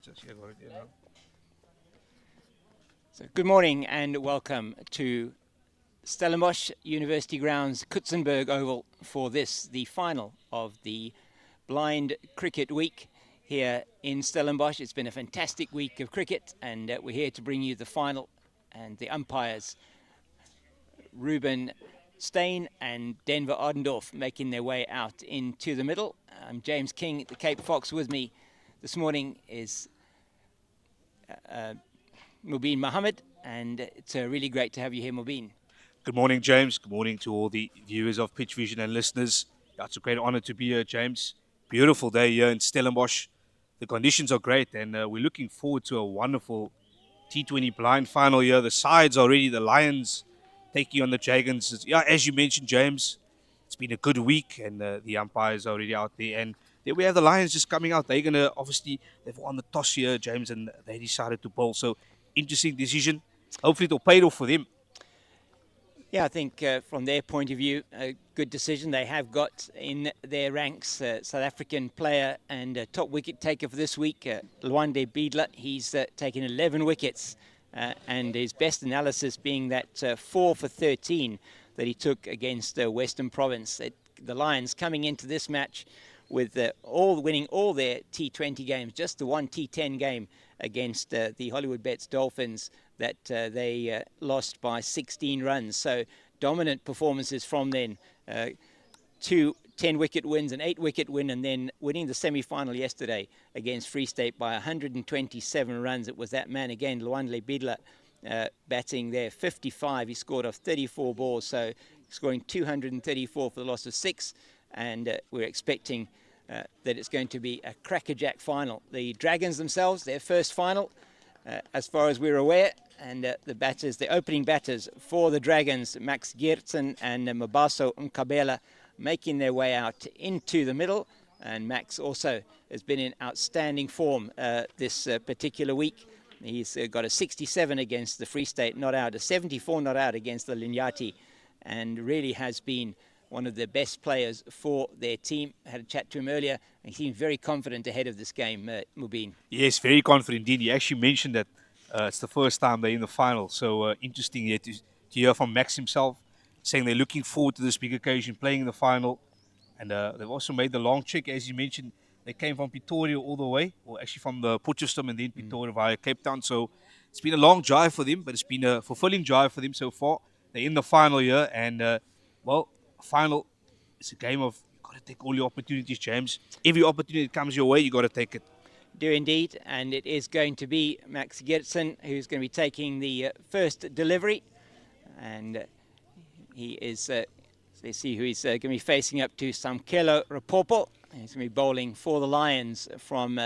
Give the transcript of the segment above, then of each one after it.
So good morning and welcome to Stellenbosch University Grounds, Kutzenberg Oval for this, the final of the Blind Cricket Week here in Stellenbosch. It's been a fantastic week of cricket and we're here to bring you the final and the umpires, Ruben Steyn and Denver Ardendorf, making their way out into the middle. I'm James King at the Cape Fox. With me this morning is Mubin Mohammed, and it's really great to have you here, Mubin. Good morning, James. Good morning to all the viewers of Pitch Vision and listeners. It's a great honor to be here, James. Beautiful day here in Stellenbosch. The conditions are great, and we're looking forward to a wonderful T20 blind final here. The sides are ready. The Lions taking on the Dragons. Yeah, as you mentioned, James, it's been a good week, and the umpires are already out there. And then we have the Lions just coming out. They're going to, obviously, they've won the toss here, James, and they decided to bowl. So, interesting decision. Hopefully, it'll pay off for them. Yeah, I think from their point of view, a good decision. They have got in their ranks South African player and top wicket taker for this week, Lwande Bidla. He's taken 11 wickets and his best analysis being that 4 for 13 that he took against Western Province. The Lions coming into this match with winning all their T20 games, just the one T10 game against the Hollywood Bets Dolphins that they lost by 16 runs. So dominant performances from then. 2 10-wicket wins, an 8-wicket win, and then winning the semi-final yesterday against Free State by 127 runs. It was that man again, Lwande Bidla, batting there, 55. He scored off 34 balls, so scoring 234 for the loss of 6. And we're expecting that it's going to be a crackerjack final. The Dragons themselves, their first final, as far as we're aware, and the opening batters for the Dragons, Max Geertsen and Mabaso Nkabela, making their way out into the middle. And Max also has been in outstanding form this particular week. He's got a 67 against the Free State not out, a 74 not out against the Linyati, and really has been one of the best players for their team. I had a chat to him earlier, and he seemed very confident ahead of this game, Mubin. Yes, very confident indeed. He actually mentioned that it's the first time they're in the final. So interesting here to hear from Max himself, saying they're looking forward to this big occasion, playing in the final. And they've also made the long trek, as you mentioned. They came from Pretoria all the way, or actually from the Potchefstroom and then Pretoria via Cape Town. So it's been a long drive for them, but it's been a fulfilling drive for them so far. They're in the final here, and final, it's a game of you've got to take all your opportunities, James. Every opportunity that comes your way, you've got to take it. Do indeed, and it is going to be Max Geertsen who's going to be taking the first delivery, and he is, let's see who he's going to be facing up to, Samkelo Rapopo. He's going to be bowling for the Lions from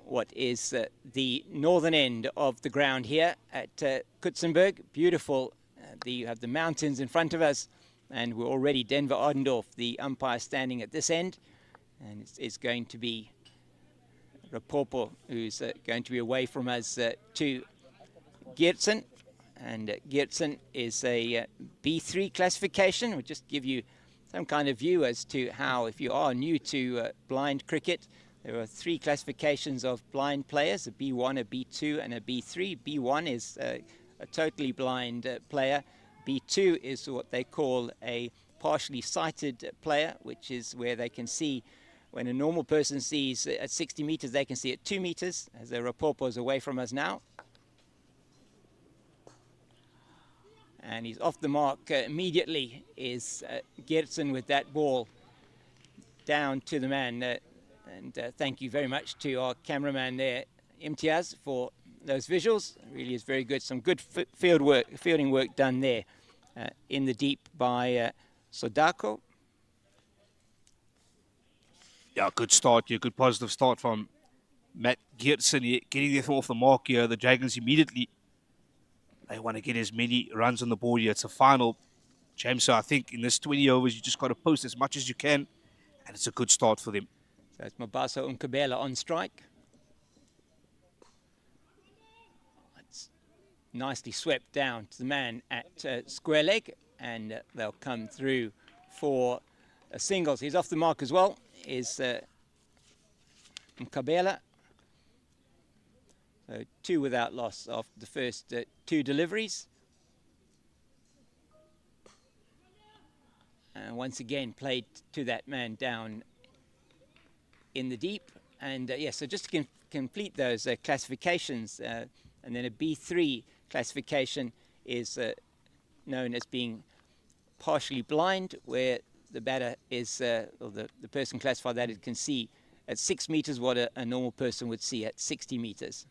what is the northern end of the ground here at Kutzenberg. Beautiful, you have the mountains in front of us, and we're already Denver Ardendorf, the umpire, standing at this end, and it's going to be Rapopo who's going to be away from us to Geertsen. And Geertsen is a B3 classification. We'll just give you some kind of view as to how, if you are new to blind cricket, there are 3 classifications of blind players, a B1, a B2 and a B3. B1 is a totally blind player. B2 is what they call a partially sighted player, which is where they can see. When a normal person sees at 60 meters, they can see at 2 meters, as the Rapopo is away from us now. And he's off the mark immediately, is Geertsen with that ball down to the man. And thank you very much to our cameraman there, Imtiaz, for those visuals. It really is very good. Some good fielding work done there in the deep by Sodako. Yeah, good start here, good positive start from Matt Geertsen, getting there off the mark here. The Dragons immediately, they want to get as many runs on the board here. It's a final, James, so I think in this 20 overs, you just got to post as much as you can, and it's a good start for them. So it's Mabaso Nkabela on strike. It's nicely swept down to the man at square leg, and they'll come through for a singles. He's off the mark as well, is Nkabela. So 2 without loss after the first 2 deliveries. And once again played to that man down in the deep. And so just to complete those classifications, and then a B3 classification is known as being partially blind, where the batter is, or the person classified that it can see at 6 meters what a normal person would see at 60 meters.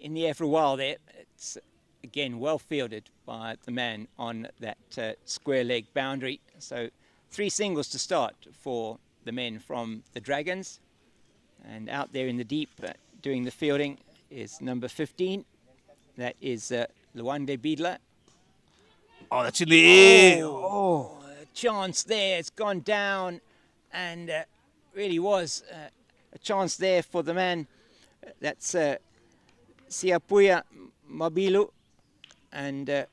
In the air for a while there, it's again well fielded by the man on that square leg boundary. So 3 singles to start for the men from the Dragons. And out there in the deep doing the fielding is number 15. That is Luande Bidla. Oh, that's in the air. Oh, a chance there. It's gone down, and really was a chance there for the man. That's Siapuya Mabilu, and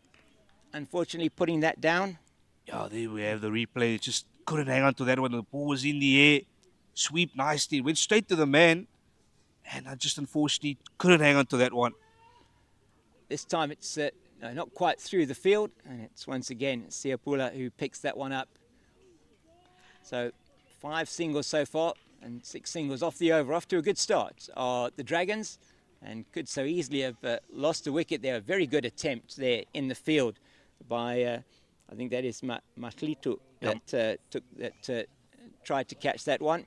unfortunately putting that down. Yeah, there we have the replay. Just couldn't hang on to that one. The ball was in the air. Sweep nicely. Went straight to the man. And I just unfortunately couldn't hang on to that one. This time it's not quite through the field. And it's once again Siapula who picks that one up. So 5 singles so far and 6 singles off the over. Off to a good start are the Dragons. And could so easily have lost a wicket there. A very good attempt there in the field by, I think that is Matlitu that tried to catch that one.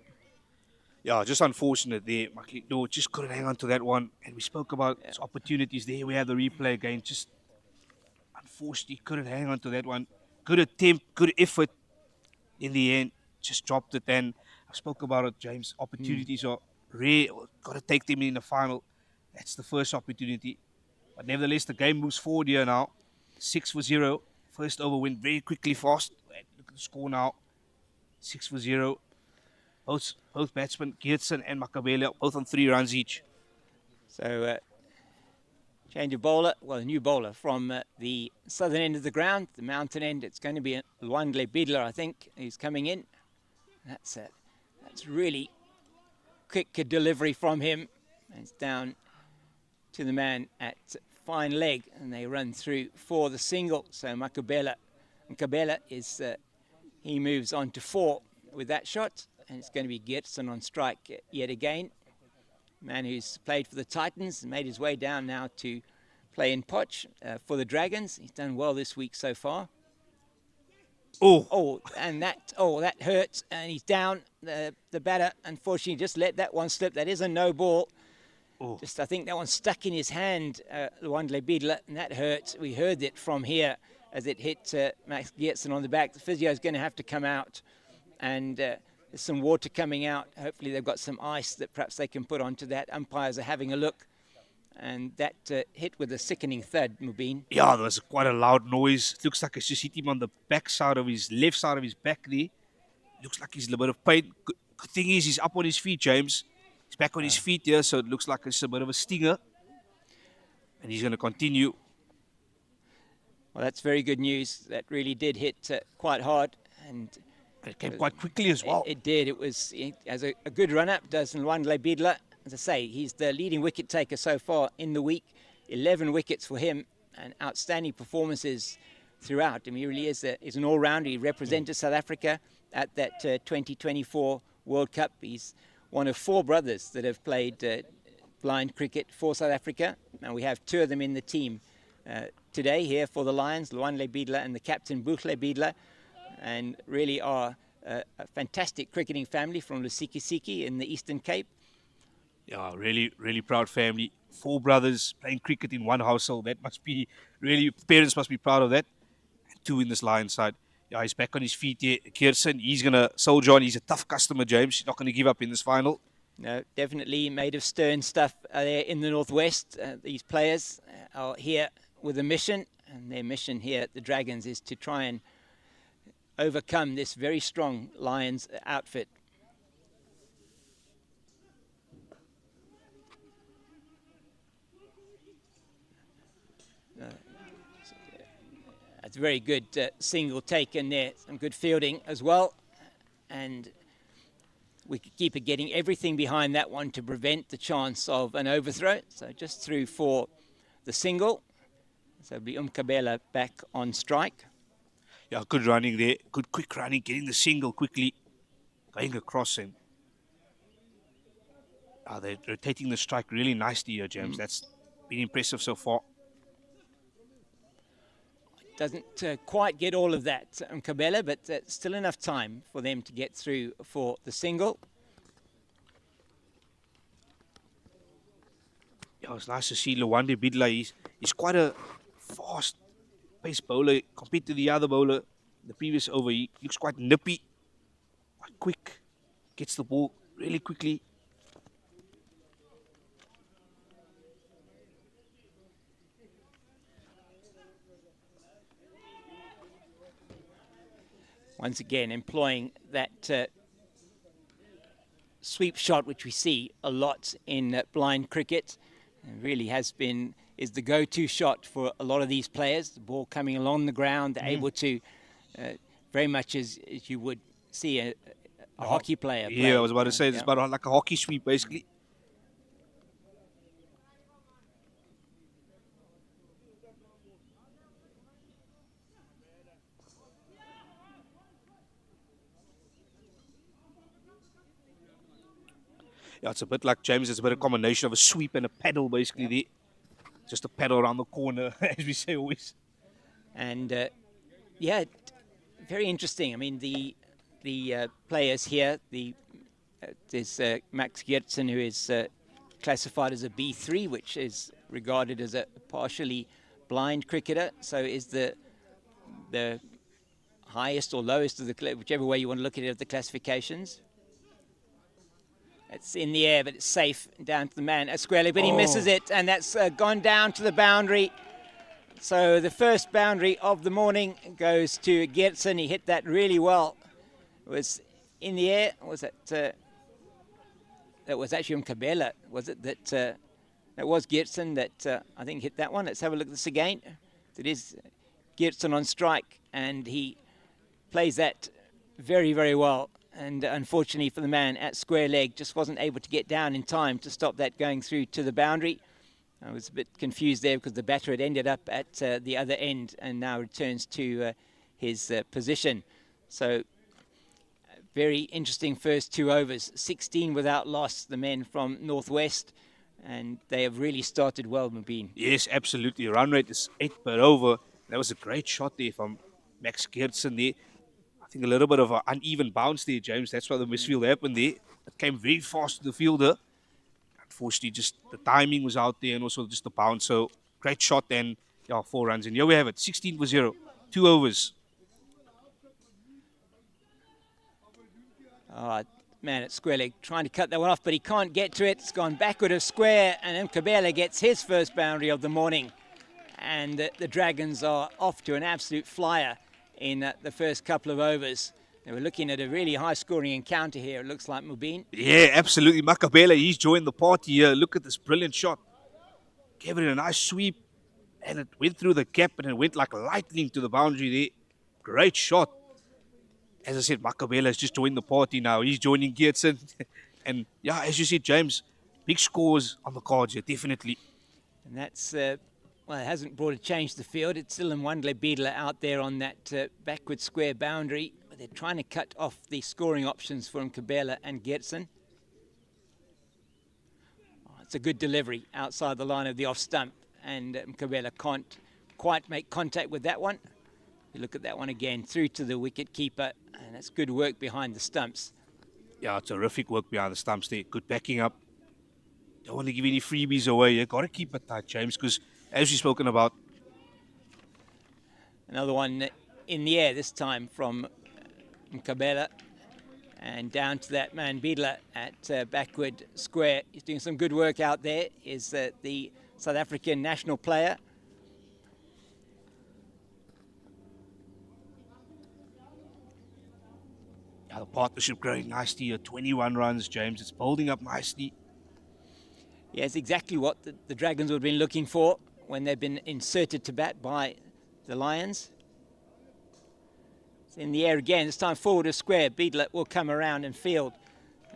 Yeah, just unfortunate there. No, just couldn't hang on to that one. And we spoke about opportunities there. We have the replay again. Just unfortunately couldn't hang on to that one. Good attempt, good effort. In the end, just dropped it. And I spoke about it, James. Opportunities are rare. Got to take them in the final. That's the first opportunity. But nevertheless, the game moves forward here now. 6-0. First over went very quickly, fast. Look at the score now. 6-0. Both batsmen, Geertsen and Makabela, both on 3 runs each. So, change of bowler. Well, a new bowler from the southern end of the ground, the mountain end. It's going to be Luandle Bidler, I think, who's coming in. That's really quick delivery from him. And it's down to the man at fine leg, and they run through for the single. So Makabela is he moves on to 4 with that shot. And it's going to be Geertsen on strike yet again. Man who's played for the Titans and made his way down now to play in Poch for the Dragons. He's done well this week so far. That hurts, and he's down. The batter, unfortunately, just let that one slip. That is a no ball. I think that one stuck in his hand, Luandle Bidla, and that hurts. We heard it from here as it hit Max Geertsen on the back. The physio is going to have to come out, and there's some water coming out. Hopefully they've got some ice that perhaps they can put onto that. Umpires are having a look. And that hit with a sickening thud, Mubin. Yeah, there was quite a loud noise. It looks like it's just hit him on the back side of his left side of his back there. Looks like he's a little bit of pain. Good thing is he's up on his feet, James. He's back on his feet here, so it looks like it's a bit of a stinger. And he's going to continue. Well, that's very good news. That really did hit quite hard. And it came quite quickly as well. It did. It was as a good run-up, does Luandle Bidla. As I say, he's the leading wicket taker so far in the week. 11 wickets for him, and outstanding performances throughout. I mean, he really is an all-rounder. He represented South Africa at that 2024 World Cup. He's one of 4 brothers that have played blind cricket for South Africa. And we have 2 of them in the team today here for the Lions, Luandle Bidla and the captain, Buhle Bidla. And really are a fantastic cricketing family from Lusikisiki in the Eastern Cape. Yeah, really, really proud family. 4 brothers playing cricket in one household. That must be really, parents must be proud of that. And 2 in this Lions side. Yeah, he's back on his feet here. Geertsen, he's going to soldier on. He's a tough customer, James. He's not going to give up in this final. No, definitely made of stern stuff there in the Northwest. These players are here with a mission. And their mission here at the Dragons is to try and overcome this very strong Lions outfit. It's a very good single taken there. Some good fielding as well. And wicketkeeper getting everything behind that one to prevent the chance of an overthrow. So just through for the single. So it'll be Mkabela back on strike. Yeah, good running there. Good quick running, getting the single quickly. Going across him. They're rotating the strike really nicely here, James. That's been impressive so far. Doesn't quite get all of that, Mkabela, but still enough time for them to get through for the single. Yeah, it's nice to see Lwande Bidla. He's quite a fast-paced bowler compared to the other bowler. The previous over, he looks quite nippy, quite quick. Gets the ball really quickly. Once again, employing that sweep shot, which we see a lot in blind cricket. It really is the go-to shot for a lot of these players. The ball coming along the ground, they're able to, very much as you would see a hockey player play. Yeah, I was about to say, it's about like a hockey sweep, basically. Yeah, it's a bit like James. It's a bit of a combination of a sweep and a paddle, basically. There, just a paddle around the corner, as we say always. And yeah, very interesting. I mean, the players here. There's Max Geertsen, who is classified as a B3, which is regarded as a partially blind cricketer. So is the highest or lowest of whichever way you want to look at it, of the classifications. It's in the air, but it's safe down to the man at square leg, but he misses it, and that's gone down to the boundary. So the first boundary of the morning goes to Geertsen. He hit that really well. It was in the air. Was it? That was actually Mkabela, was it? That was Geertsen that I think hit that one. Let's have a look at this again. It is Geertsen on strike, and he plays that very, very well. And unfortunately for the man at square leg, just wasn't able to get down in time to stop that going through to the boundary. I was a bit confused there because the batter had ended up at the other end and now returns to his position. So very interesting first 2 overs. 16 without loss, the men from Northwest, and they have really started well, Mubin. Yes, absolutely. Run rate is 8 per over. That was a great shot there from Max Geertsen there. I think a little bit of an uneven bounce there, James. That's why the misfield happened there. It came very fast to the fielder. Unfortunately, just the timing was out there and also just the bounce. So, great shot and 4 runs. And here we have it, 16 for 0, 2 overs. Man at square leg trying to cut that one off, but he can't get to it. It's gone backward of square, and Mkabela gets his first boundary of the morning. And the Dragons are off to an absolute flyer in the first couple of overs. They were looking at a really high-scoring encounter here, it looks like, Mubin. Yeah, absolutely. Mkabela, he's joined the party here. Look at this brilliant shot. Gave it a nice sweep, and it went through the gap, and it went like lightning to the boundary there. Great shot. As I said, Mkabela has just joined the party now. He's joining Geertsen. And, yeah, as you said, James, big scores on the cards here, definitely. And that's... well, it hasn't brought a change to the field. It's still Lwande Bidla out there on that backward square boundary. But they're trying to cut off the scoring options for Mkabela and Geertsen. It's a good delivery outside the line of the off stump. And Mkabela can't quite make contact with that one. You look at that one again, through to the wicket keeper. And that's good work behind the stumps. Yeah, terrific work behind the stumps there. Good backing up. Don't want to give any freebies away. You've got to keep it tight, James, because as we've spoken about. Another one in the air, this time from Mkabela. And down to that man Bidla at backward square. He's doing some good work out there. Is the South African national player. Yeah, the partnership growing nicely here. 21 runs, James. It's building up nicely. Yeah, it's exactly what the Dragons would have been looking for when they've been inserted to bat by the Lions. It's in the air again, this time forward of square. Bidla will come around and field.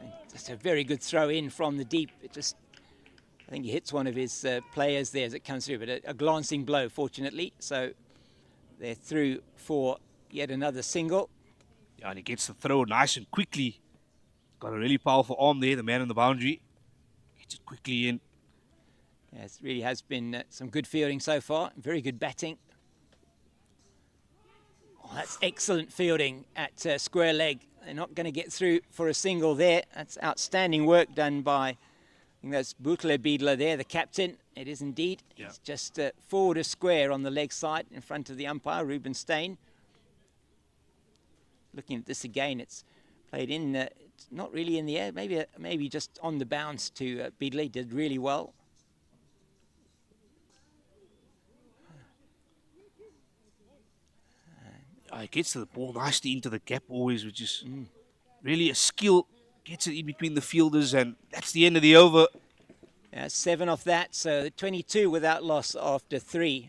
And It's a very good throw in from the deep. I think he hits one of his players there as it comes through, but a glancing blow, fortunately. So they're through for yet another single. Yeah, and he gets the throw nice and quickly. Got a really powerful arm there, the man on the boundary. Gets it quickly in. Yes, really has been some good fielding so far. Very good batting. Oh, that's excellent fielding at square leg. They're not going to get through for a single there. That's outstanding work done by, I think that's Boetle Biedler there, the captain. It is indeed. Yeah. It's just forward of square on the leg side in front of the umpire, Ruben Steyn. Looking at this again, it's played in, it's not really in the air, maybe just on the bounce to Biedler. He did really well. He gets to the ball nicely into the gap always, which is really a skill. Gets it in between the fielders, and that's the end of the over. 7 off that, so 22 without loss after 3.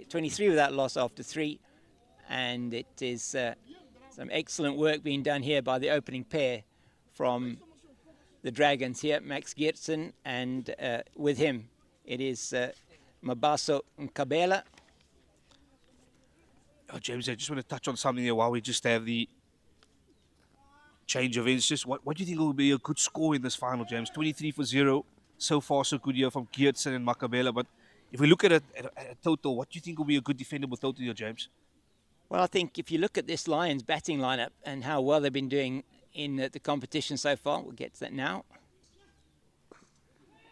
23 without loss after 3. And it is some excellent work being done here by the opening pair from the Dragons here, Max Geertsen, and with him it is Mabaso Nkabela. Oh, James, I just want to touch on something there while we just have the change of ends. Just what do you think will be a good score in this final, James? 23-0. So far, so good here from Geertsen and Makabela. But if we look at it at a total, what do you think will be a good defendable total here, James? Well, I think if you look at this Lions batting lineup and how well they've been doing in the competition so far, we'll get to that now.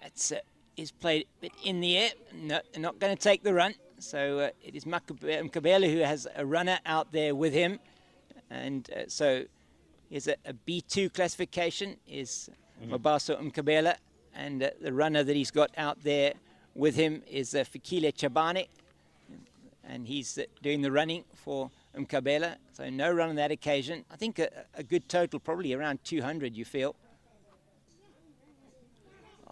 It's is played a bit in the air, not going to take the run. So it is Mkabela who has a runner out there with him. And so here's a B2 classification is Mabaso Mkabela. And the runner that he's got out there with him is Fikile Chabane. And he's doing the running for Mkabela. So no run on that occasion. I think a good total, probably around 200, you feel.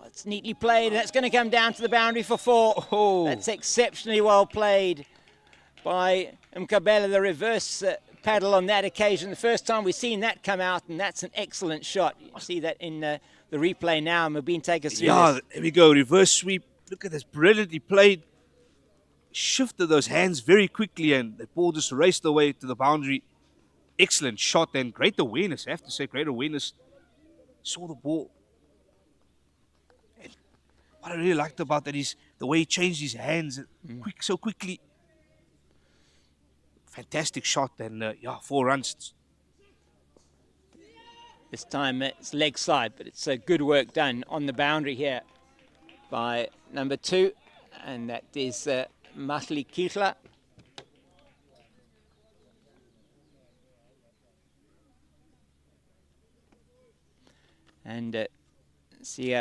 It's neatly played, and it's going to come down to the boundary for 4. Oh. That's exceptionally well played by Mkabela, the reverse paddle on that occasion. The first time we've seen that come out, and that's an excellent shot. You see that in the replay now, and we're being taken through this. There we go, reverse sweep. Look at this, brilliantly played. Shifted those hands very quickly, and the ball just raced away to the boundary. Excellent shot, and great awareness, I have to say, great awareness. Saw the ball. What I really liked about that is the way he changed his hands so quickly. Fantastic shot, and 4 runs. This time it's leg side, but it's good work done on the boundary here by number 2, and that is Mahli Kihla. And see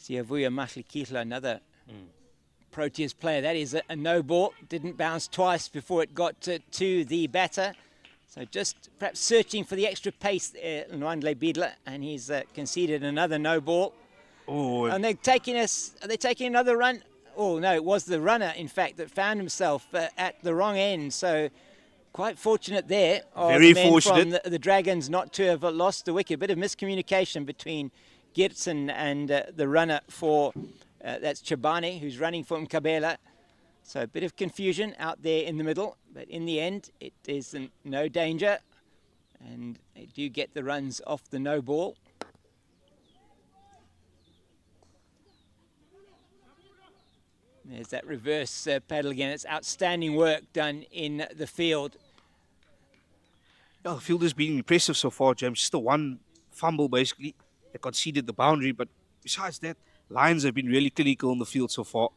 Siavuya Mahlikihla, another Proteas player. That is a no ball. Didn't bounce twice before it got to the batter. So just perhaps searching for the extra pace there, Nwandle Biedler, and he's conceded another no ball. Oh, and they're taking are they taking another run? Oh no, it was the runner, in fact, that found himself at the wrong end. So quite fortunate there. Very fortunate. From the Dragons not to have lost the wicket. Bit of miscommunication between Geertsen and the runner for, that's Chabane, who's running for Mkabela. So a bit of confusion out there in the middle, but in the end, it is no danger. And they do get the runs off the no ball. There's that reverse paddle again. It's outstanding work done in the field. Yeah, the field has been impressive so far, James. Just the one fumble, basically. They conceded the boundary, but besides that, Lions have been really clinical in the field so far.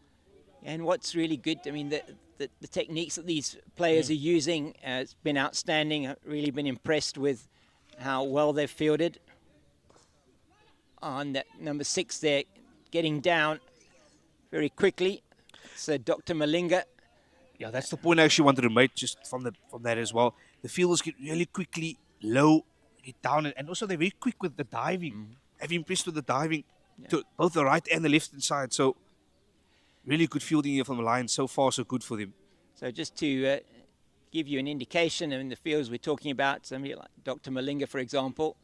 And what's really good, I mean, the techniques that these players are using has been outstanding. I've really been impressed with how well they've fielded. On that number 6 there, getting down very quickly. It's Dr. Malinga. Yeah, that's the point I actually wanted to make just from that as well. The fielders get really quickly low, get down, and also they're very quick with the diving. I've been impressed with the diving to both the right and the left hand side. So really good fielding here from the Lions. So far, so good for them. So just to give you an indication in the fields we're talking about, somebody like Dr. Malinga, for example.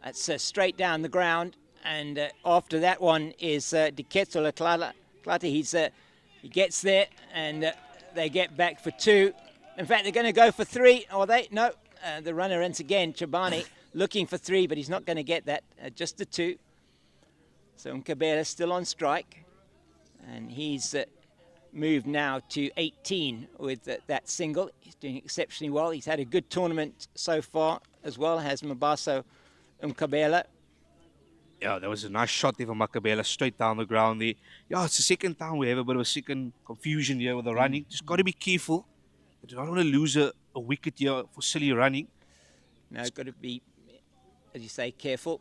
That's straight down the ground, and after that one is Diketso Klata. He gets there, and they get back for 2. In fact, they're going to go for 3. Are they? No. The runner ends again, Chabani, looking for 3, but he's not going to get that. Just the 2. So Mkabela still on strike, and he's moved now to 18 with that single. He's doing exceptionally well. He's had a good tournament so far as well, has Mabaso Mkabela. Yeah, that was a nice shot there from Makabela, straight down the ground there. Yeah, it's the second time we have a bit of a second confusion here with the running. Just got to be careful. I do not want to lose a wicket here for silly running. No, got to be, as you say, careful.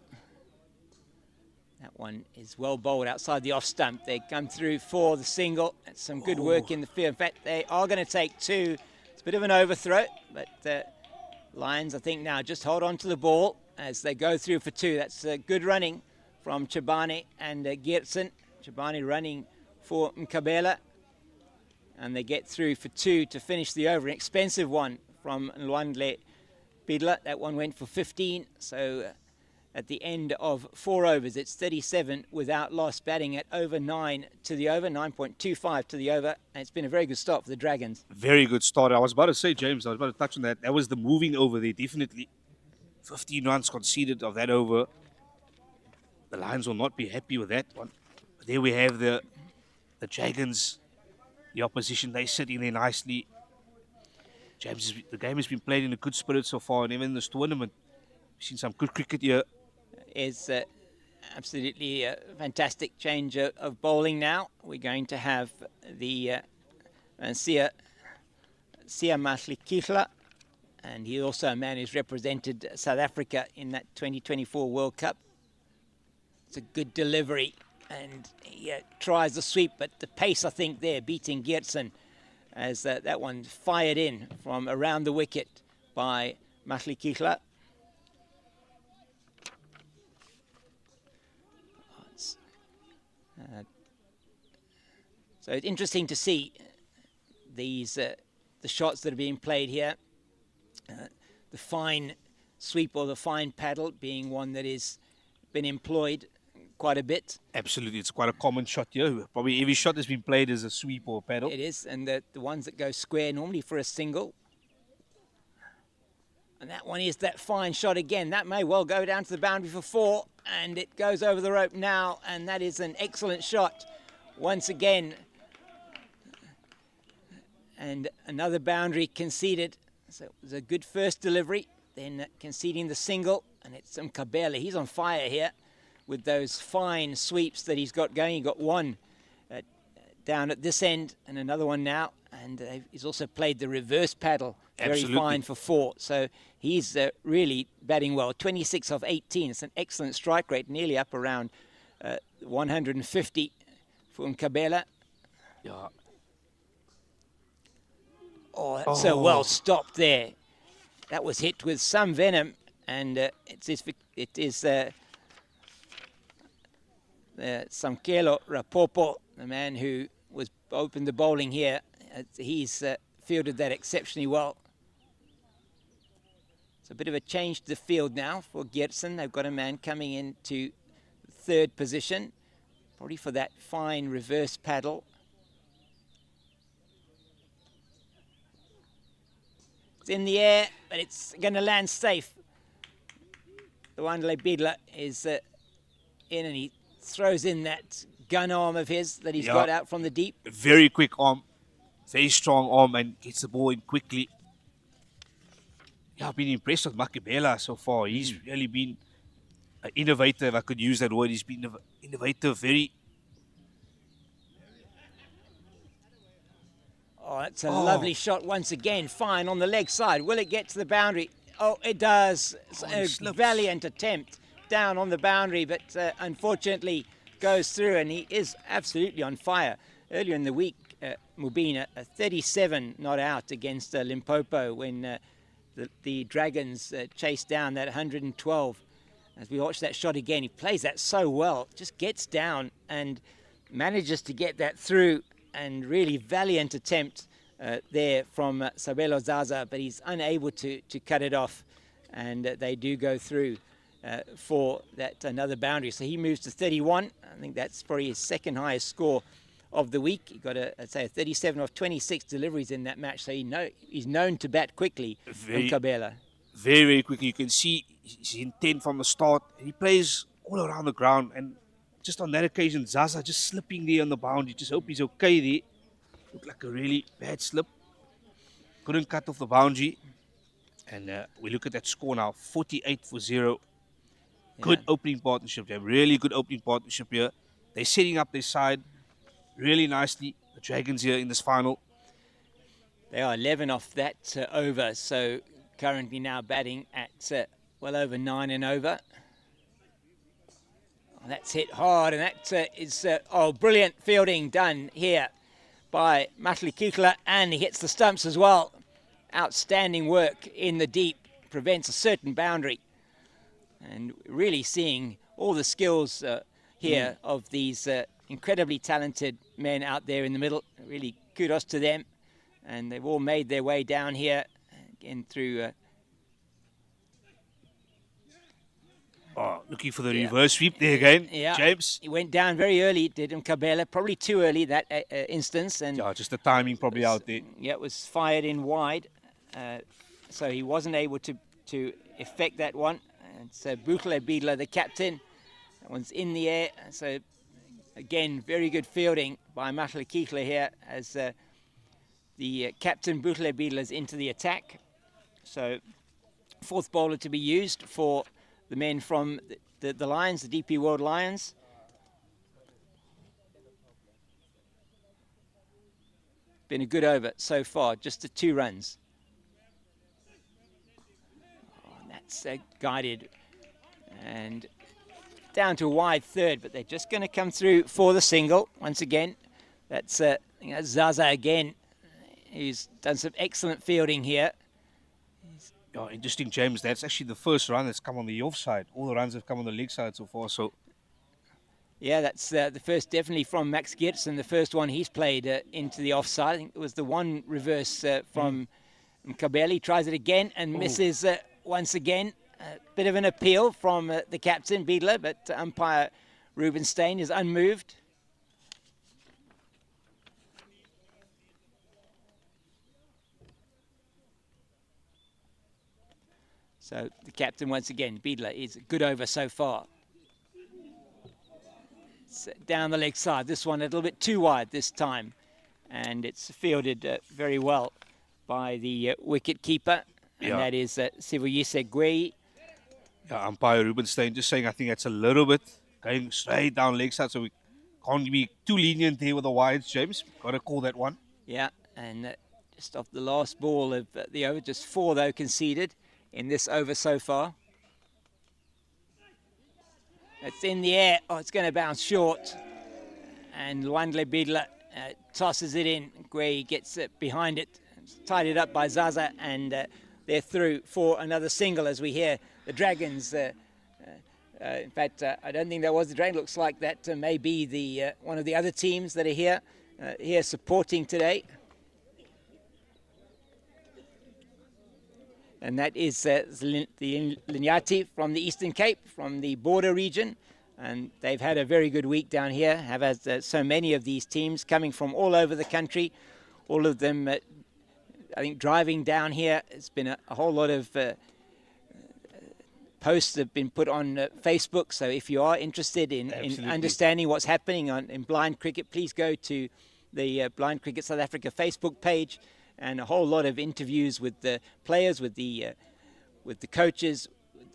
That one is well bowled outside the off stump. They come through for the single. That's some good work in the field. In fact, they are going to take 2. It's a bit of an overthrow, but Lions, I think now, just hold on to the ball as they go through for 2. That's good running from Chabani and Geertsen. Chabani running for Mkabela. And they get through for 2 to finish the over. An expensive one from Lwandle Bidla. That one went for 15. So at the end of 4 overs, it's 37 without loss, batting at over 9 to the over, 9.25 to the over. And it's been a very good start for the Dragons. Very good start. I was about to say, James, I was about to touch on that. That was the moving over there, definitely. 15 runs conceded of that over. The Lions will not be happy with that one. But there we have the Dragons, the opposition. They sitting there nicely. James, the game has been played in a good spirit so far, and even in this tournament, we've seen some good cricket here. Is absolutely a fantastic change of bowling now. We're going to have the Sia Mahlikihla, and he's also a man who's represented South Africa in that 2024 World Cup. It's a good delivery, and he tries the sweep, but the pace, I think, there, beating Geertsen, as that one fired in from around the wicket by Mahlikihla. So it's interesting to see these the shots that are being played here. The fine sweep or the fine paddle being one that is been employed quite a bit. Absolutely, it's quite a common shot here. Probably every shot that's been played is a sweep or a paddle. It is, and the ones that go square normally for a single. And that one is that fine shot again. That may well go down to the boundary for 4, and it goes over the rope now, and that is an excellent shot once again. And another boundary conceded. So it was a good first delivery, then conceding the single, and it's Mkabela. He's on fire here with those fine sweeps that he's got going. He got one down at this end and another one now, and he's also played the reverse paddle. Very fine for 4. So he's really batting well. 26 of 18. It's an excellent strike rate, nearly up around 150 for Mkabela. Yeah. Oh, that's so well stopped there. That was hit with some venom, and it is Samkelo Rapopo, the man who was opened the bowling here. He's fielded that exceptionally well. It's a bit of a change to the field now for Geertsen. They've got a man coming into 3rd position, probably for that fine reverse paddle. It's in the air, but it's going to land safe. The Lwandle Bidla is in, and he throws in that gun arm of his that he's got out from the deep. Very quick arm, very strong arm, and gets the ball in quickly. Yeah, I've been impressed with Makabela so far. He's really been an innovator, if I could use that word. He's been innovative, very... Oh, that's a lovely shot once again. Fine on the leg side. Will it get to the boundary? Oh, it does. It's a valiant attempt down on the boundary, but unfortunately goes through, and he is absolutely on fire. Earlier in the week, Mubina, 37 not out against Limpopo when the Dragons chased down that 112. As we watch that shot again, he plays that so well. Just gets down and manages to get that through. And really valiant attempt there from Sabelo Zaza, but he's unable to cut it off, and they do go through for that another boundary. So he moves to 31. I think that's probably his second highest score of the week. He got a 37 of 26 deliveries in that match, so he's known to bat quickly. Nkabela. Very, very quickly. You can see his intent from the start. He plays all around the ground, and just on that occasion, Zaza just slipping there on the boundary. Just hope he's okay there. Looked like a really bad slip. Couldn't cut off the boundary. And we look at that score now, 48-0. Good opening partnership there. Really good opening partnership here. They're setting up their side really nicely. The Dragons here in this final. They are 11 off that over. So currently now batting at well over 9 and over. Oh, that's hit hard, and that is brilliant fielding done here by Matlikikla, and he hits the stumps as well. Outstanding work in the deep, prevents a certain boundary, and really seeing all the skills here of these incredibly talented men out there in the middle. Really kudos to them, and they've all made their way down here again through looking for the reverse sweep there again, James. He went down very early, did Nkabela, probably too early that instance. And just the timing probably out there. Yeah, it was fired in wide, so he wasn't able to effect that one. And so Butler Biedler, the captain, that one's in the air. So again, very good fielding by Matlikikla here as the captain Butler Biedler's into the attack. So fourth bowler to be used for the men from the Lions, the DP World Lions. Been a good over so far, just the 2 runs. And that's guided and down to a wide third, but they're just going to come through for the single once again. That's Zaza again. He's done some excellent fielding here. Interesting, James. That's actually the first run that's come on the offside. All the runs have come on the leg side so far. So, yeah, that's the first, definitely from Max Giertsen. The first one he's played into the offside. I think it was the one reverse from Nkabela. Tries it again and misses once again. A bit of an appeal from the captain, Biedler, but umpire Rubenstein is unmoved. So the captain, once again, Biedler, is a good over so far. It's down the leg side. This one a little bit too wide this time. And it's fielded very well by the wicket keeper. And that is Sivuyise Gwei. Umpire Rubenstein just saying, I think that's a little bit going straight down leg side. So we can't be too lenient here with the wides, James. Got to call that one. Yeah, and just off the last ball of the over, just 4 though conceded in this over so far. It's in the air. Oh, it's going to bounce short. And Lwandle Biedler tosses it in. Gwei gets behind it. It's tied it up by Zaza, and they're through for another single as we hear the Dragons. In fact, I don't think that was the Dragon. Looks like that may be the one of the other teams that are here supporting today. And that is the Linyati from the Eastern Cape, from the border region. And they've had a very good week down here, have had so many of these teams coming from all over the country. All of them, I think, driving down here. It's been a whole lot of posts have been put on Facebook. So if you are interested in understanding what's happening in blind cricket, please go to the Blind Cricket South Africa Facebook page. And a whole lot of interviews with the players, with the coaches,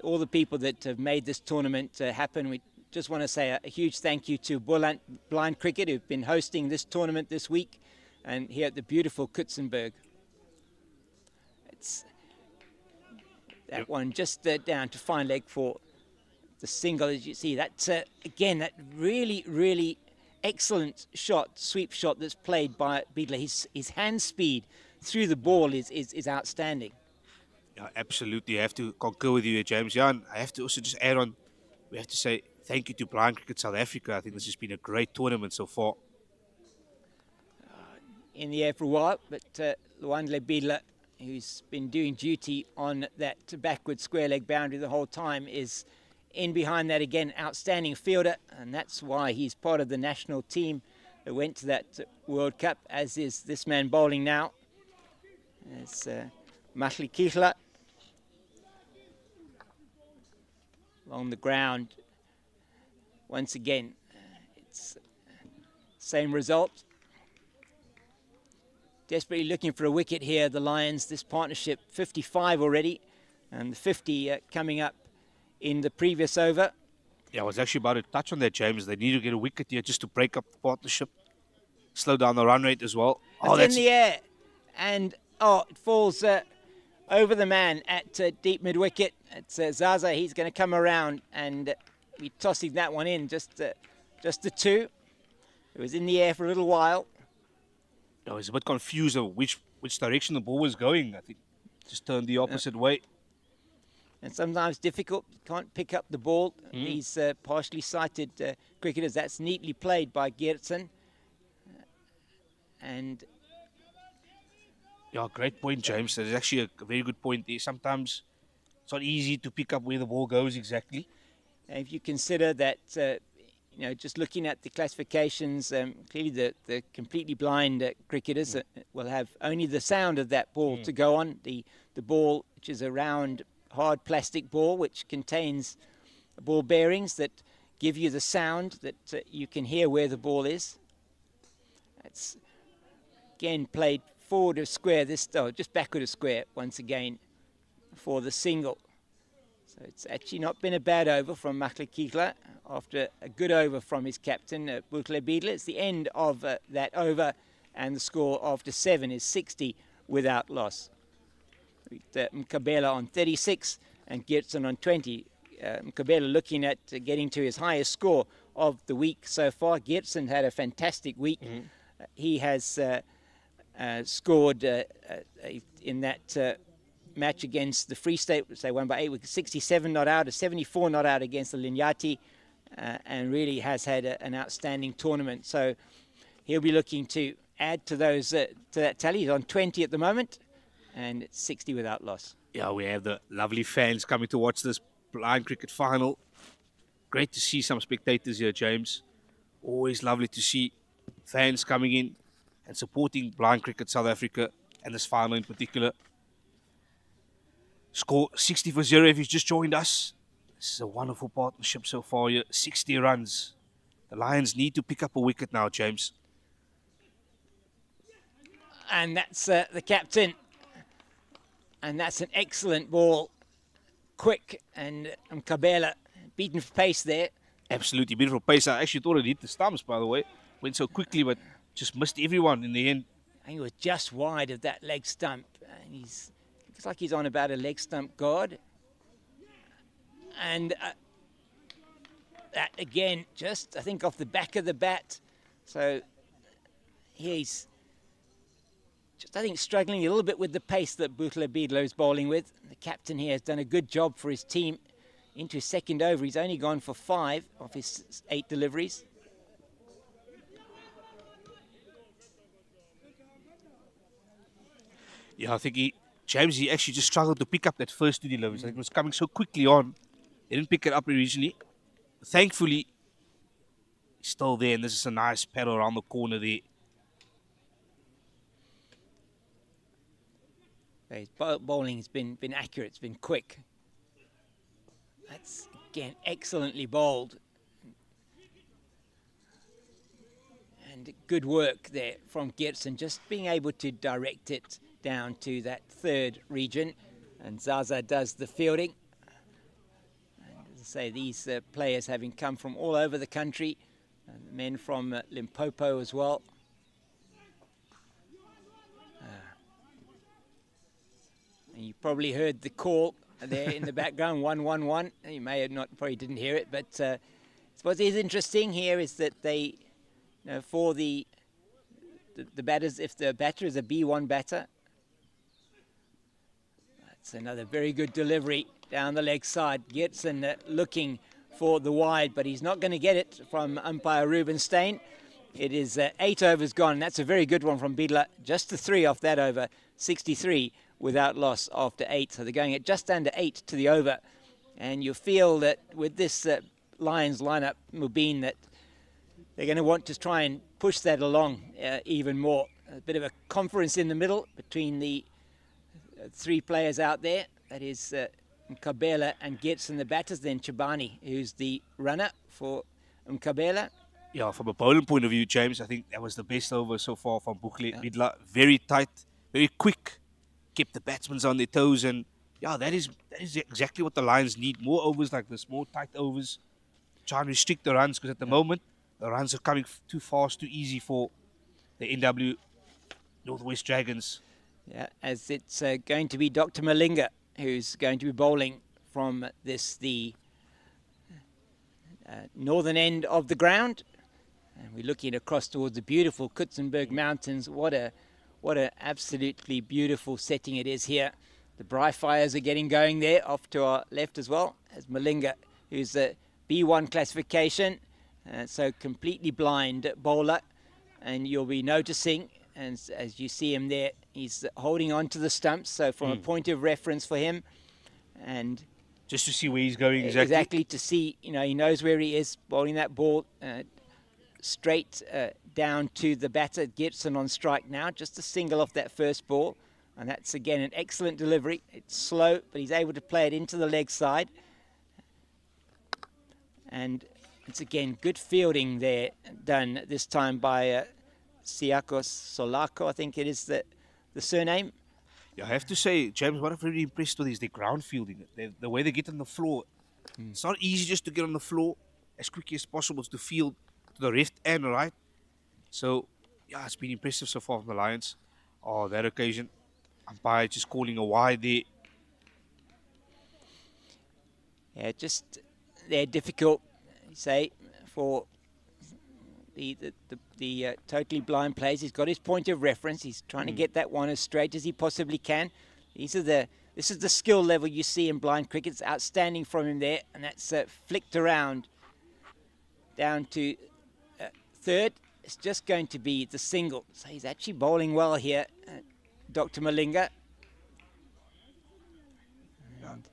all the people that have made this tournament happen. We just want to say a huge thank you to Blind Cricket, who've been hosting this tournament this week, and here at the beautiful Kutsenberg. It's that one just down to fine leg for the single, as you see. That's again that really, really excellent shot, sweep shot that's played by Biedler. His hand speed through the ball is outstanding. Yeah, absolutely. I have to concur with you, James. Yeah, and I have to also just add on, we have to say thank you to Blind Cricket South Africa. I think this has been a great tournament so far. in the air for a while, but Luandle Bidla, who's been doing duty on that backward square leg boundary the whole time, is in behind that again. Outstanding fielder, and that's why he's part of the national team that went to that World Cup, as is this man bowling now. It's Mahlikihla along the ground. Once again, it's same result. Desperately looking for a wicket here, the Lions. This partnership, 55 already, and the 50 coming up in the previous over. Yeah, I was actually about to touch on that, James. They need to get a wicket here just to break up the partnership. Slow down the run rate as well. It's in the air, and it falls over the man at deep mid-wicket. It's Zaza. He's going to come around, and we're tossing that one in, just the two. It was in the air for a little while. I was a bit confused of which direction the ball was going. I think just turned the opposite way. And sometimes difficult, can't pick up the ball. These partially sighted cricketers. That's neatly played by Geertsen. And yeah, great point, James. There's actually a very good point there. Sometimes it's not easy to pick up where the ball goes exactly. if you consider that, just looking at the classifications, clearly the completely blind cricketers will have only the sound of that ball to go on. The ball, which is a round, hard plastic ball, which contains ball bearings that give you the sound that you can hear where the ball is. It's again played forward of square, just backward of square once again for the single. So it's actually not been a bad over from Mahlikihla after a good over from his captain, Butle Bidla. It's the end of that over, and the score after 7 is 60 without loss. Mkabela on 36 and Geertsen on 20. Mkabela looking at getting to his highest score of the week so far. Geertsen had a fantastic week. He has scored in that match against the Free State, which they won by 8 wickets, 67 not out, a 74 not out against the Linyati, and really has had an outstanding tournament. So he'll be looking to add to those to that tally. He's on 20 at the moment, and it's 60 without loss. Yeah, we have the lovely fans coming to watch this blind cricket final. Great to see some spectators here, James. Always lovely to see fans coming in and supporting blind cricket South Africa, and this final in particular. Score 60 for 0 if you've just joined us. This is a wonderful partnership so far here. 60 runs. The Lions need to pick up a wicket now, James. And that's the captain. And that's an excellent ball. Quick, and Mkabela beaten for pace there. Absolutely beautiful pace. I actually thought it hit the stumps, by the way. Went so quickly, but just missed everyone in the end. I think it was just wide of that leg stump. And looks like he's on about a leg stump guard. And that again, just I think off the back of the bat. So he's just, I think, struggling a little bit with the pace that Butle Bidla is bowling with. The captain here has done a good job for his team. Into his second over, he's only gone for 5 of his 8 deliveries. Yeah, I think James actually just struggled to pick up that first 2 deliveries. I think it was coming so quickly on. He didn't pick it up originally. Thankfully, he's still there, and this is a nice paddle around the corner there. His bowling has been accurate, it's been quick. That's, again, excellently bowled. And good work there from Geertsen, just being able to direct it down to that third region. And Zaza does the fielding. And as I say, these players having come from all over the country, men from Limpopo as well. And you probably heard the call there in the background, 1-1-1. You may have not, probably didn't hear it, but what is interesting here is that they, for the batters, if the batter is a B1 batter, that's another very good delivery down the leg side. Geertsen looking for the wide, but he's not going to get it from umpire Rubenstein. It is 8 overs gone. That's a very good one from Bidla. Just the 3 off that over, 63 without loss after 8. So they're going at just under 8 to the over. And you feel that with this Lions lineup, Mubin, that they're going to want to try and push that along even more. A bit of a conference in the middle between the 3 players out there. That is Mkabela and Gibson, the batters. Then Chabani, who's the runner for Mkabela. Yeah, from a bowling point of view, James, I think that was the best over so far from Bidla. Very tight, very quick, kept the batsmen on their toes, and yeah, that is exactly what the Lions need. More overs like this, more tight overs. Try and restrict the runs, because at the moment, the runs are coming too fast, too easy for the NW Northwest Dragons. Yeah, as it's going to be Dr. Malinga who's going to be bowling from the northern end of the ground. And we're looking across towards the beautiful Kutzenberg Mountains. What a absolutely beautiful setting it is here. The Bri Fires are getting going there off to our left as well, as Malinga, who's a B1 classification, so completely blind bowler. And you'll be noticing, and as you see him there, he's holding on to the stumps, so from a point of reference for him. And just to see where he's going exactly. Exactly, to see, he knows where he is, bowling that ball straight down to the batter, Gibson on strike now, just a single off that first ball. And that's, again, an excellent delivery. It's slow, but he's able to play it into the leg side. And it's, again, good fielding there done this time by Siakos Solako, I think it is the surname. Yeah, I have to say, James, what I'm really impressed with is their ground fielding. The way they get on the floor. It's not easy just to get on the floor as quickly as possible to field to the left and right. So, yeah, it's been impressive so far from the Lions. Oh, that occasion, umpire just calling a wide there. Yeah, they're difficult, say, for the totally blind players. He's got his point of reference. He's trying to get that one as straight as he possibly can. This is the skill level you see in blind cricket. It's outstanding from him there, and that's flicked around down to third. It's just going to be the single. So he's actually bowling well here, Dr. Malinga. And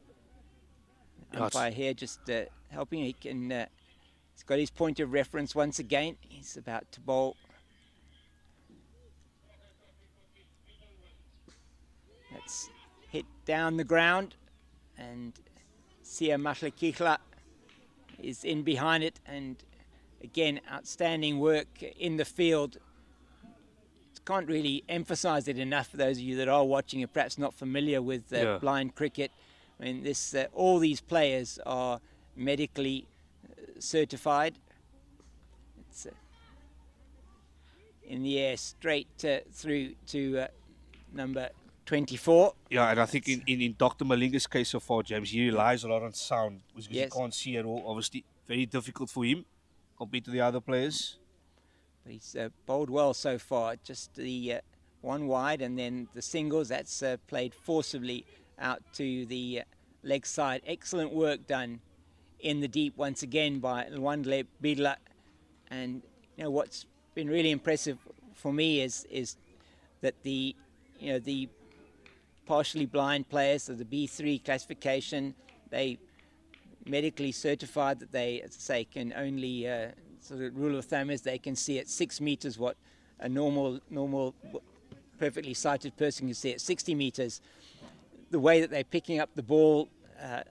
umpire here just helping. He can. He's got his point of reference once again. He's about to bowl. That's hit down the ground, and Sia Mahlekihla is in behind it, and again, outstanding work in the field. Can't really emphasize it enough for those of you that are watching and perhaps not familiar with blind cricket. I mean, all these players are medically certified. It's in the air straight through to number 24. Yeah, and I think in Dr. Malinga's case so far, James, he relies a lot on sound, because he can't see at all. Obviously, very difficult for him compared to the other players. But he's bowled well so far. Just the one wide, and then the singles. That's played forcibly out to the leg side. Excellent work done in the deep once again by Lwandle Bidla. And what's been really impressive for me is that the partially blind players of the B3 classification, they medically certified that they, as I say, can only sort of rule of thumb is they can see at 6 meters what a normal perfectly sighted person can see at 60 meters. The way that they're picking up the ball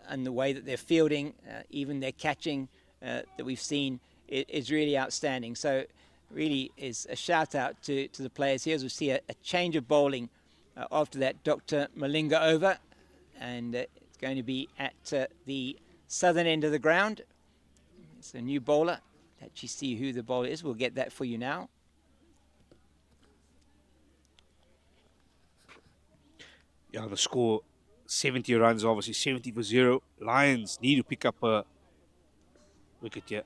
and the way that they're fielding, even their catching that we've seen, is really outstanding. So really is a shout out to the players here, as we see a change of bowling after that Dr. Malinga over, and it's going to be at the southern end of the ground. It's a new bowler. Actually see who the bowler is. We'll get that for you now. Yeah, the score 70 runs, obviously 70 for 0. Lions need to pick up a wicket here.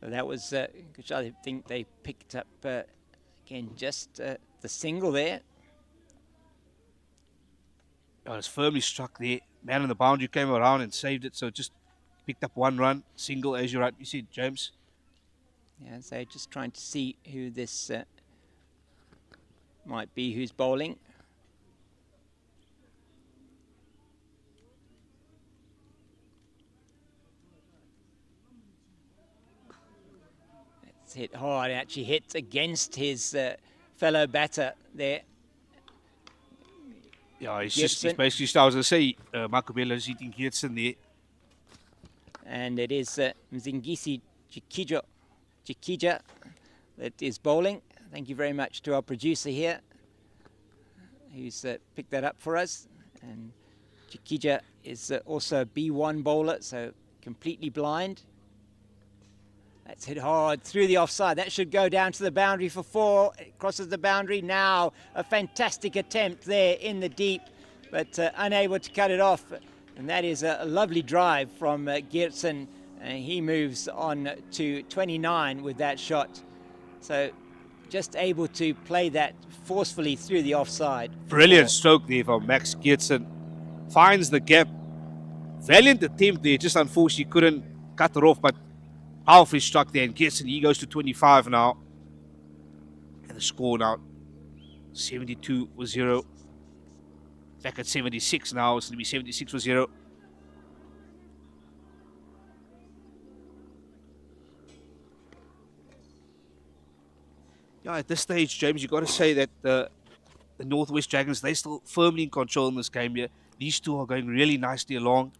So that was, which I think they picked up, again, just the single there. Oh, it's firmly struck there. Man on the boundary came around and saved it, so just picked up 1 run, single, as you rightly said, James. Yeah, so just trying to see who this might be, who's bowling. It's hit hard, actually hit against his fellow batter there. Yeah, he's basically, I was going to say, Makubella's hitting Geertsen there. And it is Mzingisi Chikija that is bowling. Thank you very much to our producer here, who's picked that up for us. And Chikija is also a B1 bowler, so completely blind. That's hit hard through the offside. That should go down to the boundary for 4. It crosses the boundary now. A fantastic attempt there in the deep, but unable to cut it off. And that is a lovely drive from Geertsen. He moves on to 29 with that shot. So just able to play that forcefully through the offside. Brilliant stroke there from Max Geertsen. Finds the gap. Valiant attempt there, just unfortunately couldn't cut it off, but powerfully struck there. And Geertsen, he goes to 25 now. And the score now, 72-0. Back at 76 now, it's going to be 76-0. Yeah, at this stage, James, you've got to say that the Northwest Dragons, they're still firmly in control in this game here. These two are going really nicely along,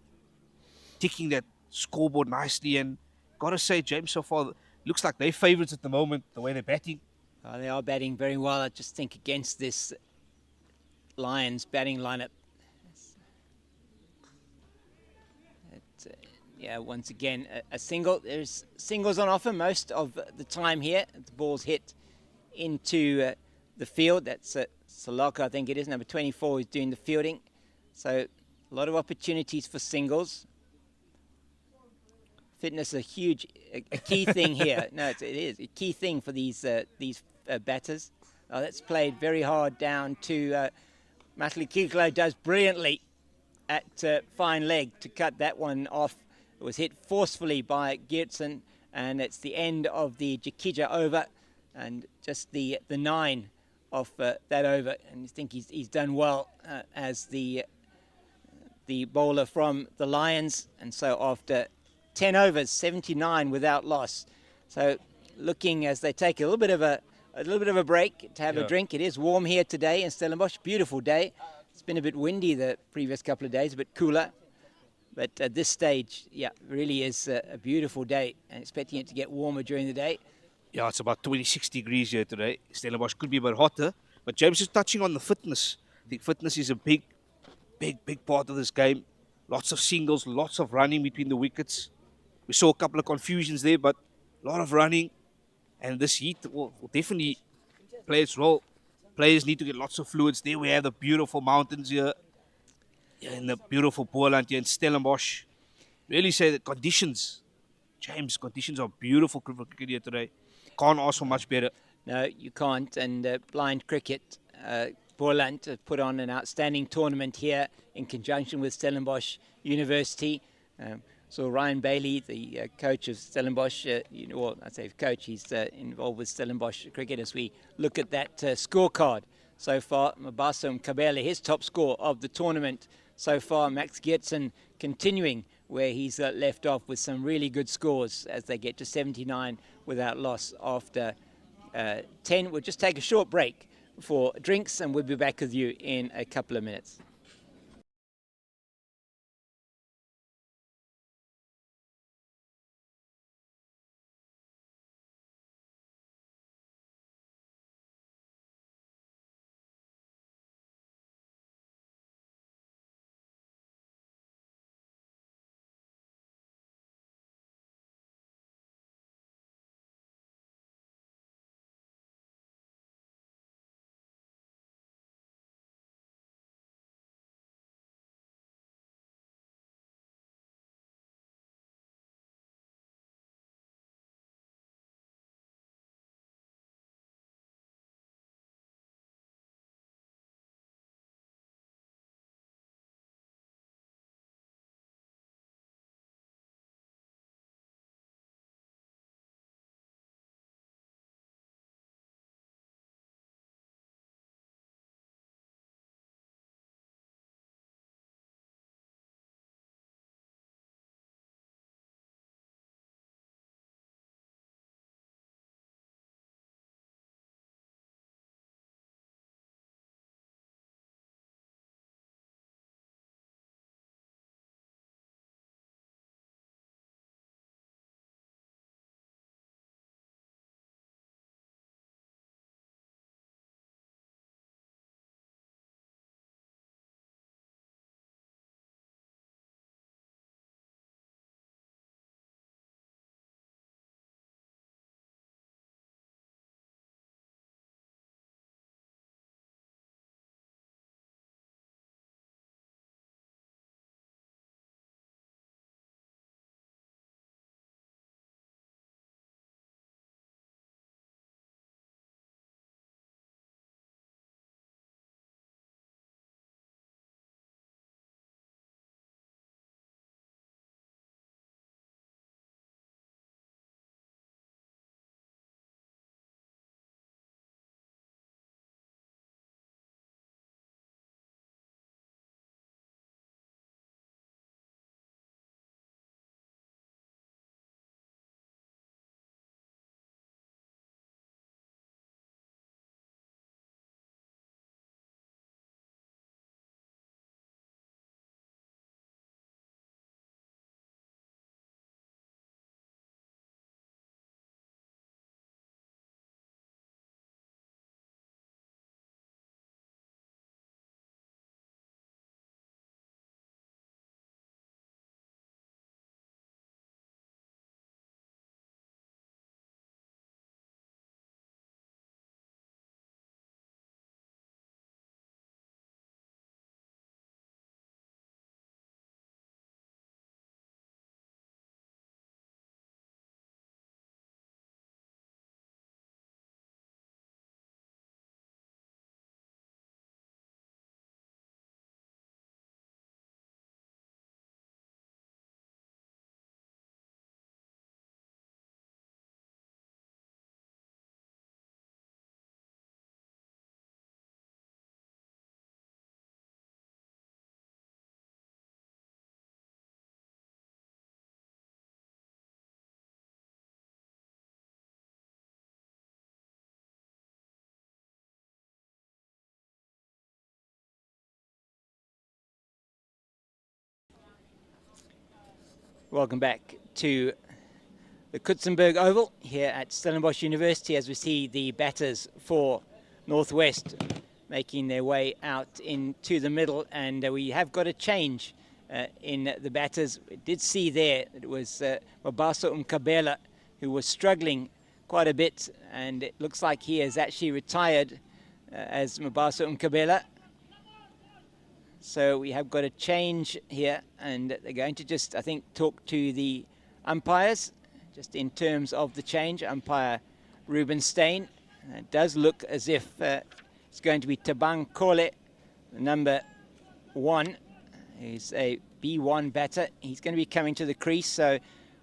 ticking that scoreboard nicely. And got to say, James, so far, looks like they're favourites at the moment, the way they're batting. They are batting very well. I just think against this Lions batting lineup, yeah, once again, a single. There's singles on offer most of the time here. The ball's hit into the field. That's Salaka, I think it is, number 24, who's doing the fielding. So a lot of opportunities for singles. Fitness a key thing here. No, it is a key thing for these batters. That's played very hard down to Matlikiklo. Does brilliantly at fine leg to cut that one off. It was hit forcefully by Geertsen, and it's the end of the Chikija over, and just the 9 of that over. And I think he's done well as the bowler from the Lions. And so after 10 overs, 79 without loss. So looking as they take a little bit of a break to have a drink. It is warm here today in Stellenbosch. Beautiful day. It's been a bit windy the previous couple of days, a bit cooler. But at this stage, yeah, really is a beautiful day, and expecting it to get warmer during the day. Yeah, it's about 26 degrees here today. Stellenbosch could be a bit hotter. But James is touching on the fitness. I think fitness is a big part of this game. Lots of singles, lots of running between the wickets. We saw a couple of confusions there, but a lot of running. And this heat will definitely play its role. Players need to get lots of fluids. There we have the beautiful mountains here. In the beautiful Boerland here in Stellenbosch. Really say that conditions, James, conditions are beautiful for cricket here today. Can't ask for much better. No, you can't. And blind cricket, Boerland put on an outstanding tournament here in conjunction with Stellenbosch University. So Ryan Bailey, the coach of Stellenbosch, well, I say coach, he's involved with Stellenbosch cricket as we look at that scorecard. So far, Mabasa Mkabela, his top score of the tournament so far. Max Geertsen continuing where he's left off with some really good scores as they get to 79 without loss after 10. We'll just take a short break for drinks, and we'll be back with you in a couple of minutes. Welcome back to the Kutzenberg Oval here at Stellenbosch University as we see the batters for Northwest making their way out into the middle, and we have got a change in the batters. We did see there it was Mabaso Umkabela who was struggling quite a bit, and it looks like he has actually retired as Mabaso Umkabela. So we have got a change here, and they're going to just, I think, talk to the umpires just in terms of the change. Umpire Rubenstein. It does look as if it's going to be Tabang Kole, number 1. He's a B1 batter. He's going to be coming to the crease, so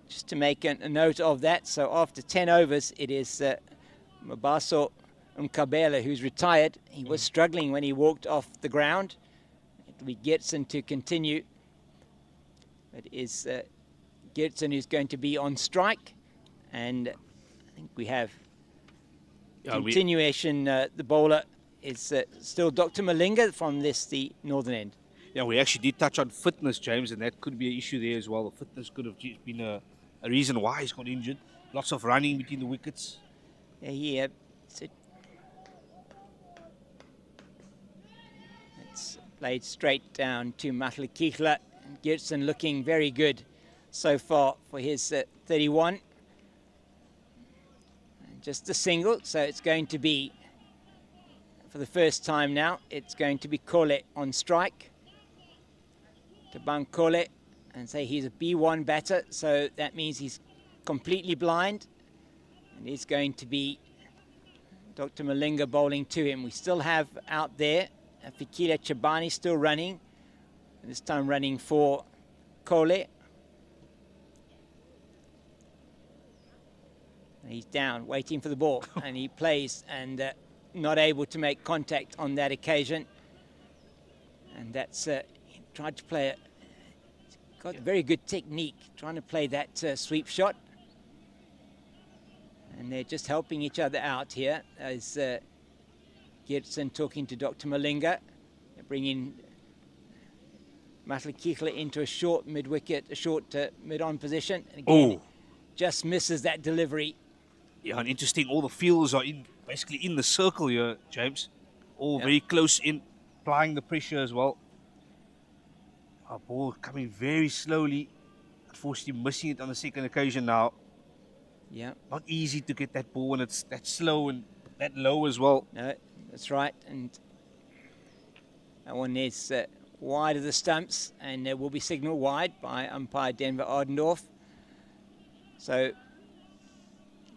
just to make a note of that. So after 10 overs, it is Mabaso Umkabela who's retired. He was struggling when he walked off the ground. It'll be Gertsen to continue. It is Gertsen who's going to be on strike, and I think we have continuation. The bowler is still Dr. Malinga from the northern end. Yeah, we actually did touch on fitness, James, and that could be an issue there as well. The fitness could have been a reason why he's got injured. Lots of running between the wickets. Yeah, it's played straight down to Matlikihla. Gertsen looking very good so far for his 31. And just a single, so it's going to be, for the first time now, it's going to be Kole on strike. Tabang Kole, and say he's a B1 batter, so that means he's completely blind. And he's going to be Dr. Malinga bowling to him. We still have out there Fikile Chabani still running, this time running for Kole. And he's down, waiting for the ball, and he plays and not able to make contact on that occasion. And that's he tried to play it. Got very good technique, trying to play that sweep shot. And they're just helping each other out here as Gertsen talking to Dr. Malinga. They're bringing Matlikihla into a short mid-wicket, a short mid-on position. And again, just misses that delivery. Yeah, and interesting, all the fields are basically in the circle here, James. All very close in, applying the pressure as well. Our ball coming very slowly. Unfortunately, missing it on the second occasion now. Yeah. Not easy to get that ball when it's that slow and that low as well. No, that's right. And that one is wide of the stumps, and will be signalled wide by umpire Denver Ardendorf. So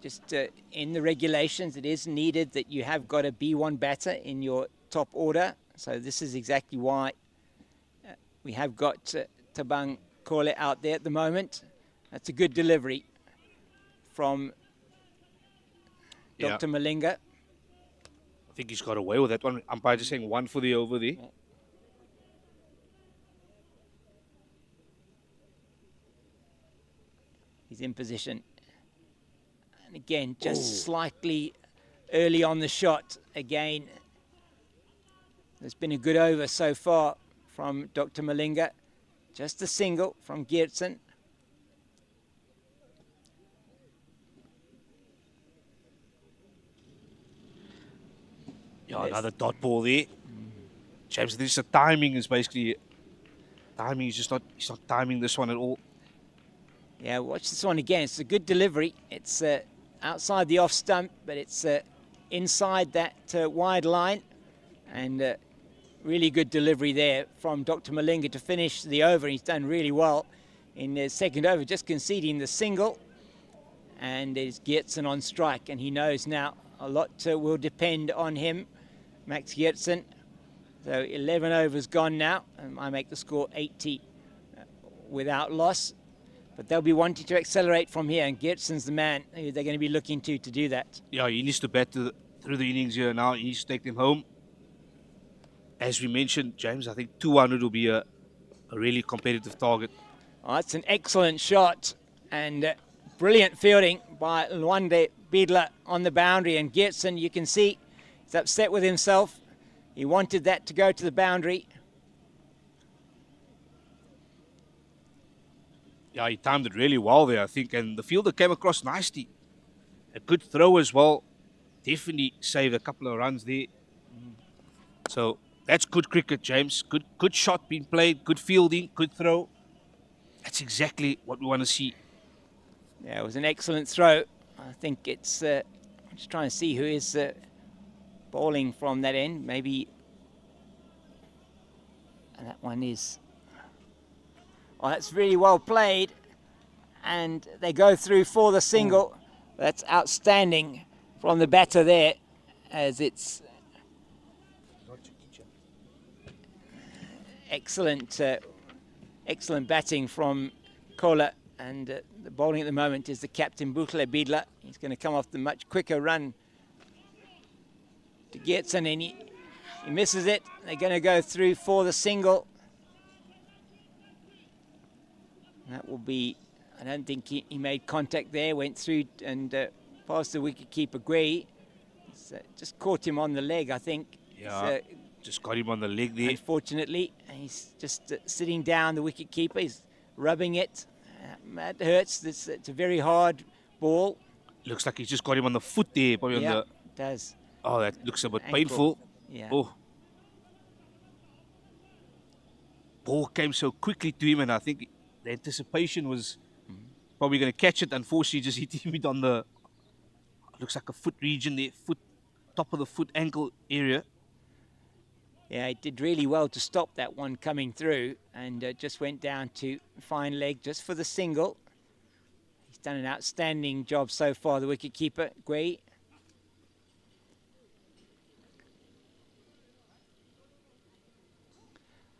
just in the regulations, it is needed that you have got a B1 batter in your top order. So this is exactly why we have got Tabang Kole out there at the moment. That's a good delivery from Dr. Malinga. I think he's got away with that one. Umpire just saying 1 for the over there. He's in position. And again, just slightly early on the shot. Again, there's been a good over so far from Dr. Malinga. Just a single from Gertsen. Yeah, another dot ball there. James, this the timing is basically timing is just not. He's not timing this one at all. Yeah, watch this one again. It's a good delivery. It's outside the off stump, but it's inside that wide line, and really good delivery there from Dr. Malinga to finish the over. He's done really well in the second over, just conceding the single, and it's Gertsen on strike, and he knows now a lot will depend on him. Max Gertsen. So 11 overs gone now. I make the score 80 without loss. But they'll be wanting to accelerate from here, and Gertsen's the man who they're going to be looking to do that. Yeah, he needs to bat through the innings here now. He needs to take them home. As we mentioned, James, I think 200 will be a really competitive target. Oh, that's an excellent shot, and brilliant fielding by Lwande Bidla on the boundary. And Gertsen, you can see, he's upset with himself. He wanted that to go to the boundary. Yeah, he timed it really well there, I think. And the fielder came across nicely. A good throw as well. Definitely saved a couple of runs there. So that's good cricket, James. Good shot being played, good fielding, good throw. That's exactly what we want to see. Yeah, it was an excellent throw. I think it's... I'm just trying to see who is bowling from that end. Maybe... And that one is... Oh, that's really well played. And they go through for the single. Ooh. That's outstanding from the batter there, as it's excellent, excellent batting from Kola. And the bowling at the moment is the captain, Butle Bidla. He's going to come off the much quicker run to Geertsen, and he misses it. They're going to go through for the single. That will be... I don't think he made contact there, went through and past the wicketkeeper, Gray. Just caught him on the leg, I think. Yeah, just got him on the leg there. Unfortunately, he's just sitting down, the wicketkeeper. He's rubbing it. That hurts. It's a very hard ball. Looks like he's just got him on the foot there. Probably yeah, on it does. Oh, that looks a bit Ankle. painful. Yeah. Oh. Ball came so quickly to him, and I think the anticipation was probably going to catch it. Unfortunately, just hit him on the... Looks like a foot region there. Top of the foot ankle area. Yeah, it did really well to stop that one coming through, and just went down to fine leg just for the single. He's done an outstanding job so far, the wicketkeeper, Gray.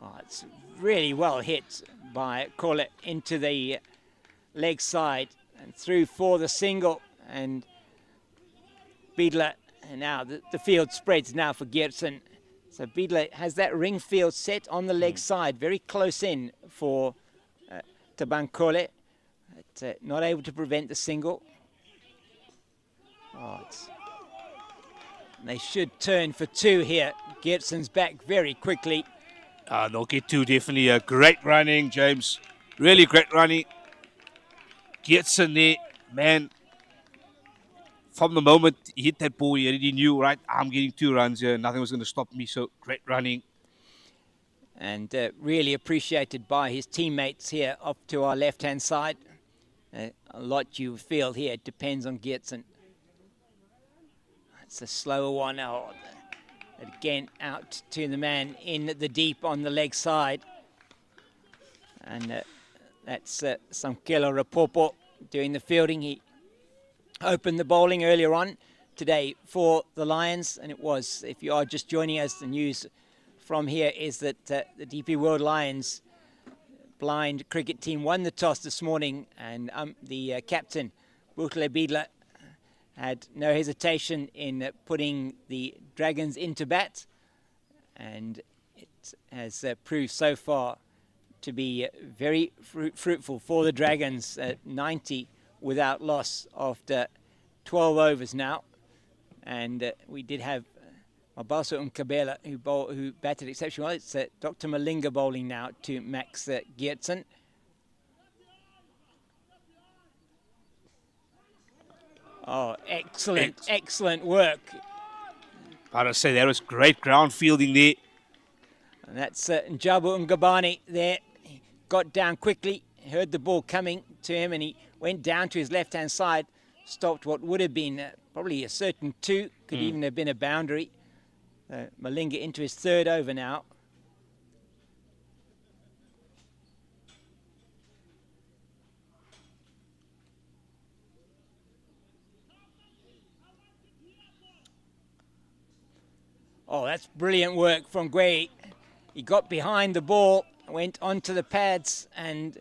Oh, it's really well hit by Kola into the leg side and through for the single. And Bidla, and now the field spreads now for Geertsen. So Bidla has that ring field set on the leg side, very close in for Tabang Kole. But, not able to prevent the single. Oh, they should turn for two here. Geertsen's back very quickly. They'll get two, definitely. Great running, James. Really great running. Geertsen there, man. From the moment he hit that ball, he already knew, right, I'm getting 2 runs here. Nothing was going to stop me, so great running. And really appreciated by his teammates here up to our left-hand side. A lot you feel here depends on Geertsen. It's a slower one now. Again, out to the man in the deep on the leg side. And that's Samkelo Rapopo doing the fielding. He opened the bowling earlier on today for the Lions, and it was, if you are just joining us, the news from here is that the DP World Lions blind cricket team won the toss this morning, and the captain, Butle Bidla, had no hesitation in putting the Dragons into bat, and it has proved so far to be very fruitful for the Dragons at 90 without loss after 12 overs now. And we did have Mabaso Nkabela who batted exceptionally well. It's Dr. Malinga bowling now to Max Geertsen. Oh, excellent work. I'd say that was great ground fielding there. And that's Njabu Ngabani there. He got down quickly, heard the ball coming to him, and he went down to his left-hand side, stopped what would have been probably a certain 2, could even have been a boundary. Malinga into his 3rd over now. Oh, that's brilliant work from Gray. He got behind the ball, went onto the pads, and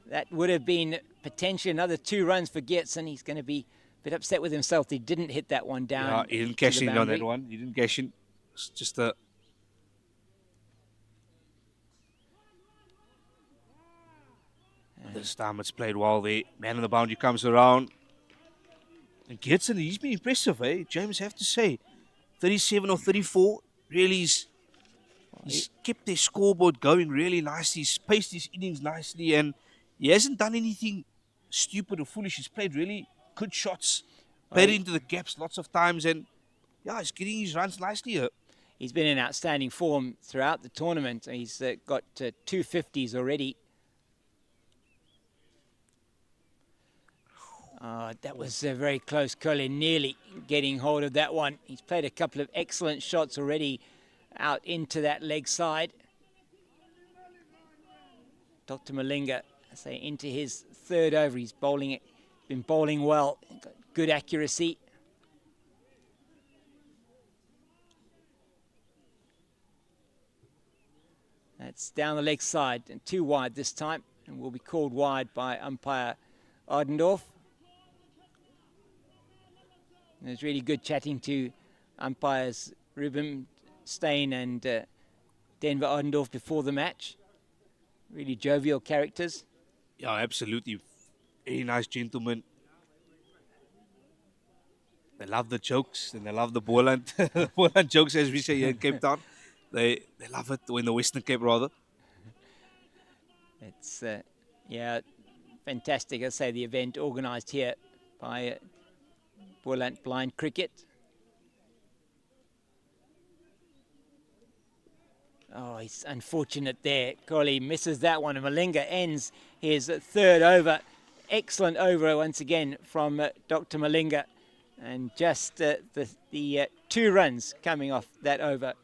that would have been potentially another 2 runs for Geertsen. He's going to be a bit upset with himself that he didn't hit that one down. Yeah, he didn't cash in on that one. He didn't cash in. It's just a... This time it's played well there. Man on the boundary comes around. And Geertsen, he's been impressive, eh? James, have to say. 37 or 34, really he's kept their scoreboard going really nicely. He's paced his innings nicely, and he hasn't done anything stupid or foolish. He's played really good shots, Well, played into the gaps lots of times, and yeah, he's getting his runs nicely here. he's been in outstanding form throughout the tournament. He's got 250s already. That was very close. Colin nearly getting hold of that one. He's played a couple of excellent shots already out into that leg side. Dr. Malinga, I say, into his third over. He's bowling it, been bowling well, got good accuracy. That's down the leg side and 2 wide this time, and will be called wide by umpire Ardendorf. And it was really good chatting to umpires Ruben Steyn and Denver Ardendorf before the match. Really jovial characters. Yeah, absolutely. Very nice gentlemen. They love the jokes and they love the Boland, Boland jokes, as we say here in Cape Town. They love it, or in the Western Cape rather. It's, yeah, fantastic. I say the event organised here by Boland Blind Cricket. Oh, he's unfortunate there. Coley misses that one, and Malinga ends his third over. Excellent over once again from Dr. Malinga. And just the 2 runs coming off that over.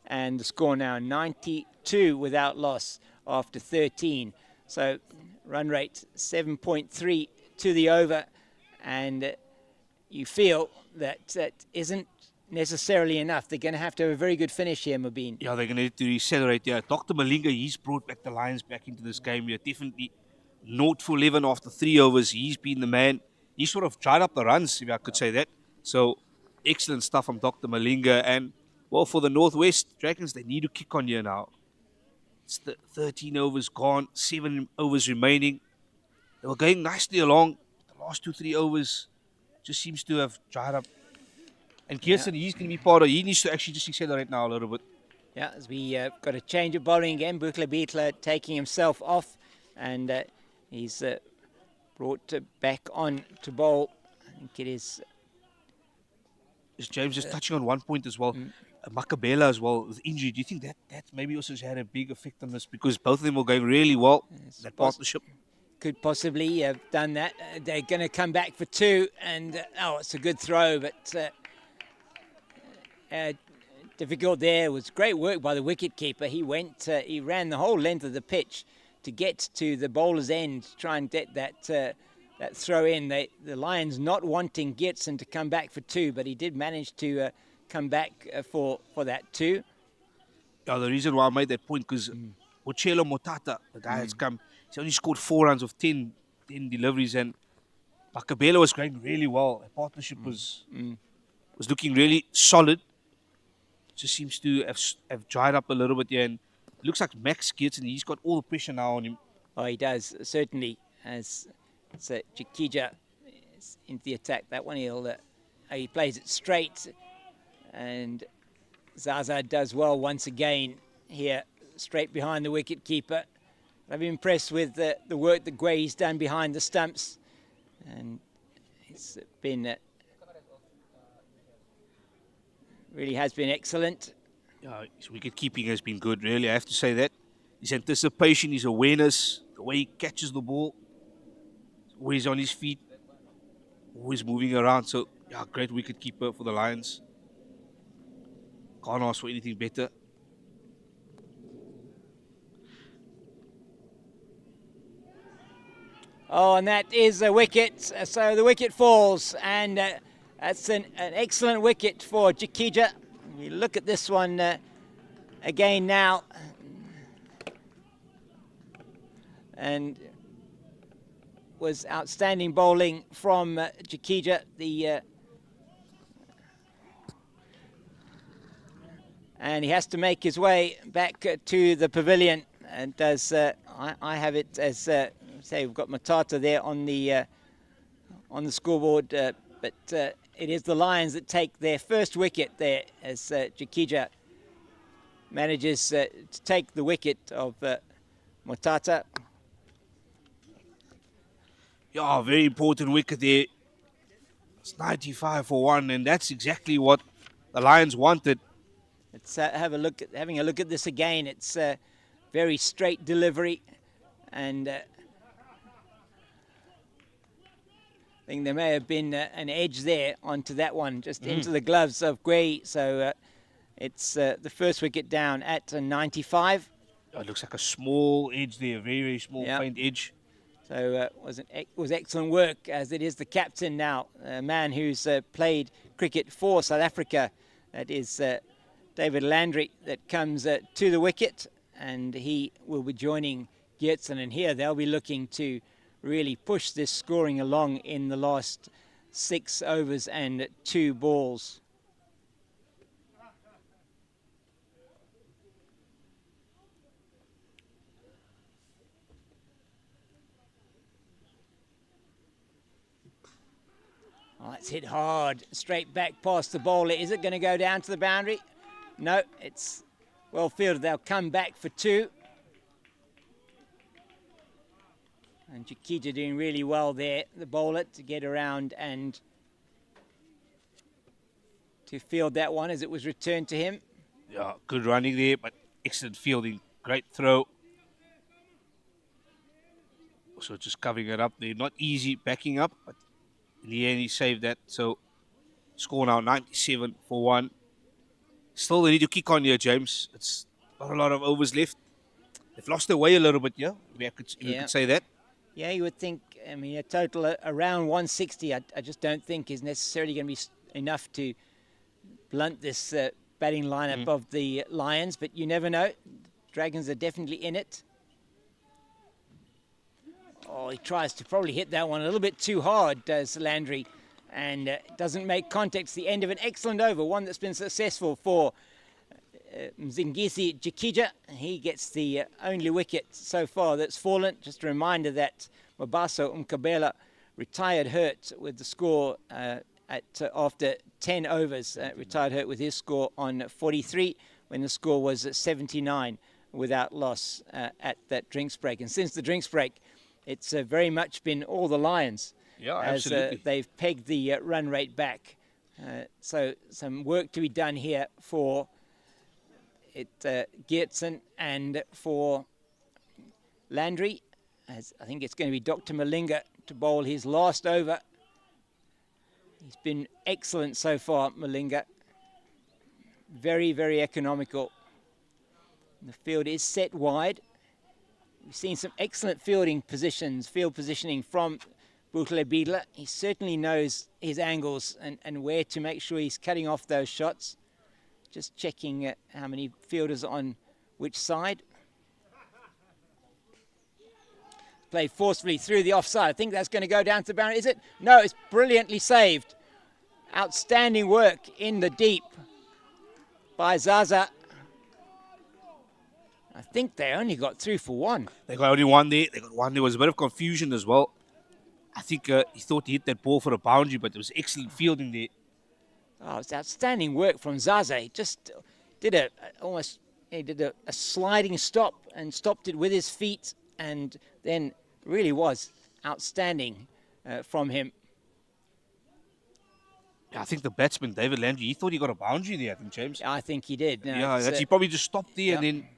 And the score now 92 without loss after 13. So run rate 7.3 to the over. And you feel that that isn't necessarily enough. They're going to have a very good finish here, Mobeen. Yeah, they're going to need to accelerate. Yeah, Dr. Malinga, he's brought back the Lions back into this game. Yeah, definitely 0 for 11 after 3 overs. He's been the man. He sort of dried up the runs, if I could say that. So, excellent stuff from Dr. Malinga. And, well, for the Northwest Dragons, they need to kick on here now. It's the 13 overs gone, 7 overs remaining. They were going nicely along. The last 2-3 overs just seems to have dried up. And Kirsten, he's going to be part of. He needs to actually just accelerate now a little bit. Yeah, as we got a change of bowling again. Bukla Beatler taking himself off, and he's brought back on to bowl. I think it is. James, just touching on one point as well. Makabela as well with injury. Do you think that maybe also had a big effect on this, because both of them were going really well? That partnership could possibly have done that. They're going to come back for 2, and it's a good throw, but. Difficult there. It was great work by the wicket-keeper. He went, he ran the whole length of the pitch to get to the bowler's end, to try and get that throw in. The Lions not wanting Geertsen to come back for 2, but he did manage to come back for that 2. Yeah, the reason why I made that point, because Ochelo Motata, the guy has come, he's only scored 4 runs of 10 deliveries, and Makabela was going really well. The partnership was looking really solid. Just seems to have dried up a little bit here, and it looks like Max Geertsen, he's got all the pressure now on him. Oh, he does, certainly, as Chikija is into the attack. That one, he plays it straight, and Zaza does well once again here, straight behind the wicket-keeper. I've been impressed with the work that Gway's done behind the stumps, and it's been... really has been excellent. Yeah, his wicket keeping has been good, really. I have to say that. His anticipation, his awareness, the way he catches the ball, always on his feet, always moving around. So, yeah, great wicket keeper for the Lions. Can't ask for anything better. Oh, and that is a wicket. So the wicket falls, and that's an excellent wicket for Chikija. We look at this one again now. And was outstanding bowling from Chikija. And he has to make his way back to the pavilion. And does I have it as say we've got Matata there on the scoreboard, but it is the Lions that take their first wicket there as Chikija manages to take the wicket of Matata. Yeah, very important wicket there. It's 95 for 1, and that's exactly what the Lions wanted. Let's having a look at this again. It's very straight delivery, and I think there may have been an edge there onto that one, just into the gloves of Gray. So it's the first wicket down at 95. Oh, it looks like a small edge there, very, very small, faint edge. So was excellent work, as it is the captain now, a man who's played cricket for South Africa. That is David Landry that comes to the wicket, and he will be joining Geertsen. And here they'll be looking to really push this scoring along in the last 6 overs and 2 balls. Oh, it's hit hard, straight back past the bowler. Is it going to go down to the boundary? No, it's well fielded. They'll come back for 2. And Chiquita doing really well there, the bowler, to get around and to field that one as it was returned to him. Yeah, good running there, but excellent fielding. Great throw. So just covering it up there. Not easy backing up, but in the end he saved that. So score now 97 for 1. Still, they need to kick on here, James. It's not a lot of overs left. They've lost their way a little bit, yeah? We could say that. Yeah, you would think, I mean, a total around 160, I just don't think is necessarily going to be enough to blunt this batting lineup of the Lions, but you never know. Dragons are definitely in it. Oh, he tries to probably hit that one a little bit too hard, does Landry, and doesn't make contact. It's the end of an excellent over, one that's been successful for Mzingisi Jikija. He gets the only wicket so far that's fallen. Just a reminder that Mabaso Umkabela retired hurt with the score after 10 overs, retired hurt with his score on 43 when the score was 79 without loss at that drinks break. And since the drinks break, it's very much been all the Lions. Yeah, as they've pegged the run rate back. So some work to be done here for Geertsen and for Landry. As I think it's going to be Dr. Malinga to bowl his last over. He's been excellent so far, Malinga. Very, very economical. The field is set wide. We've seen some excellent field positioning from Buhle Bidla. He certainly knows his angles and where to make sure he's cutting off those shots. Just checking how many fielders are on which side. Played forcefully through the offside. I think that's going to go down to the boundary. Is it? No, it's brilliantly saved. Outstanding work in the deep by Zaza. I think they only got through for 1. They got only 1 there. They got 1. There was a bit of confusion as well. I think he thought he hit that ball for a boundary, but there was excellent fielding there. Oh, it's outstanding work from Zaza. He just did a sliding stop and stopped it with his feet, and then really was outstanding from him. Yeah, I think the batsman, David Landry, he thought he got a boundary there, I think, James. I think he did. No, he probably just stopped there, and then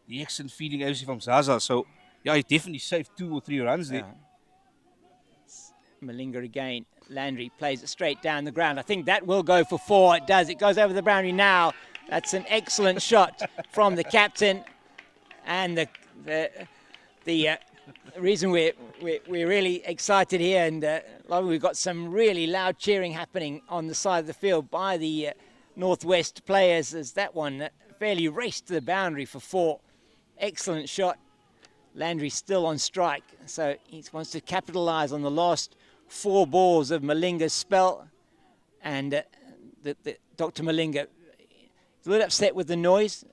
the excellent feeding obviously from Zaza. So, yeah, he definitely saved 2 or 3 runs there. Malinga again. Landry plays it straight down the ground. I think that will go for 4. It does. It goes over the boundary now. That's an excellent shot from the captain. And the reason we're really excited here, and we've got some really loud cheering happening on the side of the field by the Northwest players, as that one fairly raced to the boundary for 4. Excellent shot. Landry still on strike, so he wants to capitalise on the last 4 balls of Malinga's spell. And Dr. Malinga is a little upset with the noise,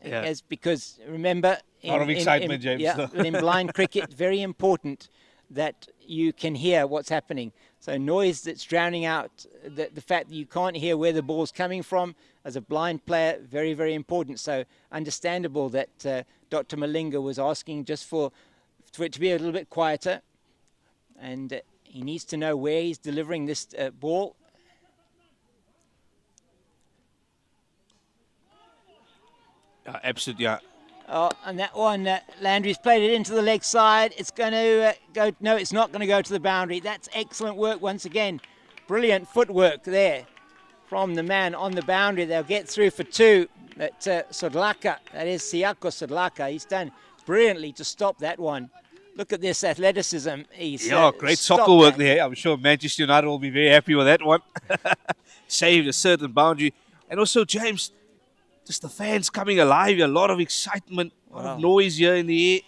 because remember, a lot of excitement, James. Yeah, in blind cricket, very important that you can hear what's happening. So noise that's drowning out the fact that you can't hear where the ball's coming from as a blind player, very, very important. So understandable that Dr. Malinga was asking just for it to be a little bit quieter. And He needs to know where he's delivering this ball. Absolutely, yeah. Oh, and that one, Landry's played it into the leg side. It's going to go, no, it's not going to go to the boundary. That's excellent work once again. Brilliant footwork there from the man on the boundary. They'll get through for two. That Sodlaka, that is Siako Sodlaka, he's done brilliantly to stop that one. Look at this athleticism. He's Great soccer work there. I'm sure Manchester United will be very happy with that one. Saved a certain boundary. And also, James, just the fans coming alive. A lot of excitement, a lot of noise here in the air.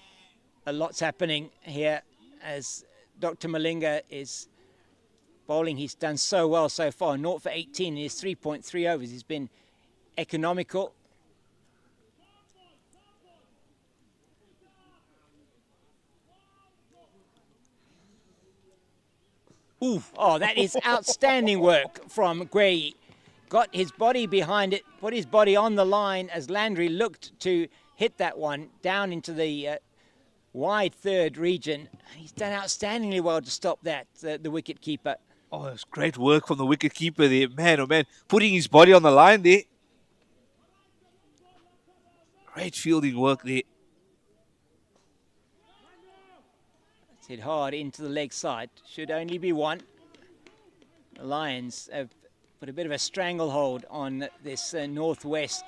A lot's happening here as Dr. Malinga is bowling. He's done so well so far. 0 for 18 in his 3.3 overs. He's been economical. Oof. Oh, that is outstanding work from Gueyi. Got his body behind it, put his body on the line as Landry looked to hit that one down into the wide third region. He's done outstandingly well to stop that, the wicket keeper. Oh, it's great work from the wicket keeper there. Man, oh man, putting his body on the line there. Great fielding work there. Hit hard into the leg side. Should only be one. The Lions have put a bit of a stranglehold on this Northwest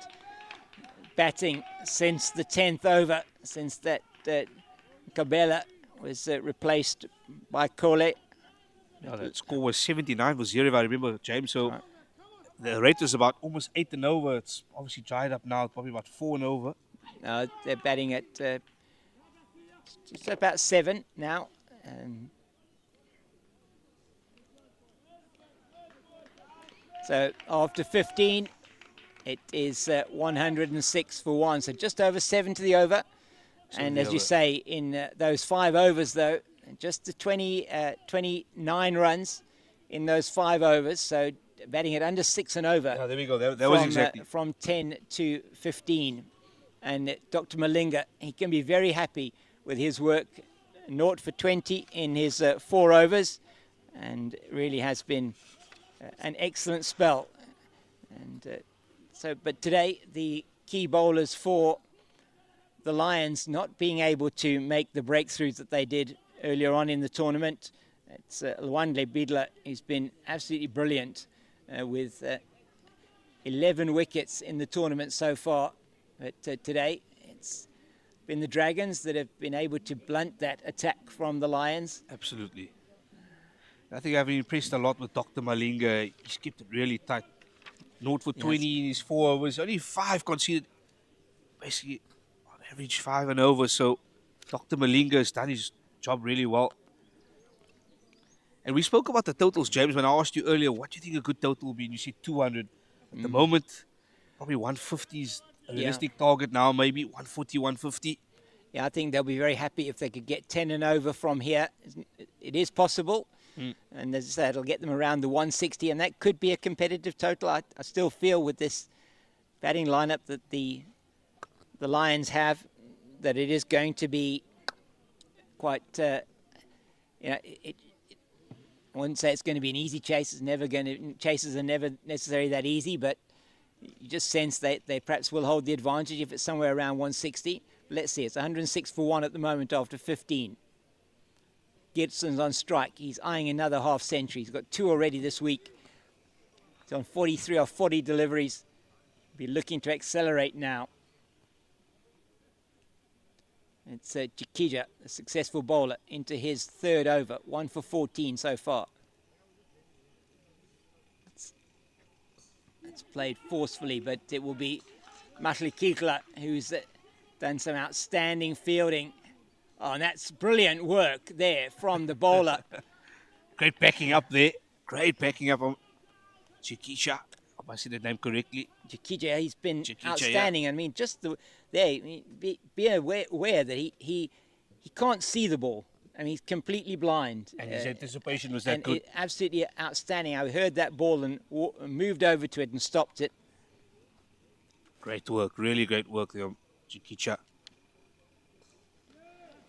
batting since the 10th over, since that Kabela was replaced by Kole. Yeah, the score was 79 for 0, if I remember, James. So the rate was about almost 8 and over. It's obviously dried up now, probably about 4 and over. They're batting at just about 7 now. So after 15, it is 106 for 1. So just over 7 to the over. And as you say, in those 5 overs, though, just the 29 runs in those 5 overs. So batting at under 6 and over. Yeah, there we go. That was exactly. From 10 to 15. And Dr. Malinga, he can be very happy with his work. 0 for 20 in his 4 overs. And really has been an excellent spell. And but today, the key bowlers for the Lions not being able to make the breakthroughs that they did earlier on in the tournament. It's Lwandle Bidla, who's been absolutely brilliant with 11 wickets in the tournament so far. But today, it's been the Dragons that have been able to blunt that attack from the Lions. Absolutely. I think I've been impressed a lot with Dr. Malinga. He's kept it really tight. 0 for 20 in his 4 overs. Only 5 conceded. Basically, on average 5 and over. So Dr. Malinga has done his job really well. And we spoke about the totals, James, when I asked you earlier, what do you think a good total will be? And you said 200. At the moment, probably 150 is a realistic target now, maybe 140, 150. Yeah, I think they'll be very happy if they could get 10 and over from here. It is possible. And as I say, it'll get them around the 160, and that could be a competitive total. I still feel with this batting lineup that the Lions have, that it is going to be quite, I wouldn't say it's going to be an easy chase. Chases are never necessarily that easy, but you just sense that they perhaps will hold the advantage if it's somewhere around 160. Let's see, it's 106 for 1 at the moment after 15. Gibson's on strike. He's eyeing another half century. He's got 2 already this week. He's on 43 or 40 deliveries. Be looking to accelerate now. It's Chikija, a successful bowler, into his 3rd over. 1 for 14 so far. It's played forcefully, but it will be Mahlikikla who's done some outstanding fielding. Oh, and that's brilliant work there from the bowler. Great backing up there. Great backing up on Chikisha. If I said the name correctly. Chikija, he's been outstanding. Yeah. I mean, just be aware that he can't see the ball. I mean, he's completely blind. And his anticipation was that good. Absolutely outstanding. I heard that ball and moved over to it and stopped it. Great work. Really great work there on Chikisha.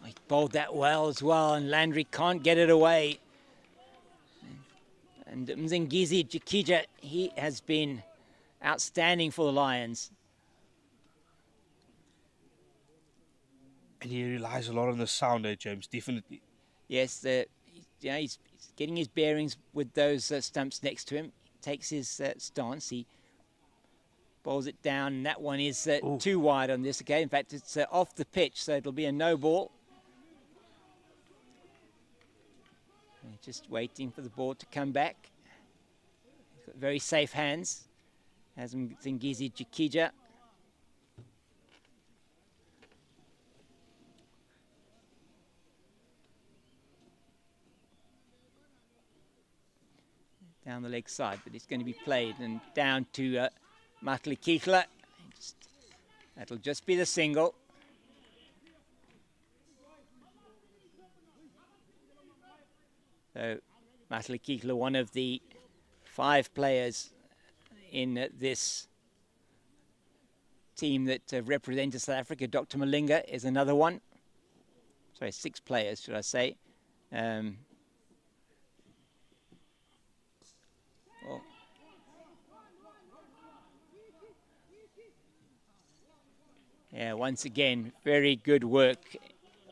He bowled that well as well, and Landry can't get it away. And Mzingizi Jikija, he has been outstanding for the Lions. And he relies a lot on the sound there, James, definitely. Yes, he's getting his bearings with those stumps next to him. He takes his stance, he bowls it down, and that one is too wide on this occasion. In fact, it's off the pitch, so it'll be a no ball. Just waiting for the ball to come back. He's got very safe hands, as Mzingizi Jikija. Down the leg side, but it's going to be played and down to Matlikitla. That'll just be the single. So Matlikitla, one of the 5 players in this team that represented South Africa. Dr. Malinga is another one. Sorry, 6 players, should I say. Yeah, once again, very good work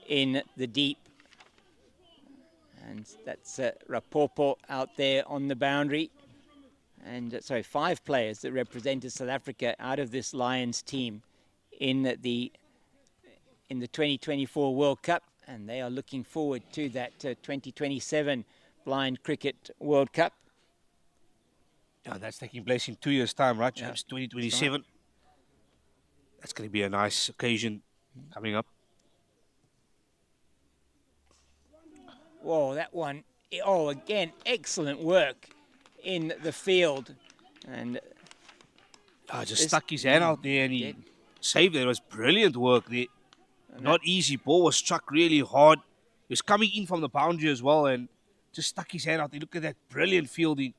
in the deep. And that's Rapopo out there on the boundary. And, 5 players that represented South Africa out of this Lions team in the 2024 World Cup. And they are looking forward to that 2027 Blind Cricket World Cup. Yeah, that's taking place in 2 years' time, right, James? Yeah, 2027. That's going to be a nice occasion coming up. Whoa, that one. Oh, again, excellent work in the field. And just stuck his hand out there and he saved it. It was brilliant work there. Not easy. Ball was struck really hard. He was coming in from the boundary as well and just stuck his hand out there. Look at that brilliant fielding.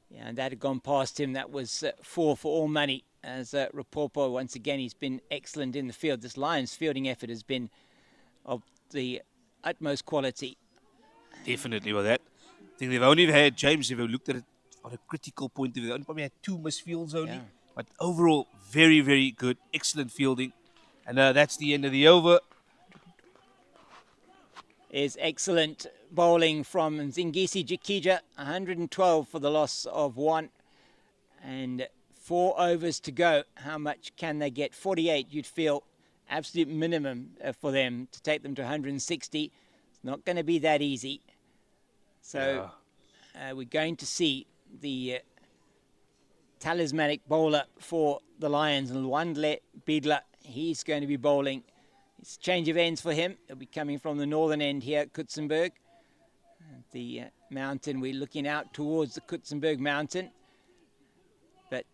Yeah, and that had gone past him. That was 4 for all money. As Rapopo, once again, he's been excellent in the field. This Lions fielding effort has been of the utmost quality. Definitely with that. I think they've only had, James, if we looked at it on a critical point of view, they only probably had 2 missed fields only. Yeah. But overall, very, very good. Excellent fielding. And that's the end of the over. Is excellent bowling from Mzingisi Jikija. 112 for the loss of 1. And 4 overs to go. How much can they get? 48, you'd feel absolute minimum for them to take them to 160. It's not going to be that easy. So we're going to see the talismanic bowler for the Lions, Lwandle Bidla. He's going to be bowling. It's a change of ends for him. He'll be coming from the northern end here at Kutsenberg. The mountain, we're looking out towards the Kutsenberg mountain. But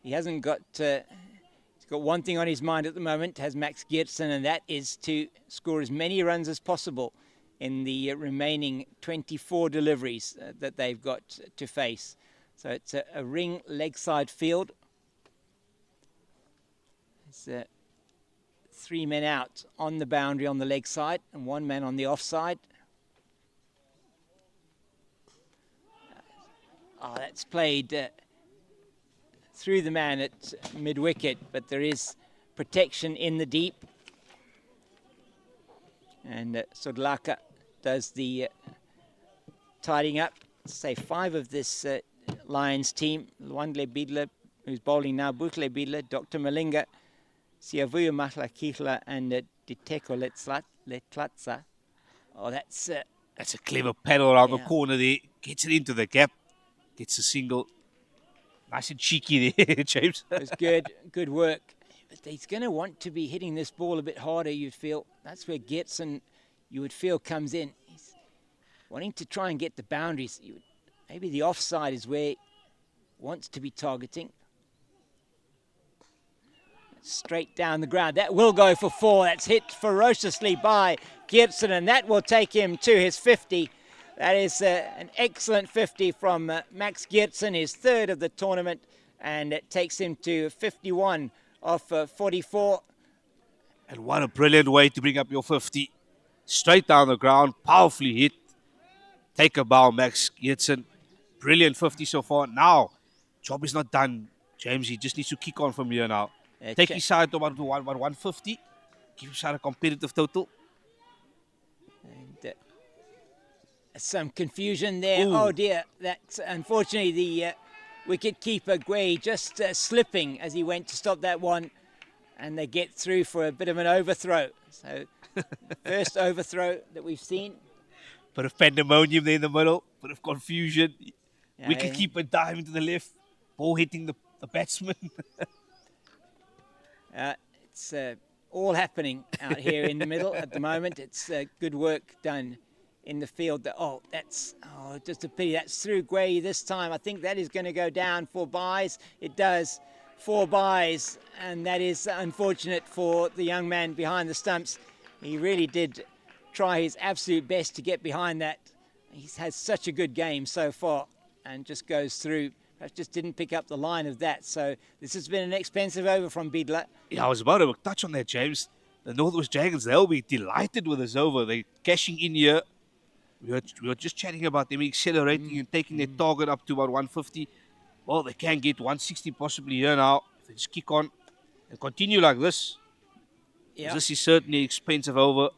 he hasn't got, he's got one thing on his mind at the moment, has Max Geertsen, and that is to score as many runs as possible in the remaining 24 deliveries that they've got to face. So it's a ring leg side field. It's 3 men out on the boundary on the leg side and 1 man on the offside. That's played through the man at mid-wicket, but there is protection in the deep. And Sodlaka does the tidying up. Say 5 of this Lions team. Lwandle Bidla, who's bowling now, Butle Bidla, Dr. Malinga, Siavuyo Mahlakihla, and Diteko Letlatsa. Oh, that's a clever paddle around the corner there. Gets it into the gap. Gets a single. Nice and cheeky there, James. It was good. Good work. But he's going to want to be hitting this ball a bit harder, you'd feel. That's where Geertsen, you would feel, comes in. He's wanting to try and get the boundaries. Maybe the offside is where he wants to be targeting. Straight down the ground. That will go for 4. That's hit ferociously by Geertsen, and that will take him to his 50. That is an excellent 50 from Max Geertsen, his 3rd of the tournament, and it takes him to 51 off 44. And what a brilliant way to bring up your 50. Straight down the ground, powerfully hit. Take a bow, Max Giertsen. Brilliant 50 so far. Now, job is not done, James. He just needs to kick on from here now. Take his side to about 150. Give his side a competitive total. And, some confusion there. Ooh. Oh dear, that's unfortunately the wicket keeper Gray just slipping as he went to stop that one, and they get through for a bit of an overthrow. So first overthrow that we've seen. Bit of pandemonium there in the middle, bit of confusion. Yeah, Wicket keeper diving to the left, ball hitting the batsman. It's all happening out here in the middle at the moment. It's good work done in the field. That's just a pity. That's through Gray this time. I think that is going to go down for byes. It does. 4 byes, and that is unfortunate for the young man behind the stumps. He really did try his absolute best to get behind that. He's had such a good game so far and just goes through. Perhaps just didn't pick up the line of that. So this has been an expensive over from Biedler. Yeah, I was about to touch on that, James. The Northwest Dragons, they'll be delighted with this over. They're cashing in here. We were just chatting about them accelerating and taking their target up to about 150. Well, they can get 160 possibly here now. If they just kick on and continue like this. Yep. This is certainly expensive over.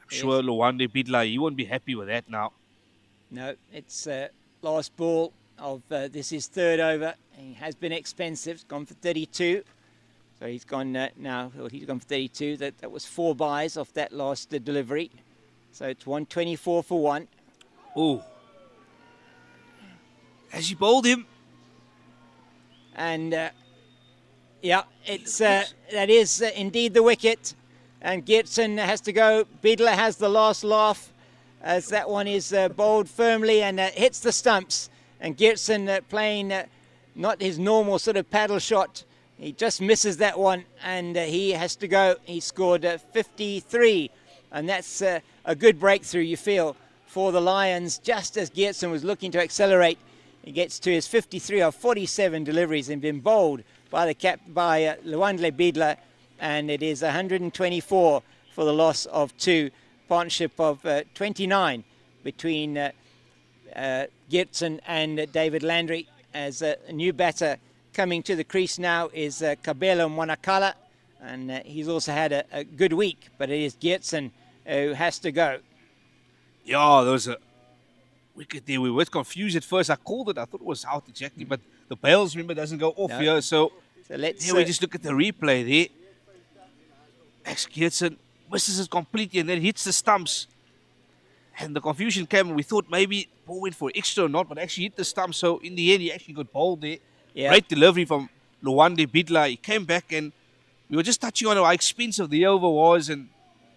I'm sure Lwande Bidla, he won't be happy with that now. No, it's last ball of this is third over. He has been expensive. It's gone for 32. So he's gone now. Well, he's gone for 32. That was 4 byes off that last delivery. So it's 124 for 1. Oh. Has he bowled him? And yeah, it's that is indeed the wicket. And Giertsen has to go. Biedler has the last laugh as that one is bowled firmly and hits the stumps. And Giertsen playing not his normal sort of paddle shot. He just misses that one and he has to go. He scored 53. And that's a good breakthrough, you feel, for the Lions. Just as Giertsen was looking to accelerate, he gets to his 53 of 47 deliveries and been bowled by Lwande Bidla. And it is 124 for the loss of 2. Partnership of 29 between Giertsen and David Landry. As a new batter coming to the crease now is Kabelo Mwanakala. And he's also had a good week, but it is Giertsen who has to go. Yeah, there was a wicket there. We were confused at first. I called it. I thought it was out exactly, but the bails, remember, doesn't go off here. So let's we just look at the replay there. Max Giertsen misses it completely and then hits the stumps. And the confusion came and we thought maybe ball went for extra or not, but actually hit the stumps. So in the end, he actually got bowled there. Yeah. Great delivery from Lwande Bidla. He came back and we were just touching on how expensive the over was and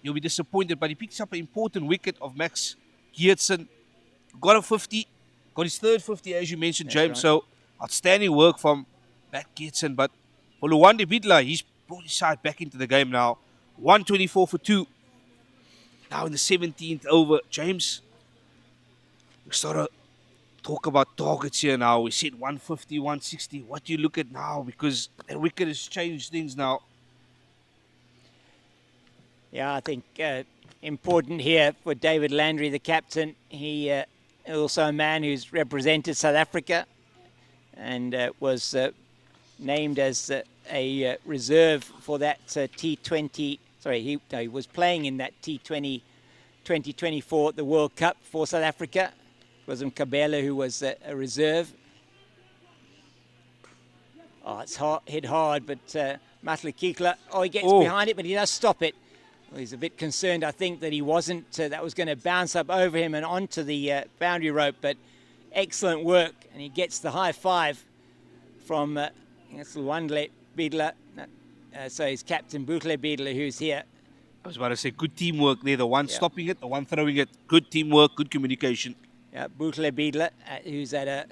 you'll be disappointed, but he picks up an important wicket of Max Giertsen. Got a 50, got his third 50 as you mentioned, James. Right. So outstanding work from Max Giertsen. But for Lwande Bidla, he's brought his side back into the game now. 124 for 2. Now in the 17th over, James, we sort of talk about targets here now. We said 150, 160. What do you look at now? Because that wicket has changed things now. Yeah, I think important here for David Landry, the captain. He also a man who's represented South Africa and was named as a reserve for that T20. Sorry, he was playing in that T20 2024, the World Cup for South Africa. It was Kabelo who was a reserve. Oh, it's hit hard, but Matlikikla, he gets behind it, but he does stop it. Well, he's a bit concerned, I think, that he wasn't, that was going to bounce up over him and onto the boundary rope, but excellent work. And he gets the high five from Lwande Bidla. So he's Captain Butle Bidla, who's here. I was about to say, good teamwork there. The one stopping it, the one throwing it. Good teamwork, good communication. Yeah, Butle Bidla, who's at a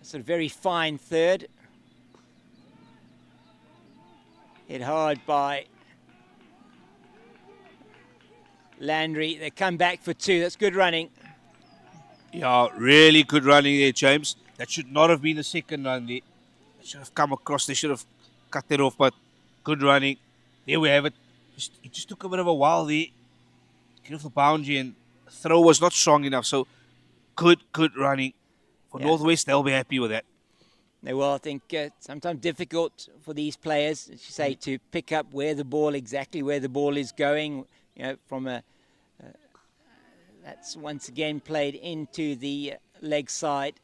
sort of very fine third. Hit hard by Landry. They come back for 2. That's good running. Yeah, really good running there, James. That should not have been the second run there. They should have come across. They should have cut it off, but good running. There we have it. It just took a bit of a while there. Get off the boundary and the throw was not strong enough. So Good running. For Yeah. Northwest, they'll be happy with that. They will, I think, sometimes difficult for these players, as you say, to pick up exactly where the ball is going. You know, from that's once again played into the leg side,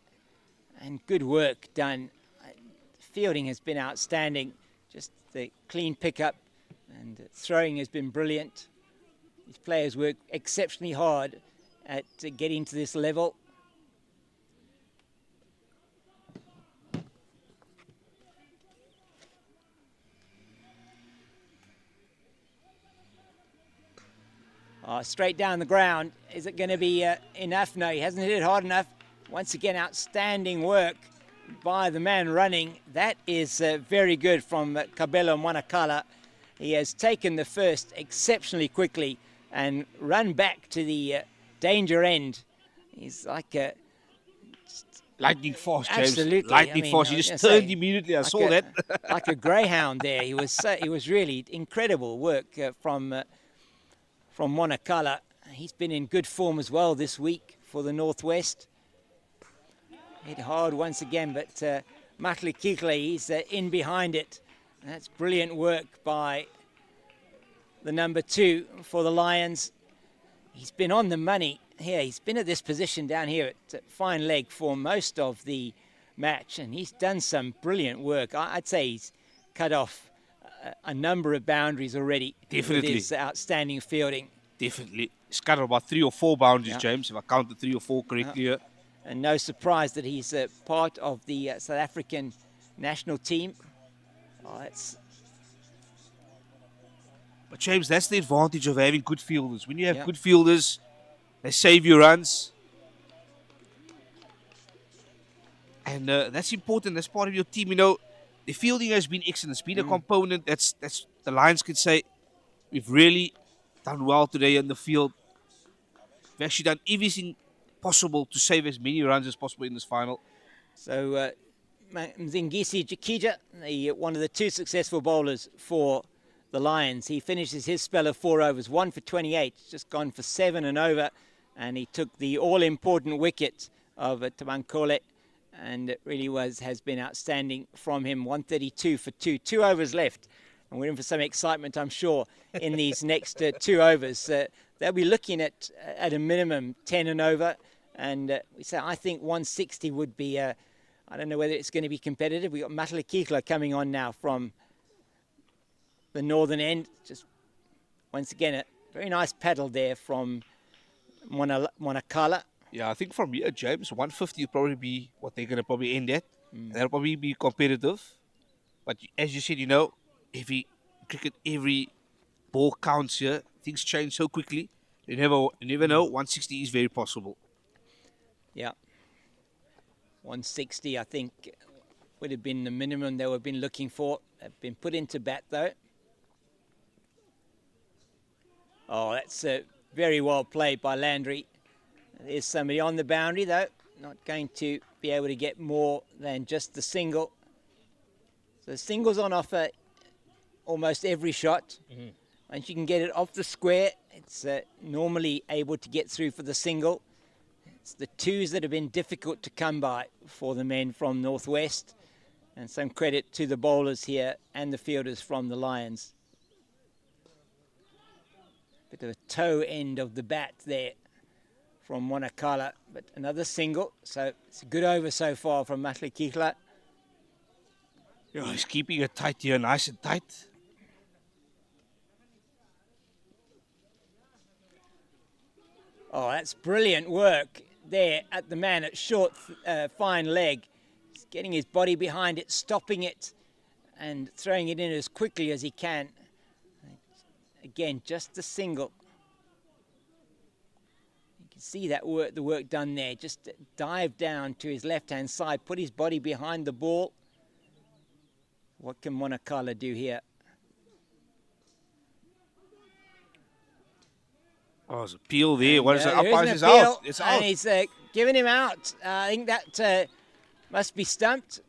and good work done. Fielding has been outstanding. Just the clean pickup and throwing has been brilliant. These players work exceptionally hard at getting to this level. Straight down the ground. Is it going to be enough? No, he hasn't hit it hard enough. Once again, outstanding work by the man running. That is very good from Kabelo Mwanakala. He has taken the first exceptionally quickly and run back to the danger end. He's like a... Lightning fast, James. Absolutely. Lightning fast. He just turned immediately. I saw that. Like a greyhound there. He was really incredible work from Mwanakala. He's been in good form as well this week for the Northwest. Hit hard once again, but Matlikikle, he's in behind it. That's brilliant work by the number 2 for the Lions. He's been on the money here. He's been at this position down here at fine leg for most of the match, and he's done some brilliant work. I'd say he's cut off a number of boundaries already. Definitely. With his outstanding fielding. Definitely. He's cut about 3 or 4 boundaries, James, if I counted 3 or 4 correctly here. And no surprise that he's part of the South African national team. But James, that's the advantage of having good fielders. When you have good fielders, they save you runs. And that's important. That's part of your team. You know, the fielding has been excellent. It's been a component. That's the Lions can say, we've really done well today in the field. We've actually done everything possible to save as many runs as possible in this final. So Mzingisi Jakija, one of the 2 successful bowlers for the Lions, he finishes his spell of 4 overs, 1 for 28, just gone for 7 and over, and he took the all-important wicket of Tabankole, and it really has been outstanding from him. 132 for 2 overs left, and we're in for some excitement, I'm sure, in these next 2 overs. They'll be looking at a minimum 10 and over, and we say I think 160 would be. I don't know whether it's going to be competitive. We got Matlikikle coming on now from the northern end. Just once again a very nice paddle there from Mwanakala. Yeah, I think from here, James, 150 will probably be what they're going to probably end at. And that'll probably be competitive. But as you said, you know, cricket, every ball counts here. Things change so quickly. You never know. 160 is very possible. Yeah. 160, I think, would have been the minimum they would have been looking for. They've been put into bat, though. Oh, that's very well played by Landry. There's somebody on the boundary, though. Not going to be able to get more than just the single. So singles on offer almost every shot. Once you can get it off the square, it's normally able to get through for the single. It's the 2s that have been difficult to come by for the men from Northwest. And some credit to the bowlers here and the fielders from the Lions. Bit of a toe end of the bat there from Mwanakala, but another single. So it's a good over so far from Matlikikle. Yeah, he's keeping it tight here, nice and tight. Oh, that's brilliant work there at the man at short, fine leg. He's getting his body behind it, stopping it, and throwing it in as quickly as he can. Again, just a single. You can see that the work done there. Just dive down to his left-hand side, put his body behind the ball. What can Mwanakala do here? Oh, there's a peel there. What is it? There Umpires is is an appeal, out. It's out. and he's giving him out. I think that must be stumped.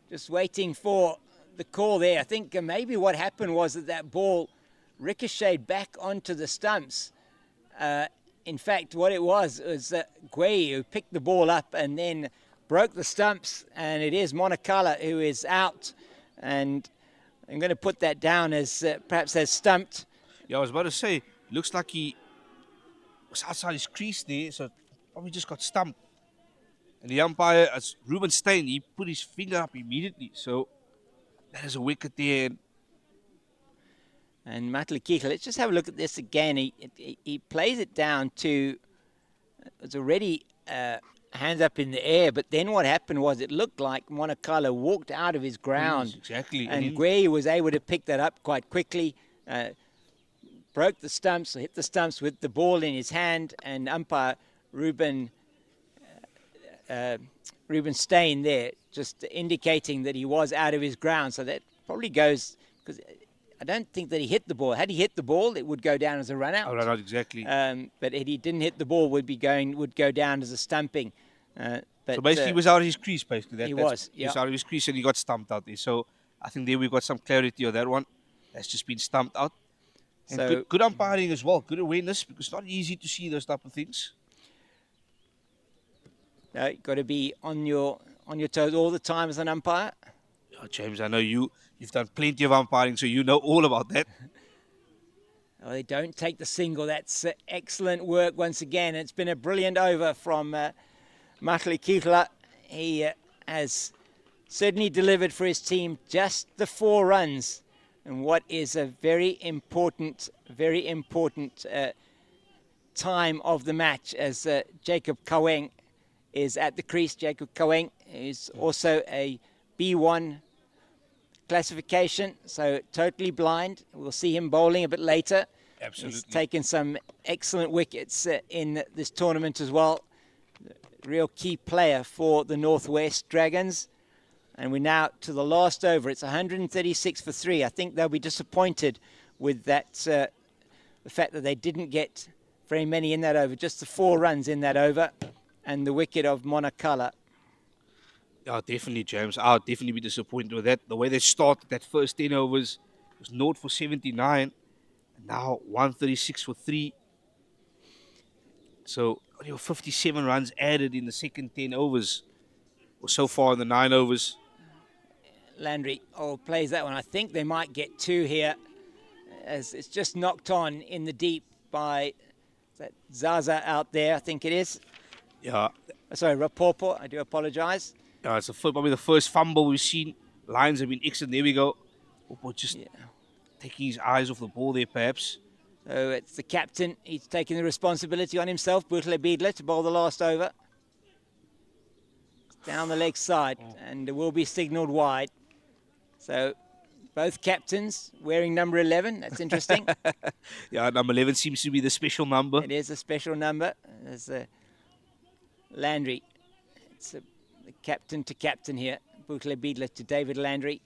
Just waiting for the call there. I think maybe what happened was that ball ricocheted back onto the stumps in fact, what it was Guay who picked the ball up and then broke the stumps, and it is Monacala who is out. And I'm going to put that down as perhaps as stumped. Yeah, I was about to say, looks like he was outside his crease there, so probably just got stumped. And the umpire, as Ruben Steyn, he put his finger up immediately. So that is a wicket there. And Matlikika, let's just have a look at this again. He plays it down to, it's already hands up in the air, but then what happened was it looked like Monacala walked out of his ground. Exactly. And Guay was able to pick that up quite quickly, broke the stumps, hit the stumps with the ball in his hand, and umpire Ruben Steyn there, just indicating that he was out of his ground. So that probably goes, because I don't think that he hit the ball. Had he hit the ball, it would go down as a run out. Oh, right, exactly. But if he didn't hit the ball, would go down as a stumping. But so basically, he was out of his crease. Basically, he was out of his crease, and he got stumped out there. So I think there we got some clarity on that one. That's just been stumped out. And so good umpiring as well, good awareness, because it's not easy to see those type of things. No, you've got to be on your toes all the time as an umpire. Oh, James, I know you've done plenty of umpiring, so you know all about that. Oh, they don't take the single. That's excellent work once again. It's been a brilliant over from Matlikika. He has certainly delivered for his team just the 4 runs, and what is a very important time of the match as Jacob Kaweng is at the crease. Jacob Kaweng is also a B1 classification, so totally blind. We'll see him bowling a bit later. Absolutely. He's taken some excellent wickets in this tournament as well. Real key player for the Northwest Dragons. And we're now to the last over. It's 136 for 3. I think they'll be disappointed with that, the fact that they didn't get very many in that over. Just the 4 runs in that over, and the wicket of Monacala. Yeah, definitely, James. I'll definitely be disappointed with that. The way they started that first 10 overs was 0 for 79. And now 136 for 3. So only 57 runs added in the second 10 overs. Or so far in the 9 overs. Landry plays that one. I think they might get 2 here, as it's just knocked on in the deep by that Zaza out there, I think it is. Yeah. Sorry, Rapopo. I do apologize. It's probably the first fumble we've seen. Lions have been excellent. There we go. Rapopo just taking his eyes off the ball there, perhaps. So it's the captain. He's taking the responsibility on himself, Butle Biedler, to bowl the last over. Down the leg side, and it will be signalled wide. So both captains wearing number 11. That's interesting. Yeah, number 11 seems to be the special number. It is a special number. There's Landry. It's the captain to captain here. Butle Biedler to David Landry.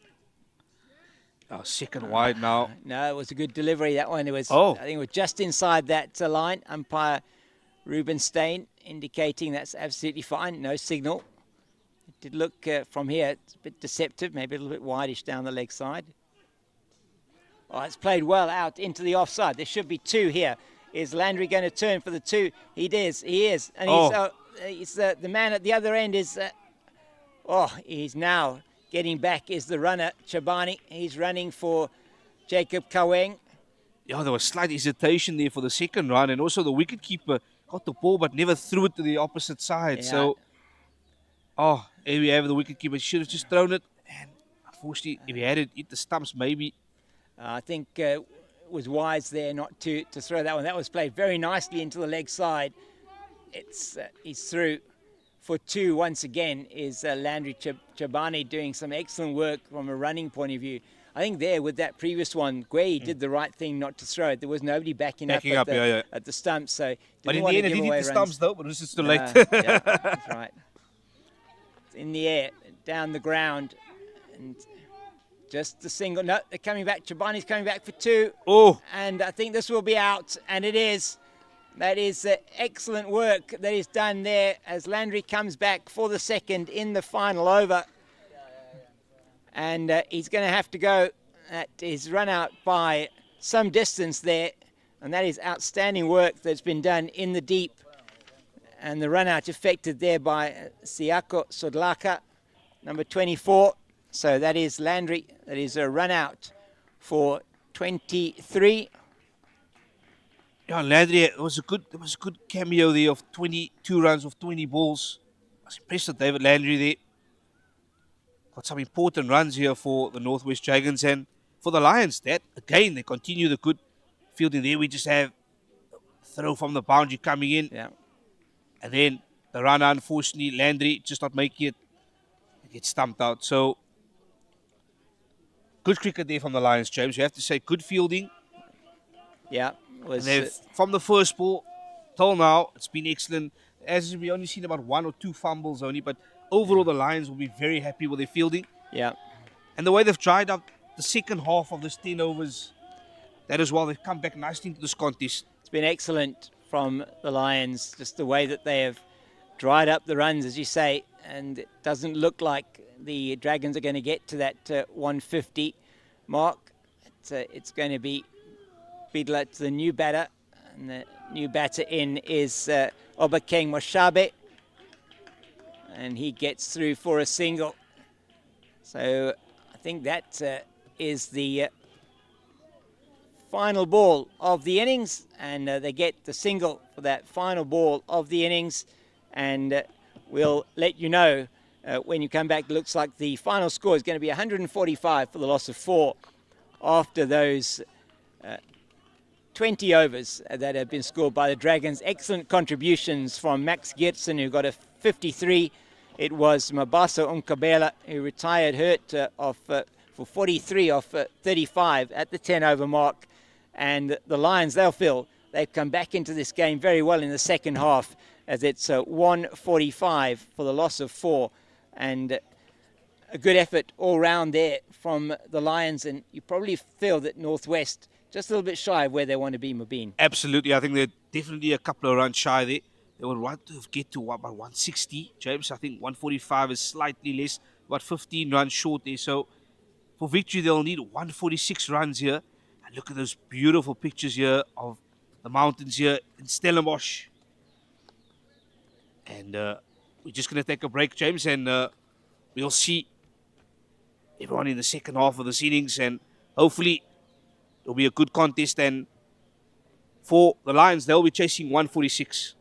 Second wide now. No, it was a good delivery, that one. It was. I think it was just inside that line. Umpire Ruben Steyn indicating that's absolutely fine. No signal. It did look from here, it's a bit deceptive, maybe a little bit wideish down the leg side. Oh, it's played well out into the offside. There should be 2 here. Is Landry going to turn for the 2? He is. And he's the man at the other end is... he's now getting back is the runner, Chabani. He's running for Jacob Kaweng. Yeah, there was slight hesitation there for the second run, and also the wicketkeeper got the ball but never threw it to the opposite side. Yeah. So, here we have the wicketkeeper. He should have just thrown it, and unfortunately, if he had it hit the stumps, maybe. I think it was wise there not to throw that one. That was played very nicely into the leg side. He's through for 2 once again. Is Landry Chabani doing some excellent work from a running point of view. I think there with that previous one, Guay did the right thing not to throw it. There was nobody backing up at the stumps. So but in the end, it did hit the stumps though, but it was just too late. Yeah, that's right. It's in the air, down the ground, and just the single. No, they're coming back. Chabani's coming back for 2. Oh. And I think this will be out, and it is. That is excellent work that is done there as Landry comes back for the second in the final over. And he's going to have to go at his run out by some distance there. And that is outstanding work that's been done in the deep. And the run out effected there by Siako Sodlaka, number 24. So that is Landry. That is a run out for 23. Yeah, Landry, it was a good cameo there of 22 runs of 20 balls. I was impressed with David Landry there. Got some important runs here for the Northwest Dragons and for the Lions. That again, they continue the good fielding there. We just have a throw from the boundary coming in. Yeah. And then the runner, unfortunately, Landry just not making it. Gets stumped out. So good cricket there from the Lions, James. You have to say good fielding. Yeah. And they've, from the first ball till now, it's been excellent. As we only seen about 1 or 2 fumbles only, but overall the Lions will be very happy with their fielding. Yeah. And the way they've dried up the second half of this 10 overs, that as well, they've come back nicely into this contest. It's been excellent from the Lions, just the way that they have dried up the runs, as you say, and it doesn't look like the Dragons are going to get to that 150 mark. It's going to be Bidla to the new batter, and the new batter in is Obakeng Moshabe, and he gets through for a single. So I think that is the final ball of the innings, and they get the single for that final ball of the innings, and we'll let you know when you come back. It looks like the final score is going to be 145 for the loss of 4 after those 20 overs that have been scored by the Dragons. Excellent contributions from Max Geertsen, who got a 53. It was Mabaso Unkabela, who retired hurt for 43 off 35 at the 10-over mark. And the Lions, they'll feel they've come back into this game very well in the second half, as it's 145 for the loss of 4. And a good effort all round there from the Lions. And you probably feel that Northwest just a little bit shy of where they want to be, Mobeen. Absolutely. I think they're definitely a couple of runs shy there. They would want to get to about 160, James. I think 145 is slightly less, about 15 runs short there. So for victory, they'll need 146 runs here. And look at those beautiful pictures here of the mountains here in Stellenbosch. And we're just going to take a break, James, and we'll see everyone in the second half of this innings. And hopefully it'll be a good contest. And for the Lions, they'll be chasing 146.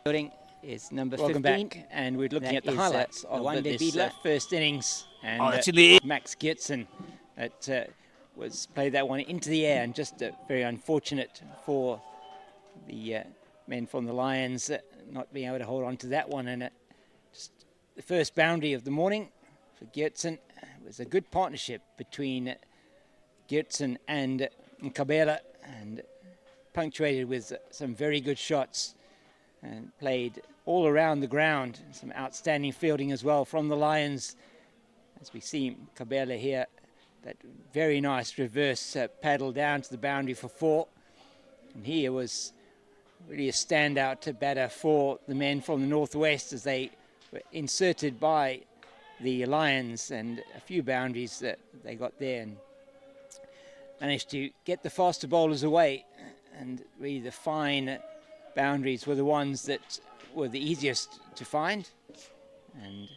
Fielding is number 15, and we're looking at the highlights of this first innings. And it's in the air. Max Geertsen that was played that one into the air, and just very unfortunate for the men from the Lions not being able to hold on to that one. And just the first boundary of the morning for Geertsen. It was a good partnership between Geertsen and Nkabela, and punctuated with some very good shots, and played all around the ground. Some outstanding fielding as well from the Lions. As we see Nkabela here, that very nice reverse paddle down to the boundary for 4. And here was really a standout batter for the men from the northwest, as they were inserted by the Lions, and a few boundaries that they got there, and managed to get the faster bowlers away. And really the fine boundaries were the ones that were the easiest to find. And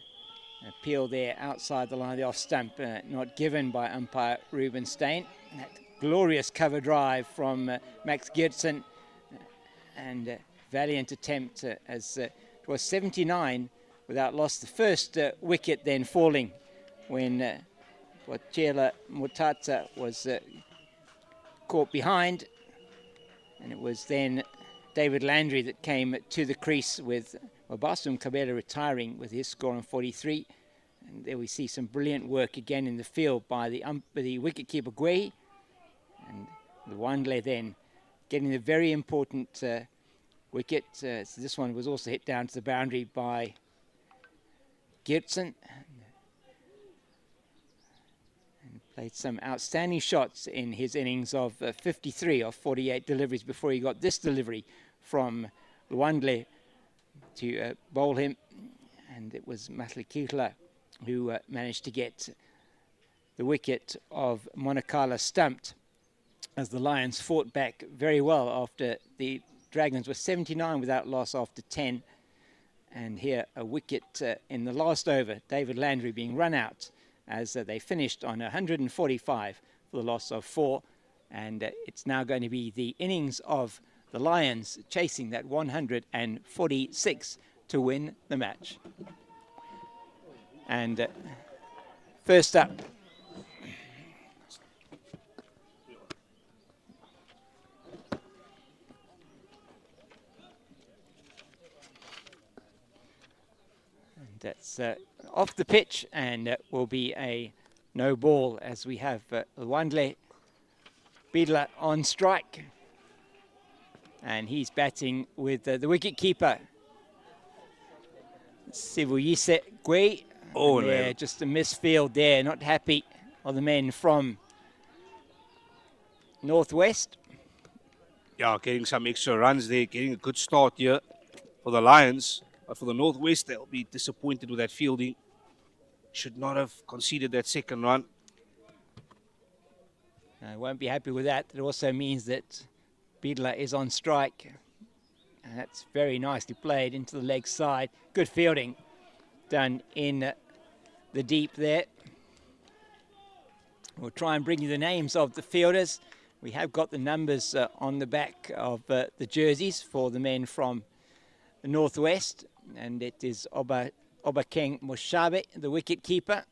an appeal there outside the line of the off stump, not given by umpire Ruben Steyn. That glorious cover drive from Max Geertsen, and valiant attempt as it was 79 without loss. The first wicket then falling when Wachela Mutata was caught behind, and it was then David Landry that came to the crease with Basum Nkabela retiring with his score on 43. And there we see some brilliant work again in the field by the wicketkeeper Gwe, and the Wandle then getting the very important wicket. So this one was also hit down to the boundary by Geertsen, and played some outstanding shots in his innings of 53 of 48 deliveries before he got this delivery from Luandle to bowl him. And it was Matlikitla who managed to get the wicket of Monakala stumped, as the Lions fought back very well after the Dragons were 79 without loss after 10. And here a wicket in the last over, David Landry being run out as they finished on 145 for the loss of 4. And it's now going to be the innings of the Lions chasing that 146 to win the match. And first up, that's off the pitch, and will be a no ball, as we have Luandle Bidla on strike, and he's batting with the wicket keeper Sivuyise Gwe. Oh, no. Just a misfield there. Not happy are the men from Northwest. Yeah, getting some extra runs there, getting a good start here for the Lions. But for the Northwest, they'll be disappointed with that fielding. Should not have conceded that second run. I won't be happy with that. It also means that Bidla is on strike. And that's very nicely played into the leg side. Good fielding done in the deep there. We'll try and bring you the names of the fielders. We have got the numbers on the back of the jerseys for the men from the Northwest. And it is Obakeng Moshabe, the wicket keeper.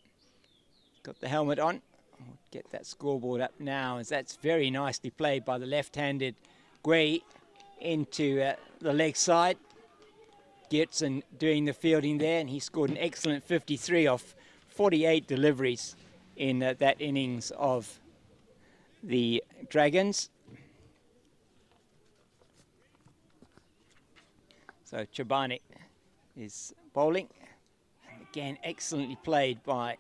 Got the helmet on. We'll get that scoreboard up now, as that's very nicely played by the left-handed Gwe into the leg side. Geertsen doing the fielding there, and he scored an excellent 53 off 48 deliveries in that innings of the Dragons. So Chabani is bowling. Again, excellently played by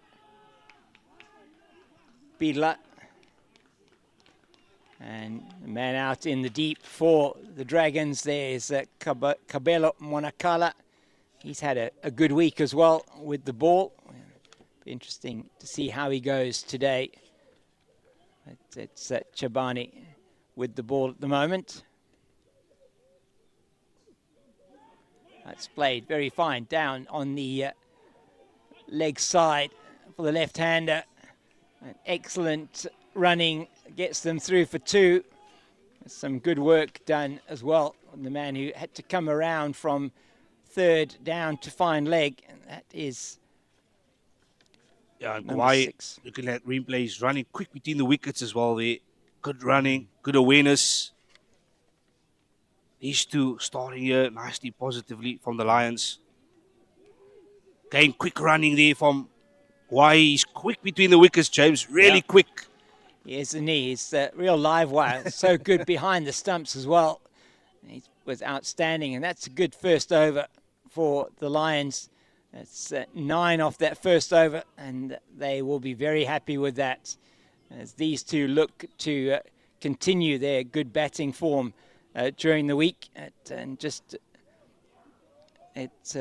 Bidla. And the man out in the deep for the Dragons there is Kabelo Monakala. He's had a good week as well with the ball. Be interesting to see how he goes today. It's Chabani with the ball at the moment. That's played very fine down on the leg side for the left-hander. An excellent running gets them through for 2. Some good work done as well. The man who had to come around from third down to fine leg, and that is number Guai, 6. looking at replays, running quick between the wickets as well there. Good running, good awareness. These two starting here nicely positively from the Lions. Again, quick running there from Guai. He's quick between the wickets, James. Really quick. Yes, and he's real live wire. So good behind the stumps as well. He was outstanding, and that's a good first over for the Lions. It's 9 off that first over, and they will be very happy with that as these two look to continue their good batting form during the week. And just it's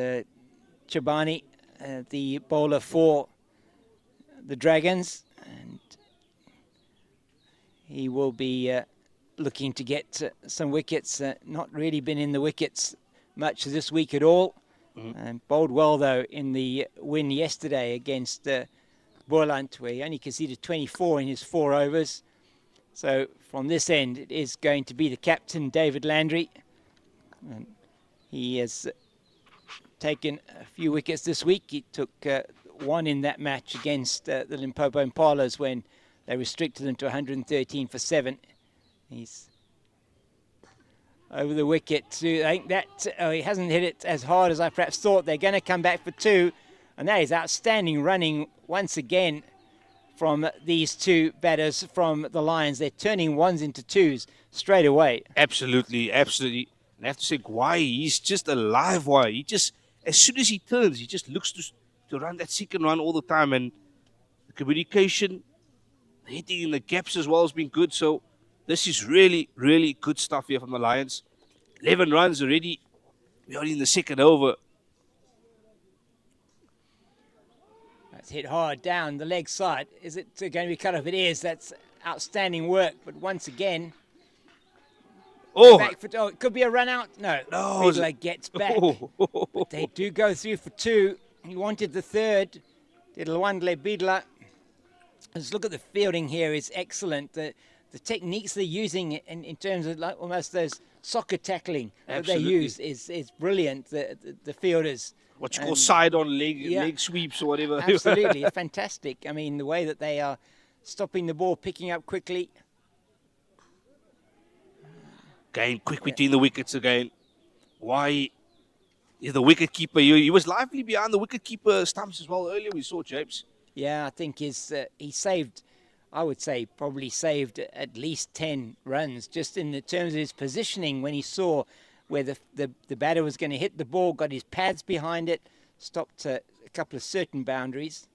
Chabani, the bowler for the Dragons, and he will be looking to get some wickets. Not really been in the wickets much this week at all. And bowled well, though, in the win yesterday against Boland, where he only conceded 24 in his 4 overs. So from this end, it is going to be the captain, David Landry. And he has taken a few wickets this week. He took 1 in that match against the Limpopo Impalas when they restricted them to 113 for 7. He's over the wicket. I think that he hasn't hit it as hard as I perhaps thought. They're going to come back for 2. And that is outstanding running once again from these two batters from the Lions. They're turning 1s into 2s straight away. Absolutely, absolutely. And I have to say, Guai, he's just a live wire. He just, as soon as he turns, he just looks to run that second run all the time. And the communication, hitting in the gaps as well has been good. So this is really, really good stuff here from the Lions. 11 runs already. We are in the second over. That's hit hard down the leg side. Is it going to be cut off? It is. That's outstanding work. But once again, back for, it could be a run out. No, Bidler gets back. But they do go through for 2. He wanted the third. Did Lwandle Bidler. Let's look at the fielding here. Is excellent. The techniques they're using in terms of like almost those soccer tackling that they use is brilliant. The fielders. What you call side-on leg sweeps or whatever. Absolutely, fantastic. I mean, the way that they are stopping the ball, picking up quickly. Again, quick between the wickets again. Why is the wicket keeper? He was lively behind the wicket keeper stumps as well earlier. We saw James. Yeah, I think he saved. I would say probably saved at least 10 runs just in the terms of his positioning when he saw where the batter was going to hit the ball, got his pads behind it, stopped a couple of certain boundaries.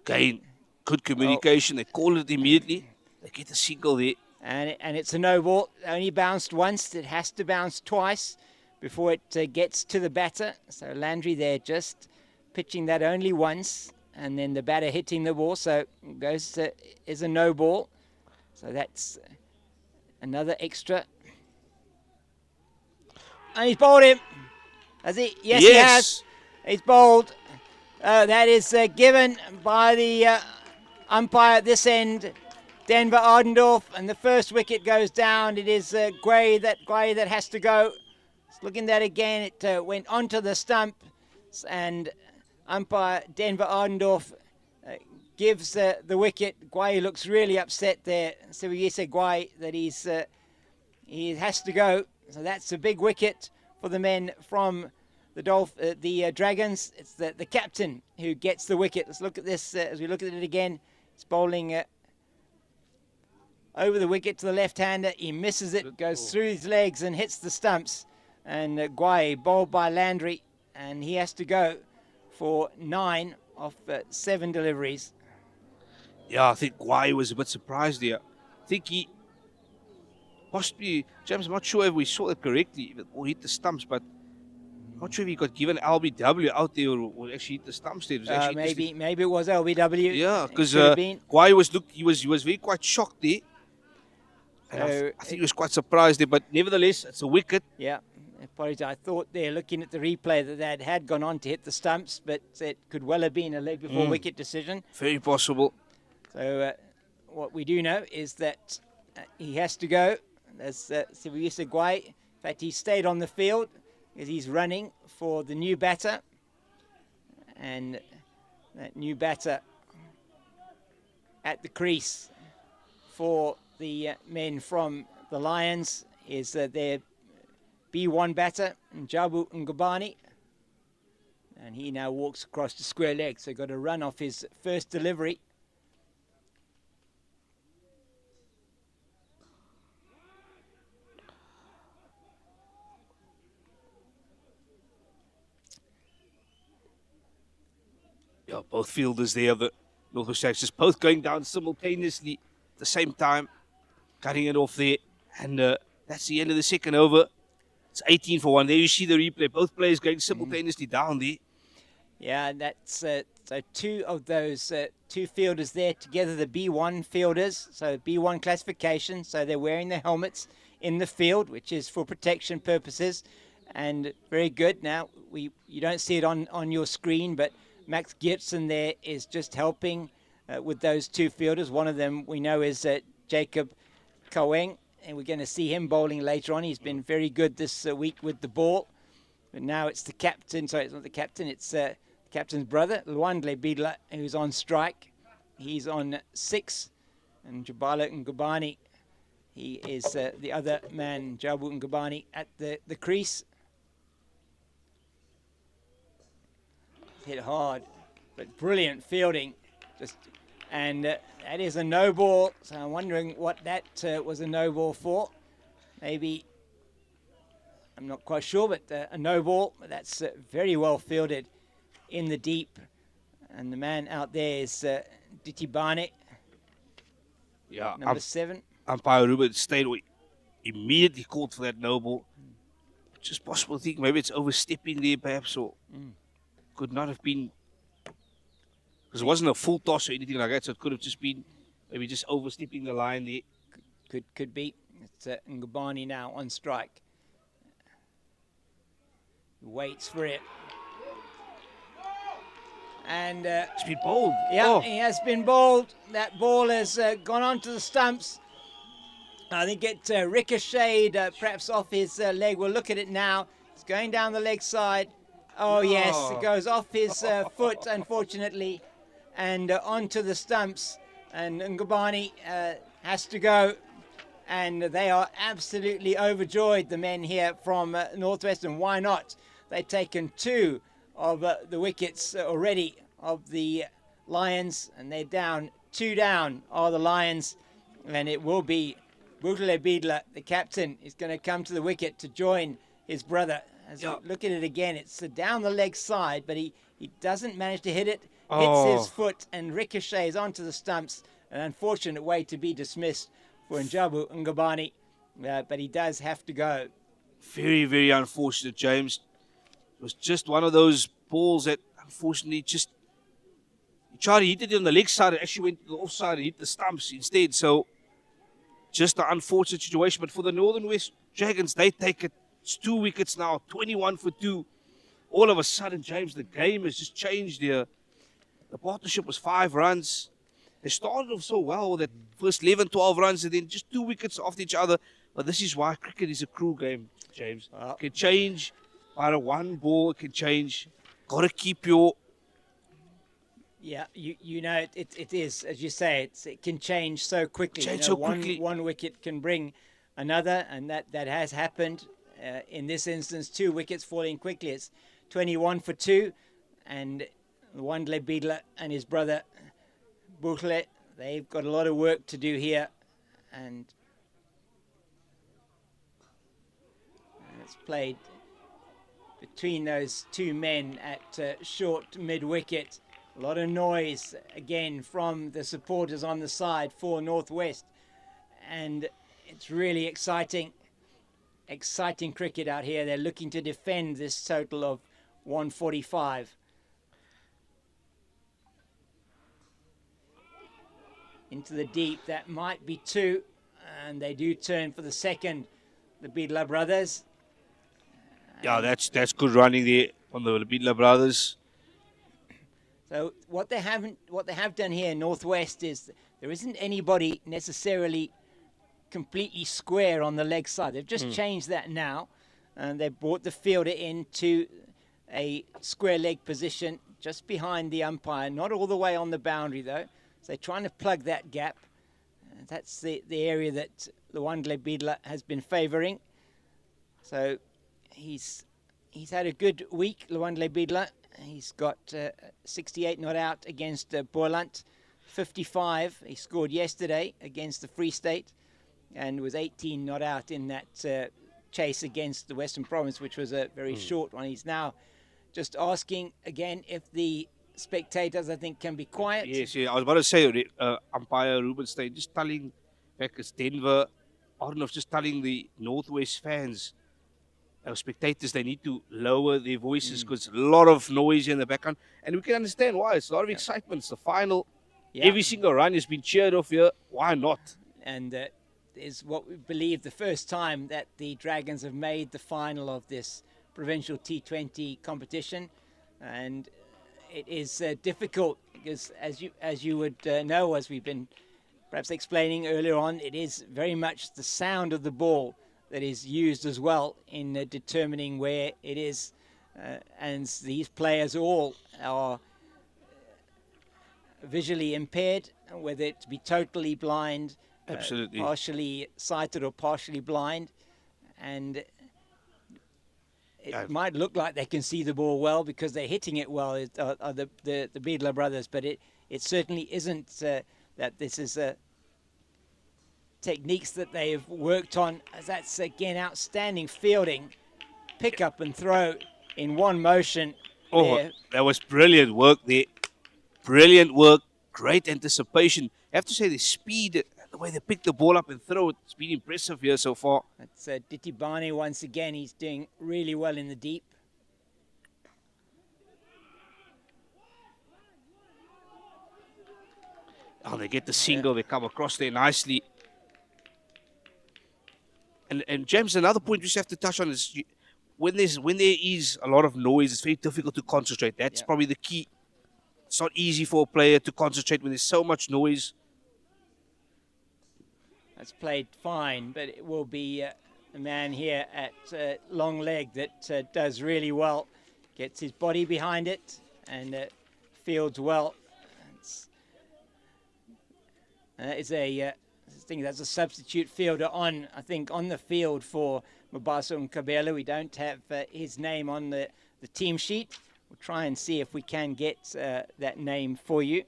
Again, good communication. They call it immediately. They get a single there. And it's a no ball. Only bounced once. It has to bounce twice before it gets to the batter. So Landry there just pitching that only once. And then the batter hitting the ball. So it goes is a no ball. So that's another extra. And he's bowled him. Has he? Yes, he has. He's bowled. That is given by the umpire at this end, Denver Ardendorf. And the first wicket goes down. It is Guai that has to go. Just looking at that again. It went onto the stump. And umpire Denver Ardendorf gives the wicket. Guai looks really upset there. So we say Guai that he has to go. So that's a big wicket for the men from the Dragons. It's the captain who gets the wicket. Let's look at this as we look at it again. It's bowling over the wicket to the left-hander. He misses it, goes through his legs and hits the stumps. And Guai bowled by Landry, and he has to go for 9 of 7 deliveries. Yeah, I think Guai was a bit surprised there. I think he possibly, James, I'm not sure if we saw it correctly or hit the stumps, but I'm not sure if he got given LBW out there or actually hit the stumps there. It was maybe it was LBW. Yeah, because Guai was very quite shocked there. And I think he was quite surprised there, but nevertheless, it's a wicket. Yeah. Apologies. I thought there, looking at the replay, that had gone on to hit the stumps, but it could well have been a leg before wicket decision. Very possible. So what we do know is that he has to go. That's Sivisa Guai. In fact, he stayed on the field because he's running for the new batter. And that new batter at the crease for the men from the Lions is their B1 batter, Njabu Ngubani. And he now walks across the square leg, so got a run off his first delivery. Yeah, both fielders there, the Northwest Texas, both going down simultaneously at the same time, cutting it off there. And that's the end of the second over. It's 18 for 1. There you see the replay. Both players going simultaneously down there. Yeah, that's so two of those two fielders there together, the B1 fielders, so B1 classification, so they're wearing their helmets in the field, which is for protection purposes, and very good. Now, you don't see it on your screen, but Max Gibson there is just helping with those two fielders. One of them we know is Jacob Kaweng, and we're going to see him bowling later on. He's been very good this week with the ball. But now it's the captain, sorry, it's not the captain, it's the captain's brother, Lwandle Bidla, who's on strike. He's on 6, and Jabala Ngubani, he is the other man, Jabu Ngubani, at the crease. Hit hard, but brilliant fielding. And that is a no ball, so I'm wondering what that was a no ball for. Maybe, I'm not quite sure, but a no ball. That's very well fielded in the deep. And the man out there is Ditibane, Yeah, number 7. Umpire Ruben stayed away. Immediately called for that no ball. Just possible to think maybe it's overstepping there perhaps, or could not have been, because it wasn't a full toss or anything like that, so it could have just been maybe just overstepping the line there. Could be. It's Ngubani now on strike. Waits for it. And It's been bowled. yeah, he has been bowled. That ball has gone onto the stumps. I think it ricocheted perhaps off his leg. We'll look at it now. It's going down the leg side. Oh, yes, it goes off his foot, unfortunately, and onto the stumps. And Ngubani has to go. And they are absolutely overjoyed, the men here from Northwest. And why not? They've taken 2 of the wickets already of the Lions, and they're down. 2 down are the Lions, and it will be Butele Bidla, the captain, is going to come to the wicket to join his brother. As we look at it again, it's down the leg side, but he doesn't manage to hit it, hits his foot and ricochets onto the stumps. An unfortunate way to be dismissed for Njabu Ngubani, but he does have to go. Very, very unfortunate, James. It was just one of those balls that unfortunately just, he tried to hit it on the leg side, it actually went to the offside and hit the stumps instead. So just an unfortunate situation. But for the Northern West Dragons, they take it. It's 2 wickets now, 21 for 2. All of a sudden, James, the game has just changed here. The partnership was 5 runs. They started off so well, that first 11, 12 runs, and then just 2 wickets after each other. But this is why cricket is a cruel game, James. It can change. By a 1 ball, it can change. Got to keep your... Yeah, you know, it is, as you say, it can change so quickly. So quickly. One wicket can bring another, and that has happened. In this instance, 2 wickets falling quickly. It's 21 for 2, and Lwandle Bidla and his brother Butele, they've got a lot of work to do here, and it's played between those 2 men at short mid-wicket. A lot of noise again from the supporters on the side for Northwest, and it's really exciting cricket out here. They're looking to defend this total of 145. Into the deep, that might be 2, and they do turn for the second, the Bidla brothers. Yeah, that's good running there on the Bidla brothers. So what they have done here in Northwest is there isn't anybody necessarily completely square on the leg side. They've just changed that now, and they brought the fielder into a square leg position just behind the umpire, not all the way on the boundary though. So they're trying to plug that gap. That's the area that Lwandle Bidla has been favouring. So he's had a good week, Lwandle Bidla. He's got 68 not out against Boland, 55 he scored yesterday against the Free State, and was 18 not out in that chase against the Western Province, which was a very short one. He's now just asking again if the spectators, I think, can be quiet. Yes, yeah. I was about to say, umpire Rubenstein just telling, back as Denver, I don't know, just telling the Northwest fans, our spectators, they need to lower their voices because a lot of noise in the background. And we can understand why. It's a lot of excitement. It's the final. Yeah. Every single run has been cheered off here. Why not? And is what we believe the first time that the Dragons have made the final of this provincial T20 competition. And it is difficult because, as you would know, as we've been perhaps explaining earlier on, it is very much the sound of the ball that is used as well in determining where it is. And these players all are visually impaired, whether it be totally blind, absolutely partially sighted or partially blind. And it might look like they can see the ball well because they're hitting it well, the Bidla brothers, but it certainly isn't that this is techniques that they've worked on. That's again outstanding fielding, pick up and throw in one motion. Oh, there. That was brilliant work there. Brilliant work, great anticipation. I have to say the speed, the way they pick the ball up and throw it, it's been impressive here so far. That's Ditibane once again. He's doing really well in the deep. Oh, they get the single, they come across there nicely. And James, another point we just have to touch on is when there is a lot of noise, it's very difficult to concentrate. That's probably the key. It's not easy for a player to concentrate when there's so much noise. That's played fine, but it will be a man here at long leg that does really well. Gets his body behind it and fields well. It's I think that's a substitute fielder on the field for Mabaso Nkabela. We don't have his name on the team sheet. We'll try and see if we can get that name for you,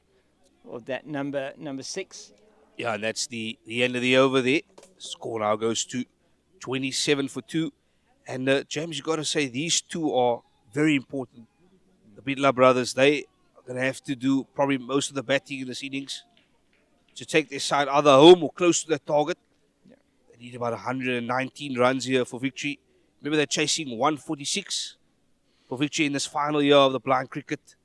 or that number 6. Yeah, and that's the end of the over there. Score now goes to 27 for 2. And James, you got to say these two are very important. The Bidla brothers, they are going to have to do probably most of the batting in this innings to take their side either home or close to the target. Yeah. They need about 119 runs here for victory. Remember, they're chasing 146 for victory in this final year of the blind cricket.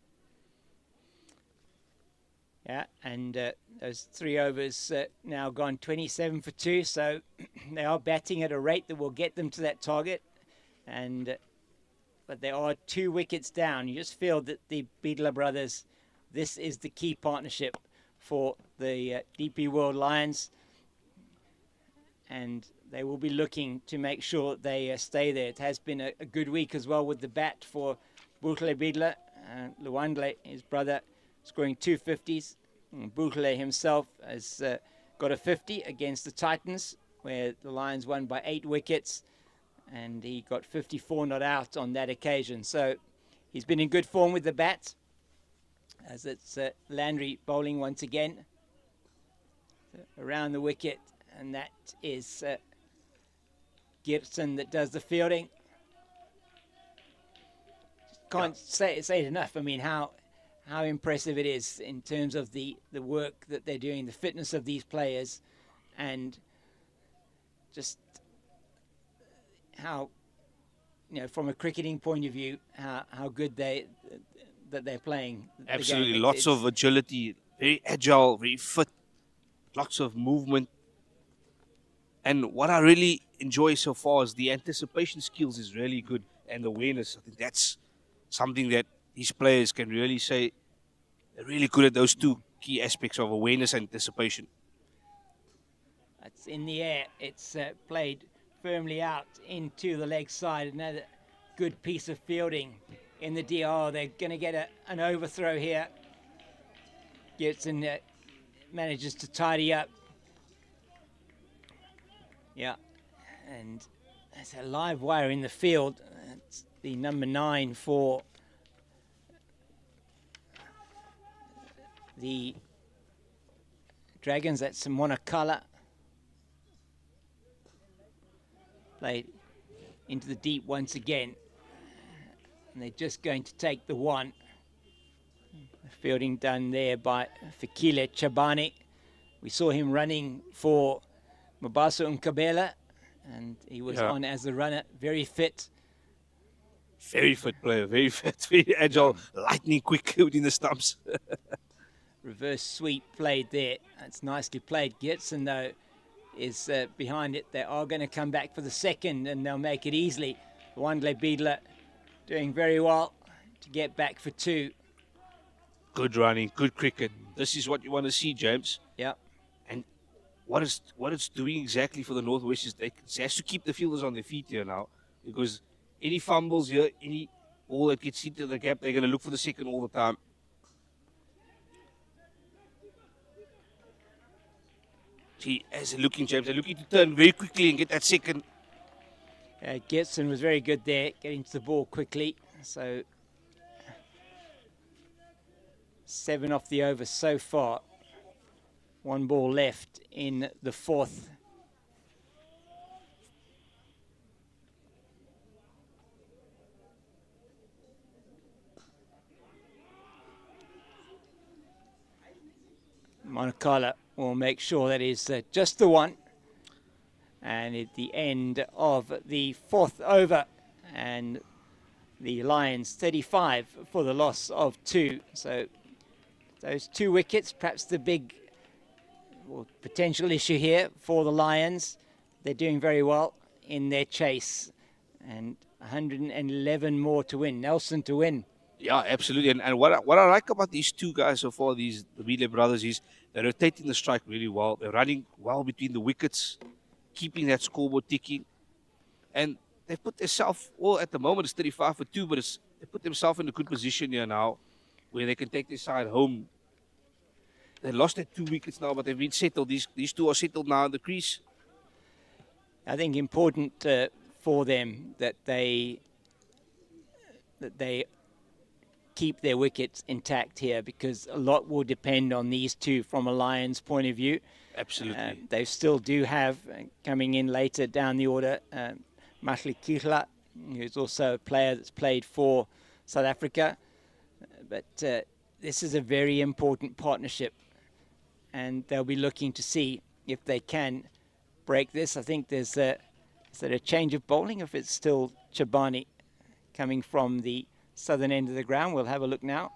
Yeah, and those 3 overs now gone 27 for 2, so they are batting at a rate that will get them to that target. And but they are 2 wickets down. You just feel that the Bidla brothers, this is the key partnership for the DP World Lions, and they will be looking to make sure they stay there. It has been a good week as well with the bat for Buthle Bidla. Lwandle, his brother, scoring 2 50s. Buthle himself has got a 50 against the Titans, where the Lions won by 8 wickets, and he got 54 not out on that occasion. So he's been in good form with the bat, as it's Landry bowling once again around the wicket, and that is Gibson that does the fielding. Can't say it enough. I mean, how impressive it is in terms of the work that they're doing, the fitness of these players, and just how, from a cricketing point of view, how good that they're playing. Absolutely, lots of agility, very agile, very fit, lots of movement. And what I really enjoy so far is the anticipation skills is really good, and the awareness. I think that's something that these players can really say they're really good at, those two key aspects of awareness and anticipation. It's in the air. It's played firmly out into the leg side. Another good piece of fielding in the DR. They're going to get an overthrow here. Gibson manages to tidy up. Yeah, and there's a live wire in the field. It's the number 9 for the Dragons. That's Monakala. Played into the deep once again. And they're just going to take the one. Fielding done there by Fikile Chabani. We saw him running for Mabaso Nkabela, and he was on as a runner, very fit. Very fit player, very fit, very agile, lightning quick within the stumps. Reverse sweep played there. That's nicely played. Gibson, though, is behind it. They are going to come back for the second, and they'll make it easily. Wandle Beedler doing very well to get back for 2. Good running, good cricket. This is what you want to see, James. Yeah. And what it's doing exactly for the Northwest is it has to keep the fielders on their feet here now, because any fumbles here, any ball that gets into the gap, they're going to look for the second all the time. See, as they're looking, James, they're looking to turn very quickly and get that second. Gibson was very good there, getting to the ball quickly. So 7 off the over so far. 1 ball left in the 4th. Monakala will make sure that is just the one. And at the end of the 4th over, and the Lions 35 for the loss of 2. So those 2 wickets, perhaps the big potential issue here for the Lions. They're doing very well in their chase, and 111 more to win. Nelson to win. Yeah, absolutely. And what I like about these 2 guys so far, the Beedler brothers, is they're rotating the strike really well. They're running well between the wickets, keeping that scoreboard ticking. And they've put themselves, well, at the moment it's 35 for 2, but they put themselves in a good position here now where they can take their side home. They lost their 2 wickets now, but they've been settled. These 2 are settled now in the crease. I think important for them that they keep their wickets intact here, because a lot will depend on these 2 from a Lions point of view. Absolutely. They still do have, coming in later down the order, Mahli Kihla, who's also a player that's played for South Africa. But this is a very important partnership, and they'll be looking to see if they can break this. I think is there a change of bowling, if it's still Chabani coming from the southern end of the ground. We'll have a look now.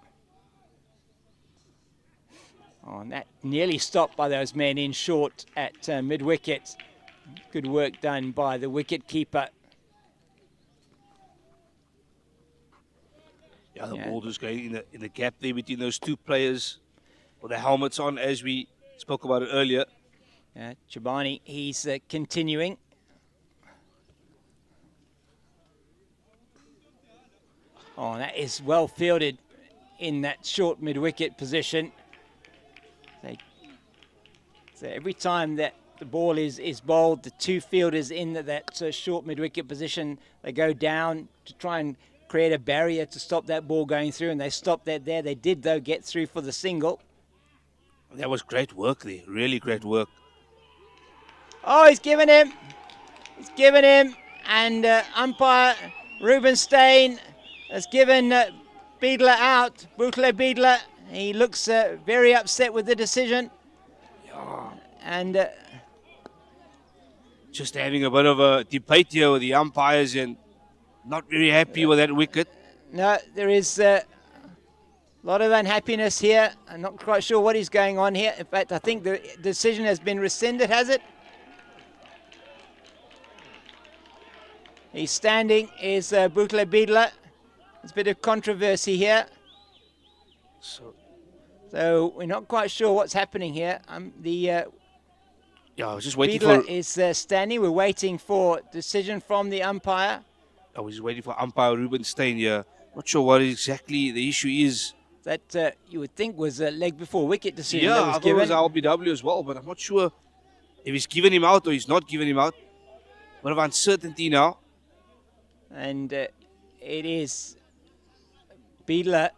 Oh, and that nearly stopped by those men in short at mid-wicket. Good work done by the wicket keeper. Yeah, the ball just going in the gap there between those 2 players with the helmets on, as we spoke about it earlier. Chabani, he's continuing. Oh, that is well fielded in that short mid-wicket position. So every time that the ball is bowled, the 2 fielders in that short mid-wicket position, they go down to try and create a barrier to stop that ball going through, and they stopped that there. They did, though, get through for the single. That was great work there, really great work. Oh, he's given him. He's given him, and umpire Rubenstein has given Beedler out, Bukle Beedler. He looks very upset with the decision. Yeah. And just having a bit of a debate here with the umpires and not very happy with that wicket. No, there is a lot of unhappiness here. I'm not quite sure what is going on here. In fact, I think the decision has been rescinded, has it? He's standing, is Bukle Beedler. There's a bit of controversy here. So So we're not quite sure what's happening here. Yeah, I was just waiting Beadler for. is standing. We're waiting for decision from the umpire. I was just waiting for umpire Rubenstein here. Not sure what exactly the issue is. That you would think was a leg before wicket decision Yeah, that I was thought it was given. LBW as well, but I'm not sure if he's given him out or he's not given him out. Bit of uncertainty now. And it is Beadler,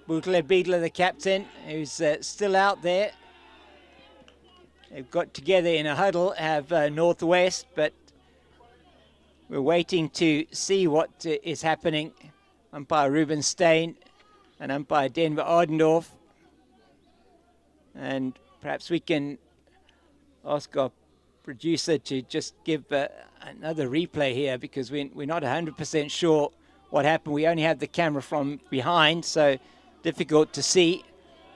Bootler Beadler, the captain, who's still out there. They've got together in a huddle, have Northwest, but we're waiting to see what is happening. Umpire Rubenstein and umpire Denver Ardendorf. And perhaps we can ask our producer to just give another replay here, because we're not 100% sure what happened. We only have the camera from behind, so difficult to see.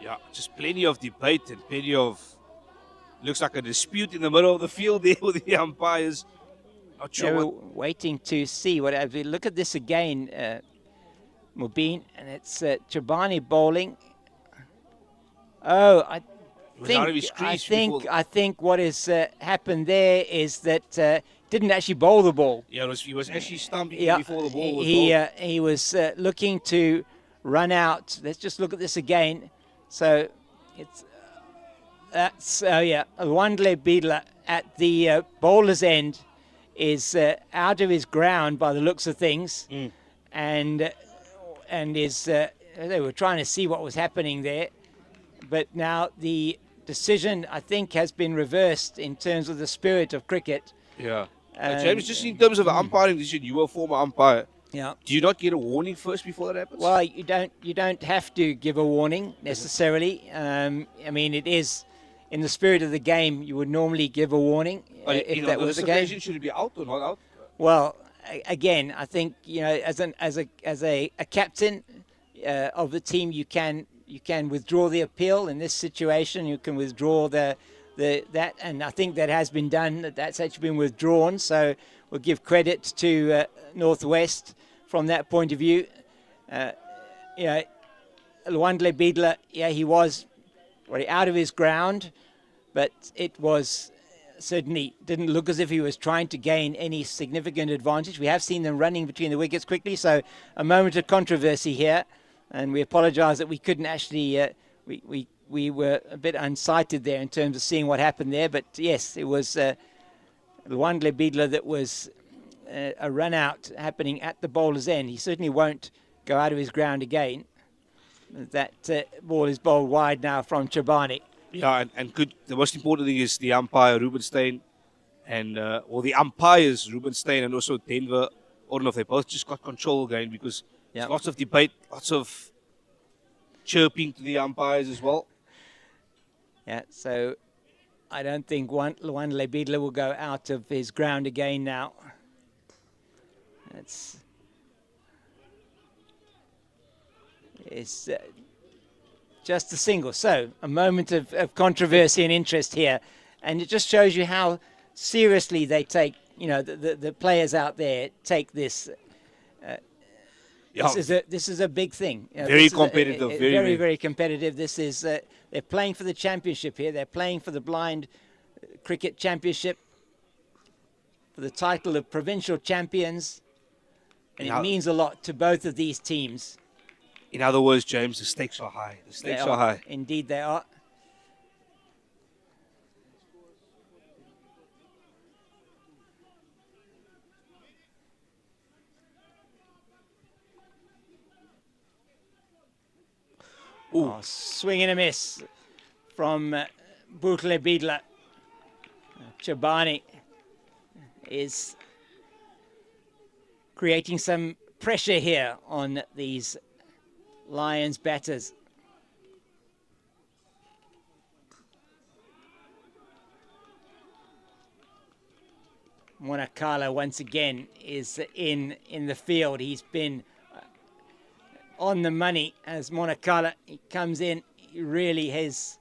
Yeah, just plenty of debate and plenty of, looks like a dispute in the middle of the field there with the umpires. Not sure Yeah, what. we're waiting to see what happens. Look at this again, Mubin, and it's Chobani bowling. Oh, I Was out of his crease before. I think what has happened there is that didn't actually bowl the ball. Yeah, he was actually stumping Yeah, before the ball was bowled. he was looking to run out. Let's just look at this again. So it's that's Wandle Beadler at the bowler's end is out of his ground by the looks of things, and is they were trying to see what was happening there, but now the decision, I think, has been reversed in terms of the spirit of cricket. Yeah. James, just in terms of umpiring decision, you were a former umpire. Yeah. Do you not get a warning first before that happens? Well, you don't have to give a warning necessarily. I mean, it is in the spirit of the game. You would normally give a warning if that was the case. Should it be out or not out? Well, again, I think as a captain of the team, you can withdraw the appeal. In this situation, you can withdraw that, and I think that has been done. That's actually been withdrawn. So we'll give credit to Northwest from that point of view. Lwandle Beadler, he was already out of his ground, but it was certainly didn't look as if he was trying to gain any significant advantage. We have seen them running between the wickets quickly, so a moment of controversy here, and we apologise that we couldn't actually. We were a bit unsighted there in terms of seeing what happened there, but yes, it was Lwandle Beadler that was a run out happening at the bowler's end. He certainly won't go out of his ground again. That ball is bowled wide now from Chobani. Yeah, and good. The most important thing is the umpire Rubenstein, and or the umpires Rubenstein and also Denver. I don't know if they both just got control again, because there's lots of debate, lots of chirping to the umpires as well. Yeah, so I don't think Lwandle Beadler will go out of his ground again now. It's just a single. So a moment of controversy and interest here, and it just shows you how seriously they take, the players out there take this. This is a big thing. Very competitive. Very competitive. This is they're playing for the championship here. They're playing for the blind cricket championship, for the title of provincial champions, and it means a lot to both of these teams. In other words, James, the stakes are high. The stakes are high. Indeed, they are. Oh, swing and a miss from Bootler Beadler. Chobani is creating some pressure here on these Lions batters. Monakala once again is in the field. He's been on the money as Monakala. He comes in, he really is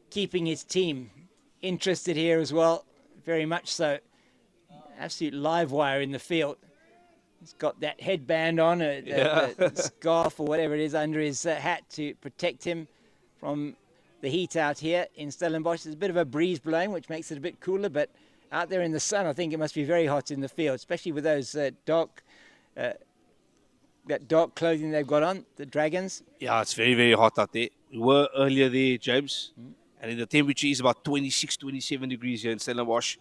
keeping his team interested here as well, very much so. Absolute live wire in the field. He's got that headband on, the scarf or whatever it is under his hat to protect him from the heat out here in Stellenbosch. There's a bit of a breeze blowing, which makes it a bit cooler, but out there in the sun, I think it must be very hot in the field, especially with those that dark clothing they've got on, the Dragons. Yeah, it's very, very hot out there. We were earlier there, James, and the temperature is about 26, 27 degrees here in Stellenbosch.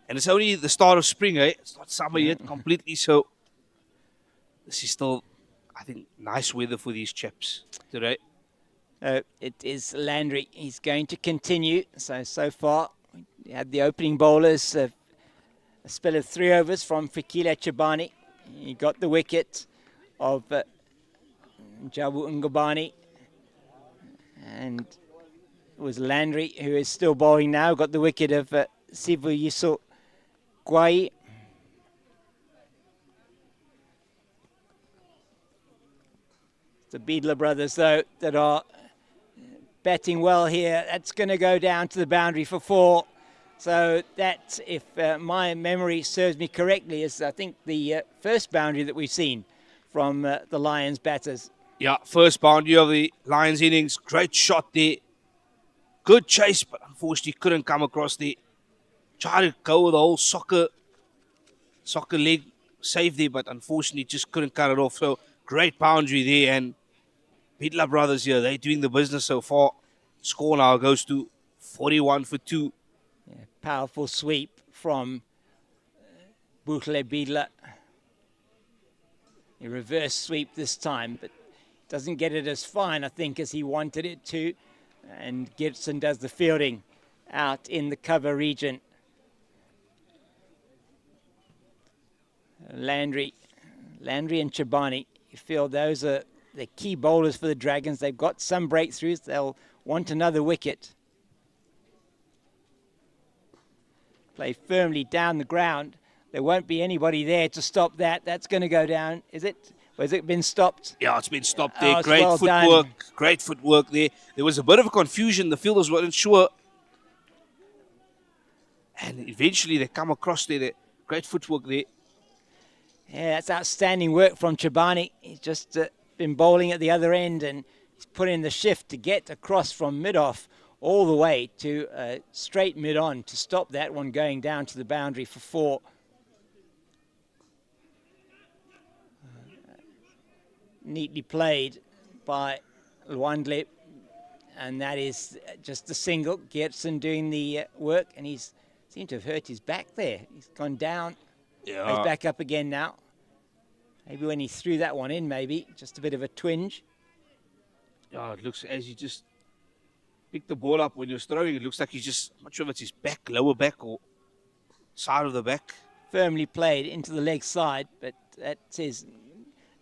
And it's only the start of spring, eh? It's not summer yet completely, so this is still, I think, nice weather for these chaps today. It is Landry. He's going to continue. So far, we had the opening bowlers, a spell of 3 overs from Fikile Chibani. He got the wicket of Jabu Ngubani. And it was Landry, who is still bowling now, got the wicket of Sivu Yusu Kwai. The Beadler brothers, though, that are batting well here. That's going to go down to the boundary for 4. So that, if my memory serves me correctly, is I think the first boundary that we've seen from the Lions batters. Yeah, first boundary of the Lions innings. Great shot there. Good chase, but unfortunately couldn't come across there. Tried to go with the whole soccer leg save there, but unfortunately just couldn't cut it off. So great boundary there, and Beadler brothers here, they're doing the business so far. Score now goes to 41 for 2. Yeah, powerful sweep from Buhle Beadler. A reverse sweep this time, but doesn't get it as fine, I think, as he wanted it to. And Gibson does the fielding out in the cover region. Landry and Chibani, you feel those are the key bowlers for the Dragons. They've got some breakthroughs. They'll want another wicket. Play firmly down the ground. There won't be anybody there to stop that. That's going to go down. Is it? Or has it been stopped? Yeah, it's been stopped there. Oh, Great well footwork. done. Great footwork there. There was a bit of a confusion. The fielders weren't sure. And eventually they come across there. Great footwork there. Yeah, that's outstanding work from Chibani. He's just been bowling at the other end, and he's put in the shift to get across from mid-off all the way to straight mid-on to stop that one going down to the boundary for 4. Neatly played by Luandle, and that is just a single. Gertsen doing the work, and he's seemed to have hurt his back there. He's gone down. Yeah. He's back up again now. Maybe when he threw that one in, maybe just a bit of a twinge. Yeah, it looks as you just pick the ball up when you're throwing, it looks like he's just, I'm not sure if it's his back, lower back or side of the back. Firmly played into the leg side, but that is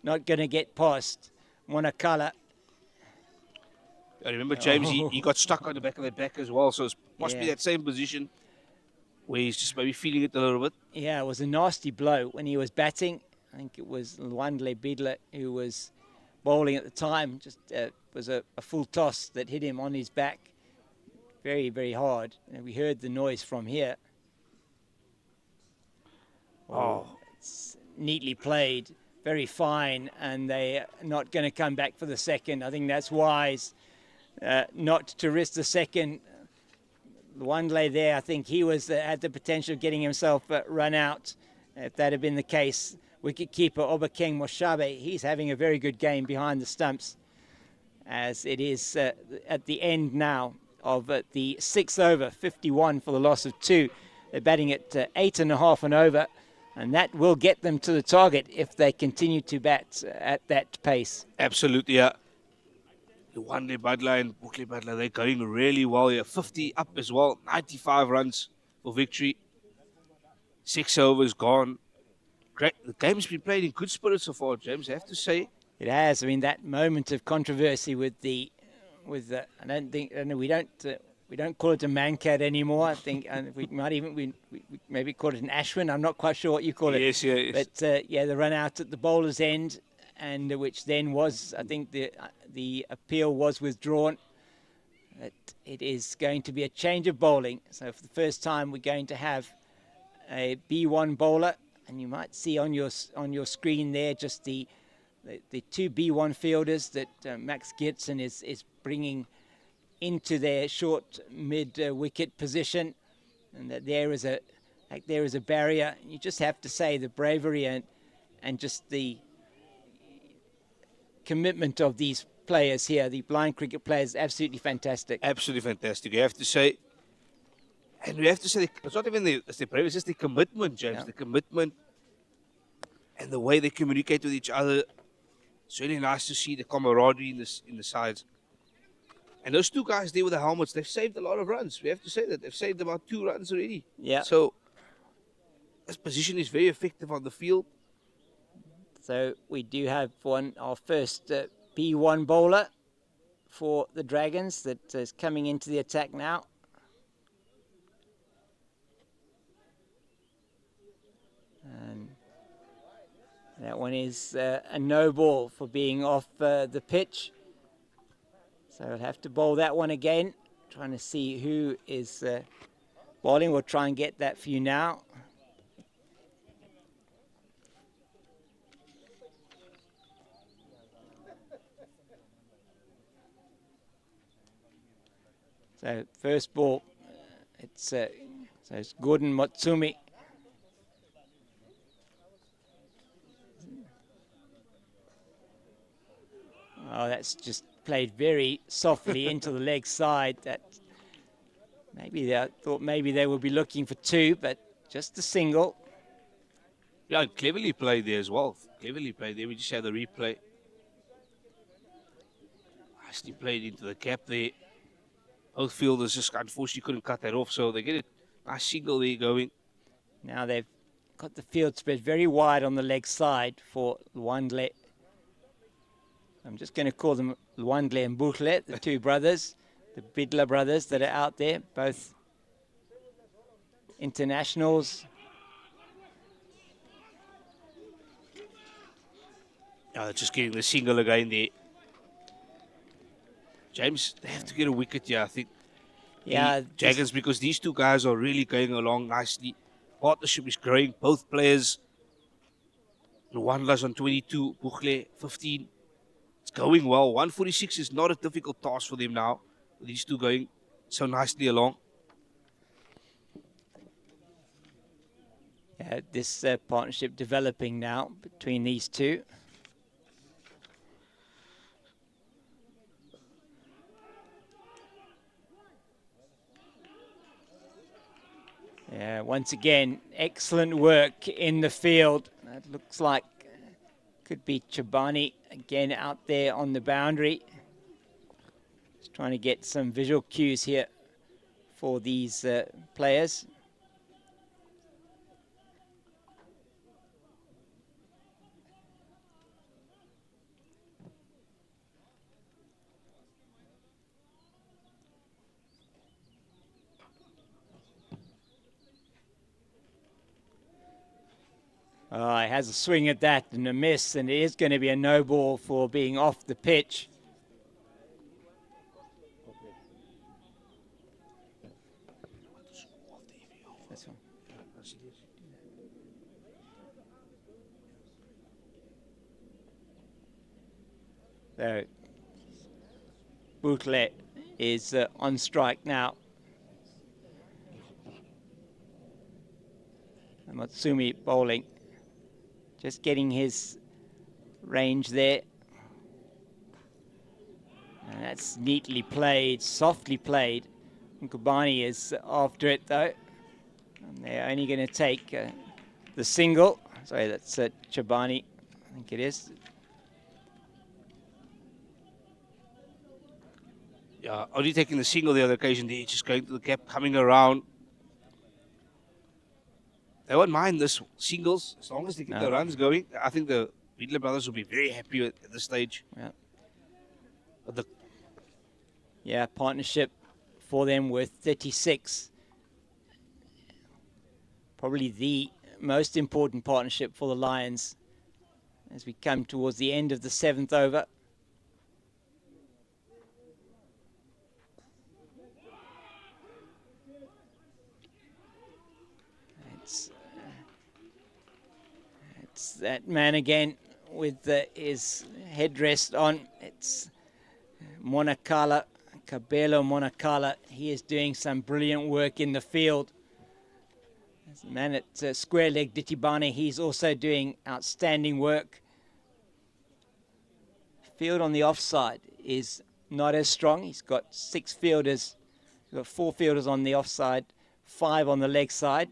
not going to get past Monakala. I remember, James, he got stuck on the back of the back as well, so it must be that same position where he's just maybe feeling it a little bit. Yeah, it was a nasty blow when he was batting. I think it was Luandle Beadler who was bowling at the time. Just was a full toss that hit him on his back. Very, very hard. And we heard the noise from here. Oh. It's neatly played. Very fine. And they're not going to come back for the second. I think that's wise not to risk the second. Luandle there, I think he was had the potential of getting himself run out. If that had been the case, wicket-keeper Obakeng Moshabe, he's having a very good game behind the stumps, as it is at the end now of the 6th over, 51 for the loss of 2. They're batting at 8.5 and over, and that will get them to the target if they continue to bat at that pace. Absolutely, yeah. Luandle Badla and Buhle Badla, they're going really well here. 50 up as well, 95 runs for victory. 6 overs gone. Great. The game's been played in good spirit so far, James, I have to say. It has. I mean, that moment of controversy with the I don't think, we don't call it a mancat anymore. I think we might even we maybe call it an Ashwin. I'm not quite sure what you call it. Yes, yes. But yeah, the run out at the bowler's end, and which then was, I think the appeal was withdrawn. It is going to be a change of bowling. So for the first time, we're going to have a B1 bowler and you might see on your screen there just the two B1 fielders that Max Geertsen is bringing into their short mid wicket position, and that there is a barrier. You just have to say the bravery and just the commitment of these players here, the blind cricket players, absolutely fantastic. Absolutely fantastic. You have to say, and we have to say, it's not even the bravery, it's just the commitment, James. Yeah. The commitment and the way they communicate with each other. It's really nice to see the camaraderie in the sides. And those two guys there with the helmets, they've saved a lot of runs. We have to say that. They've saved about 2 runs already. Yeah. So this position is very effective on the field. So we do have our first B1 bowler for the Dragons that is coming into the attack now. And that one is a no ball for being off the pitch. So we'll have to bowl that one again. Trying to see who is bowling. We'll try and get that for you now. So first ball, so it's Gordon Matsumi. Oh, that's just played very softly into the leg side. That I thought maybe they would be looking for 2, but just a single. Yeah, cleverly played there as well. Cleverly played there. We just had the replay. Nicely played into the gap there. Both fielders just unfortunately couldn't cut that off, so they get a nice single there going. Now they've got the field spread very wide on the leg side for Luandle. I'm just going to call them Luandle and Buchle, the 2 brothers, the Bidla brothers that are out there, both internationals. Yeah, they're just getting the single again there. James, they have to get a wicket here, I think. Yeah, the Dragons, because these 2 guys are really going along nicely. Partnership is growing. Both players. Luandla's on 22, Buchle 15. It's going well. 146 is not a difficult task for them now. These 2 going so nicely along. Yeah, this partnership developing now between these 2. Yeah, once again, excellent work in the field. That looks like could be Chabani again out there on the boundary. Just trying to get some visual cues here for these players. He has a swing at that and a miss, and it is going to be a no ball for being off the pitch. This one. So, Buchle is on strike now. And Matsumi bowling. Just getting his range there. And that's neatly played, softly played. Nkubani is after it though. And they're only going to take the single. Sorry, that's Chabani, I think it is. Yeah, only taking the single the other occasion. They're just going to the gap, coming around. They won't mind this singles as long as they get the runs going. I think the Bidla brothers will be very happy at this stage. Yeah. But partnership for them with 36. Probably the most important partnership for the Lions as we come towards the end of the 7th over. There's that man again with his headrest on. It's Monakala, Kabelo Monakala. He is doing some brilliant work in the field. There's the man at square leg, Ditibane. He's also doing outstanding work. Field on the offside is not as strong. He's got 6 fielders. He's got 4 fielders on the offside, 5 on the leg side.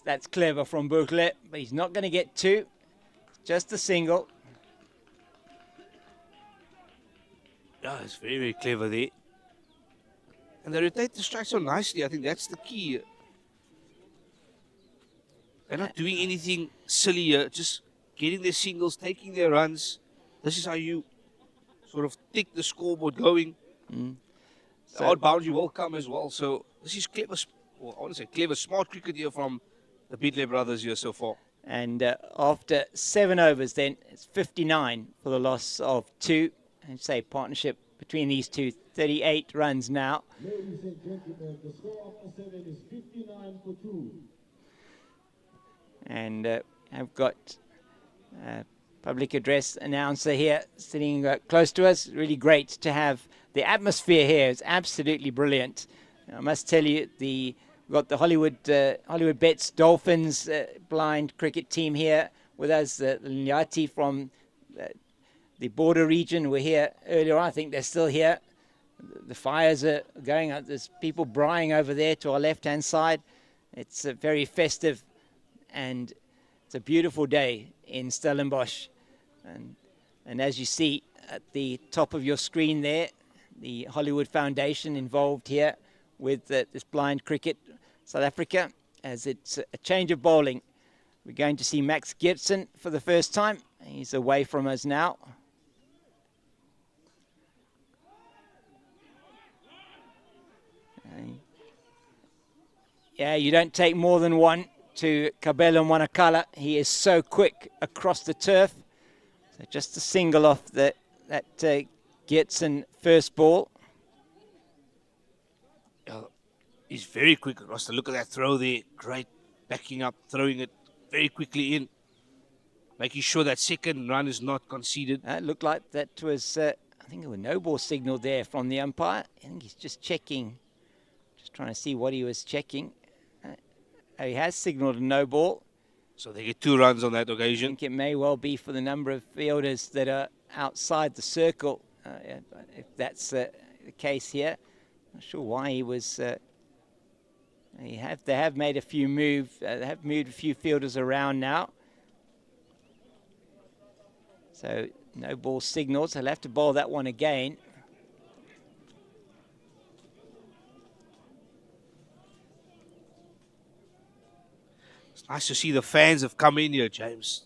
That's clever from Bukle, but he's not going to get 2. Just a single. Yeah, it's very, very clever there. And they rotate the strike so nicely. I think that's the key. They're not doing anything silly here, just getting their singles, taking their runs. This is how you sort of tick the scoreboard going. The odd boundary will come as well. So this is clever, well, I want to say clever, smart cricket here from the Beatley brothers here so far. And after 7 overs then, it's 59 for the loss of 2. And say partnership between these two, 38 runs now. Ladies and gentlemen, the score of the 7 is 59 for 2. And I've got public address announcer here sitting close to us. Really great to have the atmosphere here. It's absolutely brilliant. I must tell you, we've got the Hollywood Bets Dolphins blind cricket team here with us. The Nyati from the border region were here earlier on. I think they're still here. The fires are going out. There's people braaiing over there to our left-hand side. It's very festive, and it's a beautiful day in Stellenbosch. And as you see at the top of your screen there, the Hollywood Foundation involved here with this blind cricket South Africa, as it's a change of bowling. We're going to see Max Geertsen for the first time. He's away from us now. Yeah, you don't take more than 1 to Kabelo Monakala. He is so quick across the turf. So just a single off that Geertsen first ball. He's very quick across the look at that throw there. Great backing up, throwing it very quickly in. Making sure that second run is not conceded. It looked like that was, I think it was no ball signal there from the umpire. I think he's just checking, just trying to see what he was checking. He has signalled a no ball. So they get 2 runs on that I occasion. think it may well be for the number of fielders that are outside the circle, if that's the case here. Not sure why he was... they have made a few moves. They have moved a few fielders around now. So no ball signals. He'll have to bowl that one again. It's nice to see the fans have come in here, James.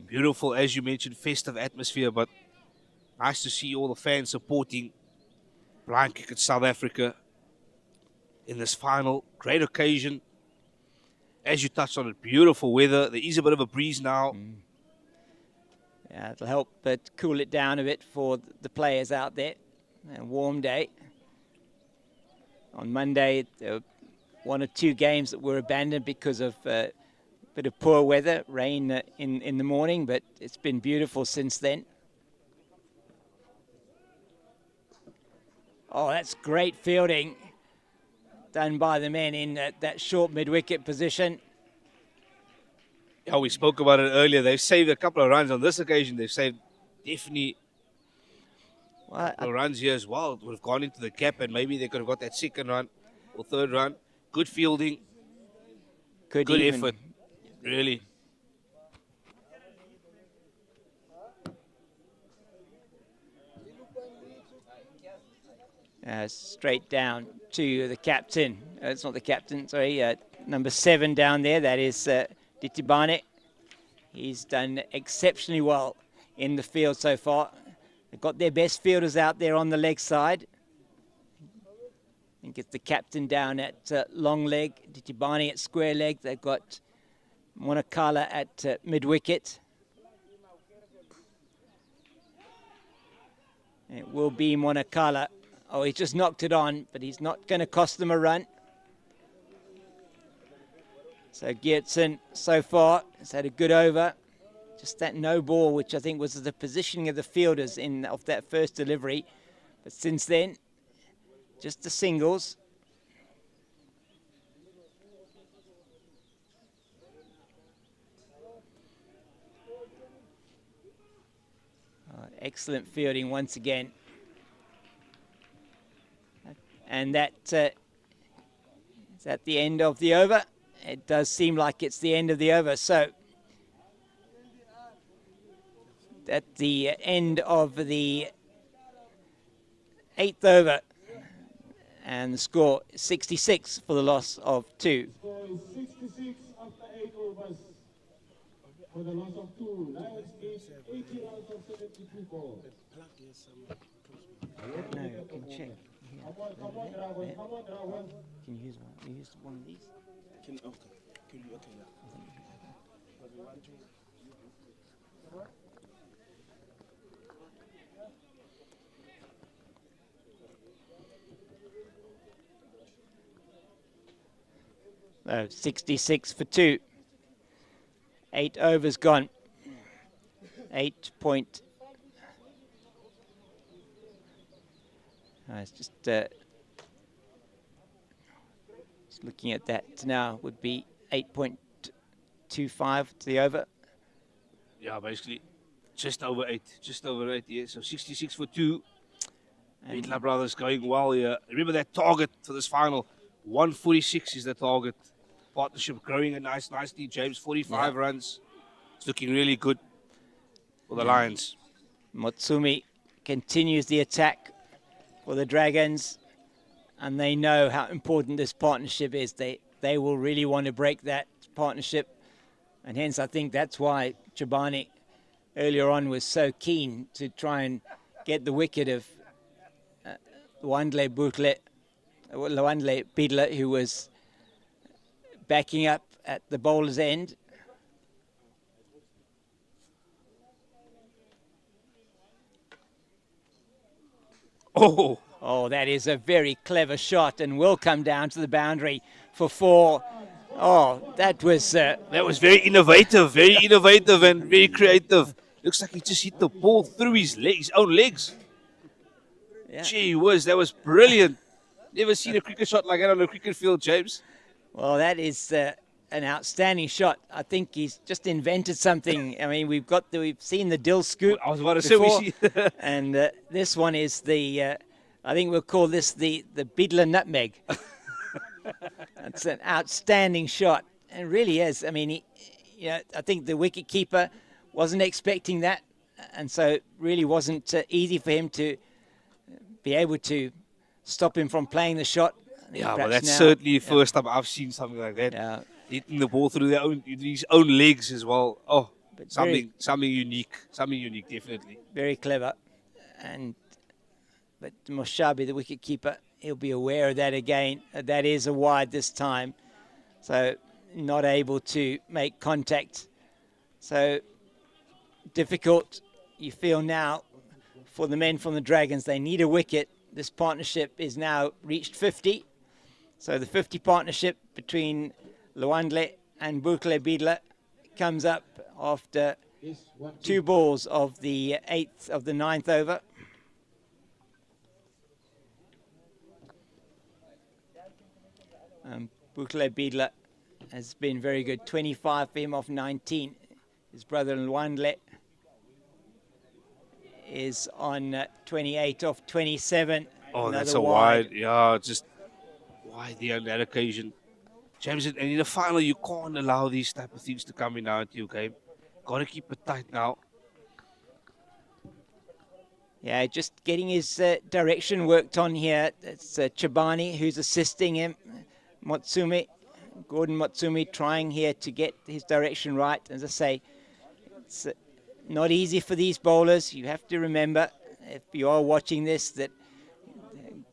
Beautiful, as you mentioned, festive atmosphere, but nice to see all the fans supporting blind cricket South Africa in this final great occasion. As you touched on it, beautiful weather. There is a bit of a breeze now. Yeah, it'll help cool it down a bit for the players out there. A warm day. On Monday, there were 1 or 2 games that were abandoned because of a bit of poor weather, rain in the morning, but it's been beautiful since then. Oh, that's great fielding done by the men in that short mid-wicket position. Yeah, we spoke about it earlier. They've saved a couple of runs on this occasion. They've saved definitely a couple of runs here as well. It would have gone into the gap, and maybe they could have got that second run or third run. Good fielding. Good effort, really. Straight down to the captain. It's not the captain, sorry. Number 7 down there. That is Ditibane. He's done exceptionally well in the field so far. They've got their best fielders out there on the leg side. I think it's the captain down at long leg, Ditibane at square leg. They've got Monakala at mid-wicket. It will be Monakala. Oh, he just knocked it on, but he's not going to cost them a run. So Geertsen so far has had a good over. Just that no ball, which I think was the positioning of the fielders of that first delivery. But since then, just the singles. Excellent fielding once again. And that is at the end of the over. It does seem like it's the end of the over. So at the end of the 8th over, and the score is 66 for the loss of 2. Score is 66 after 8 overs. For the loss of 2. Lions is 80 runs of 72 balls. No, you can check. Come on, Dragon. Come on, Dragon. Can you use one? You use one of these? So 66 for 2. 8 overs gone. 8 point. It's just looking at that now, would be 8.25 to the over. Yeah, basically just over 8. Just over 8, yeah. So 66 for 2. Beedler brothers going well here. Remember that target for this final. 146 is the target. Partnership growing nicely, James. 45 runs. It's looking really good for the Lions. Motsumi continues the attack for the Dragons, and they know how important this partnership is. They will really want to break that partnership, and hence I think that's why Chobani earlier on was so keen to try and get the wicket of Lwandle Beedler, who was backing up at the bowler's end. Oh, that is a very clever shot and will come down to the boundary for 4. Oh, that was very innovative and very creative. Looks like he just hit the ball through his own legs. Yeah. Gee whiz, that was brilliant. Never seen a cricket shot like that on a cricket field, James. Well, that is an outstanding shot. I think he's just invented something. I mean, we've seen the dill scoop. I was about to before, say we see. And this one is the. I think we'll call this the Beedler nutmeg. It's an outstanding shot, and really is. I mean, I think the wicket keeper wasn't expecting that, and so it really wasn't easy for him to be able to stop him from playing the shot. Yeah, but that's certainly the first time I've seen something like that. Yeah. Hitting the ball through his own legs as well. Oh, But something unique. Something unique, definitely. Very clever. But Moshabi, the wicket keeper, he'll be aware of that again. That is a wide this time. So not able to make contact. So difficult, you feel now, for the men from the Dragons. They need a wicket. This partnership is now reached 50. So the 50 partnership between Lwandle and Bukle Beedler comes up after 2 balls of the 9th over. Bukle Beedler has been very good. 25 for him off 19. His brother Lwandle is on 28 off 27. Oh, Another that's a wide. Yeah, just wide there on that occasion. James, and in the final, you can't allow these type of things to come in now into your game. Got to keep it tight now. Yeah, just getting his direction worked on here. It's Chobani who's assisting him. Gordon Motsumi trying here to get his direction right. As I say, it's not easy for these bowlers. You have to remember, if you are watching this, that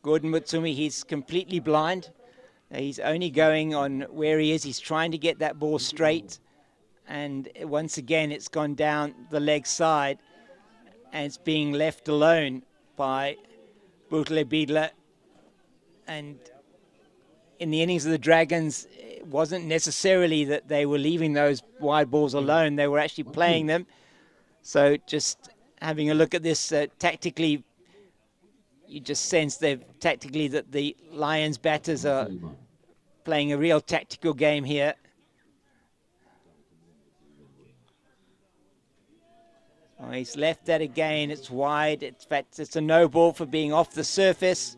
Gordon Motsumi, he's completely blind. He's only going on where he is. He's trying to get that ball straight. And once again, it's gone down the leg side. And it's being left alone by Bukle Beedler. And in the innings of the Dragons, it wasn't necessarily that they were leaving those wide balls alone. They were actually playing them. So just having a look at this tactically, you just sense tactically that the Lions batters are playing a real tactical game here. Oh, he's left that again. It's wide. In fact, it's a no ball for being off the surface.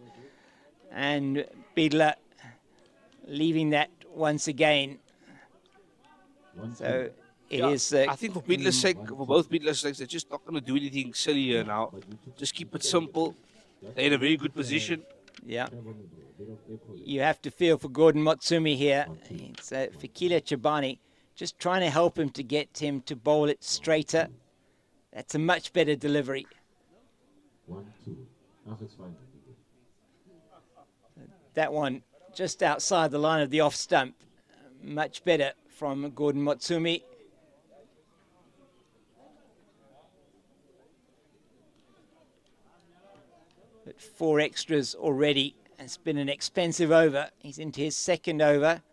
And Biedler leaving that once again. So it is. I think for Biedler's sake, for both Biedler's sakes, they're just not going to do anything silly here now. Just keep it simple. They're in a very good position. Yeah. You have to feel for Gordon Matsumi here. It's Fikile Chabani just trying to help him to get him to bowl it straighter. That's a much better delivery. 1-2. That one just outside the line of the off stump. Much better from Gordon Matsumi. But 4 extras already. It's been an expensive over. He's into his second over.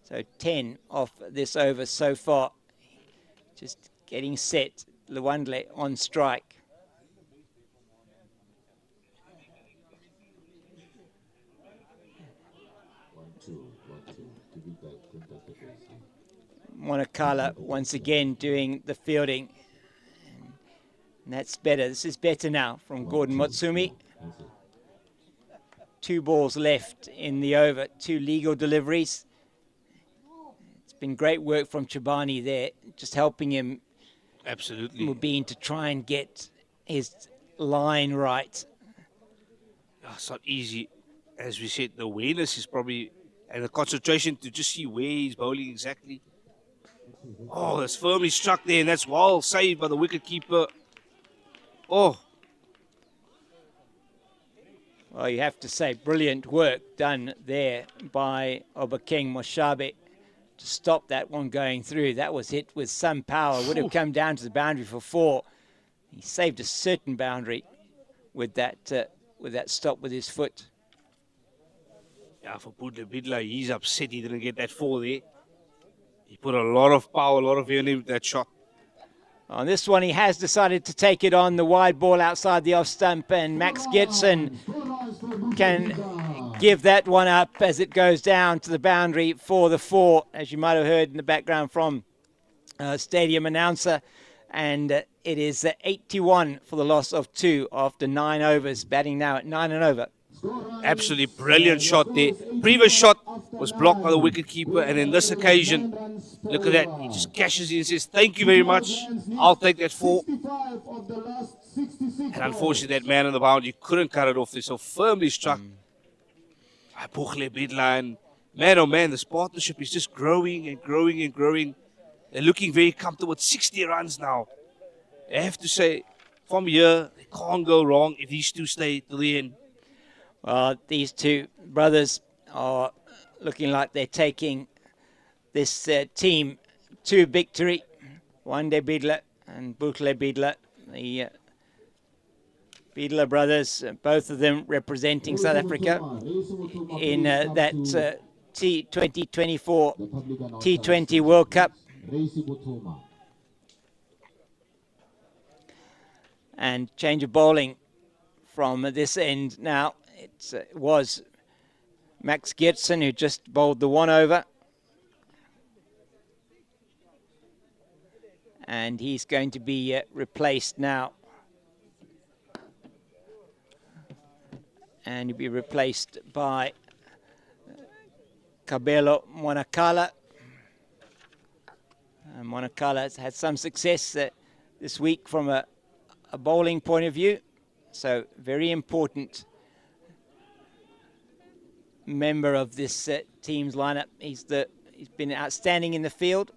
So 10 off this over so far. Just getting set. Lwandle on strike. Monakala once again doing the fielding. And that's better. This is better now from Gordon Matsumi. 2 balls left in the over. 2 legal deliveries. It's been great work from Chabani there, just helping him. Absolutely. Mubin to try and get his line right. It's not easy. As we said, the awareness is probably, and the concentration to just see where he's bowling exactly. Oh, that's firmly struck there, and that's well saved by the wicketkeeper. Oh. Well, you have to say, brilliant work done there by Obakeng Moshabe to stop that one going through. That was hit with some power. Would have come down to the boundary for 4. He saved a certain boundary with that stop with his foot. Yeah, for Biedler, he's upset he didn't get that 4 there. He put a lot of power, a lot of energy with that shot. On this one, he has decided to take it on the wide ball outside the off stump, and Max Gibson can give that one up as it goes down to the boundary for the 4, as you might have heard in the background from stadium announcer. And it is 81 for the loss of 2 after 9 overs, batting now at 9 and over. Absolutely brilliant shot there. Previous shot was blocked by the wicketkeeper, and in this occasion, look at that. He just cashes in and says, thank you very much. I'll take that 4. And unfortunately, that man on the boundary couldn't cut it off. They're so firmly struck. Buchle Biedler, and man, oh man, this partnership is just growing and growing and growing. They're looking very comfortable with 60 runs now. I have to say, from here, they can't go wrong if these two stay till the end. Well, these 2 brothers are looking like they're taking this team to victory. Wande Biedler and Buchle Biedler, the Biedler brothers, both of them representing South Africa in that T20 24 T20 World Cup. And change of bowling from this end now. It was Max Gibson who just bowled the 1 over. And he's going to be replaced now. And he'll be replaced by Kabelo Monakala. Monakala has had some success this week from a bowling point of view. So very important member of this team's lineup. He's been outstanding in the field.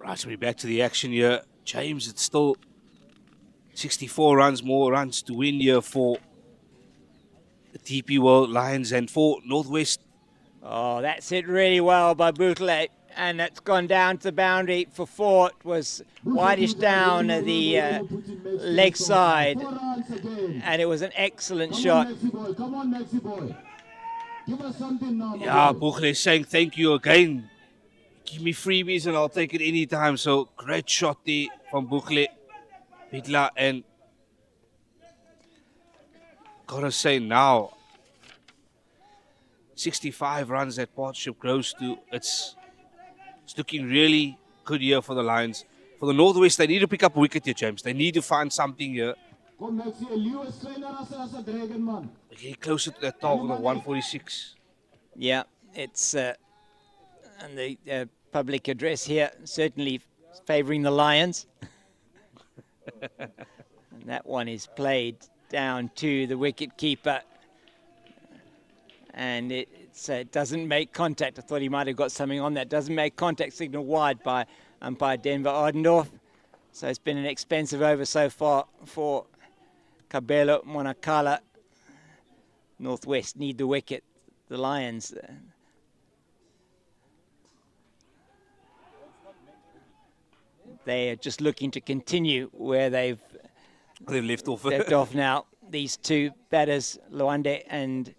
Right, so we're back to the action here. James, it's still 64 runs, more runs to win here for the TP World Lions and for Northwest. Oh, that's hit really well by Boutelet, and it's gone down to the boundary for 4. It was whitish down the leg side, and it was an excellent shot. Come on, Maxi boy. Give us something now. Yeah, Bouchle is saying thank you again. Give me freebies and I'll take it anytime. So great shot there from Bouchle, Bidla, and gotta say now, 65 runs that partnership grows to. It's looking really good here for the Lions. For the Northwest, they need to pick up a wicket here, James. They need to find something here. Kom Maxi, Lewis kleiner as 'n dragon man. They get closer to that target of 146. Yeah, it's and the public address here certainly favouring the Lions. And that one is played down to the wicket keeper, and it doesn't make contact. I thought he might have got something on that. Doesn't make contact, signal wide by umpire Denver Ardendorf. So it's been an expensive over so far for Kabelo Monakala. Northwest need the wicket. The Lions they are just looking to continue where they've left off now. These two batters, Luande and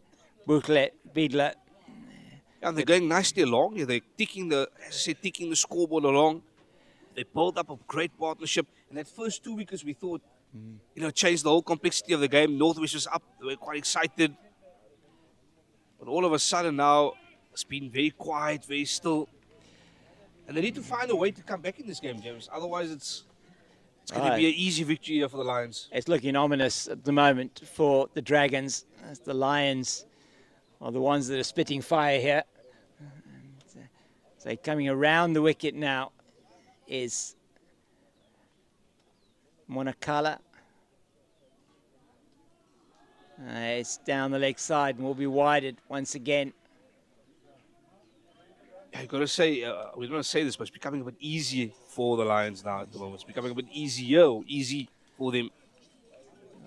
Bouclet, Bidla. And they're going nicely along here. They're ticking the scoreboard along. They built up a great partnership. And that first 2 wickets, we thought, changed the whole complexity of the game. Northwest was up. They were quite excited. But all of a sudden now, it's been very quiet, very still. And they need to find a way to come back in this game, James. Otherwise, it's going to be an easy victory here for the Lions. It's looking ominous at the moment for the Dragons, as the Lions are the ones that are spitting fire here. So coming around the wicket now is Monakala. It's down the leg side and will be wided once again. I've got to say, we don't want to say this, but it's becoming a bit easier for the Lions now at the moment. It's becoming a bit easy for them.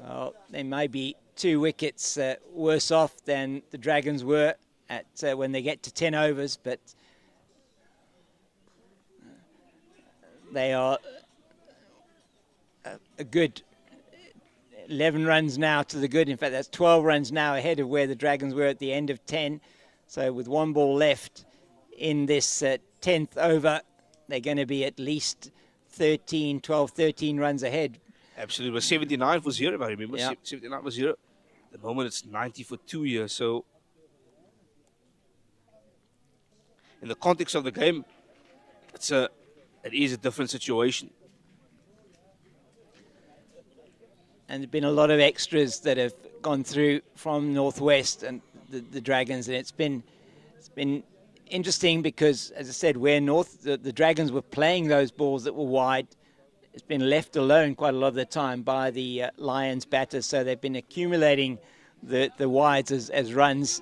Well, they may be 2 wickets worse off than the Dragons were at when they get to 10 overs, but they are a good 11 runs now to the good. In fact, that's 12 runs now ahead of where the Dragons were at the end of 10. So with 1 ball left in this 10th over, they're going to be at least 12, 13 runs ahead. Absolutely. It was 79 for 0, if I remember. Yeah. 79 for 0. At the moment, it's 90 for 2 here. So, in the context of the game, it is a different situation. And there's been a lot of extras that have gone through from Northwest and the Dragons, and it's been interesting because, as I said, where the Dragons were playing those balls that were wide, it's been left alone quite a lot of the time by the Lions batters, so they've been accumulating the wides as runs.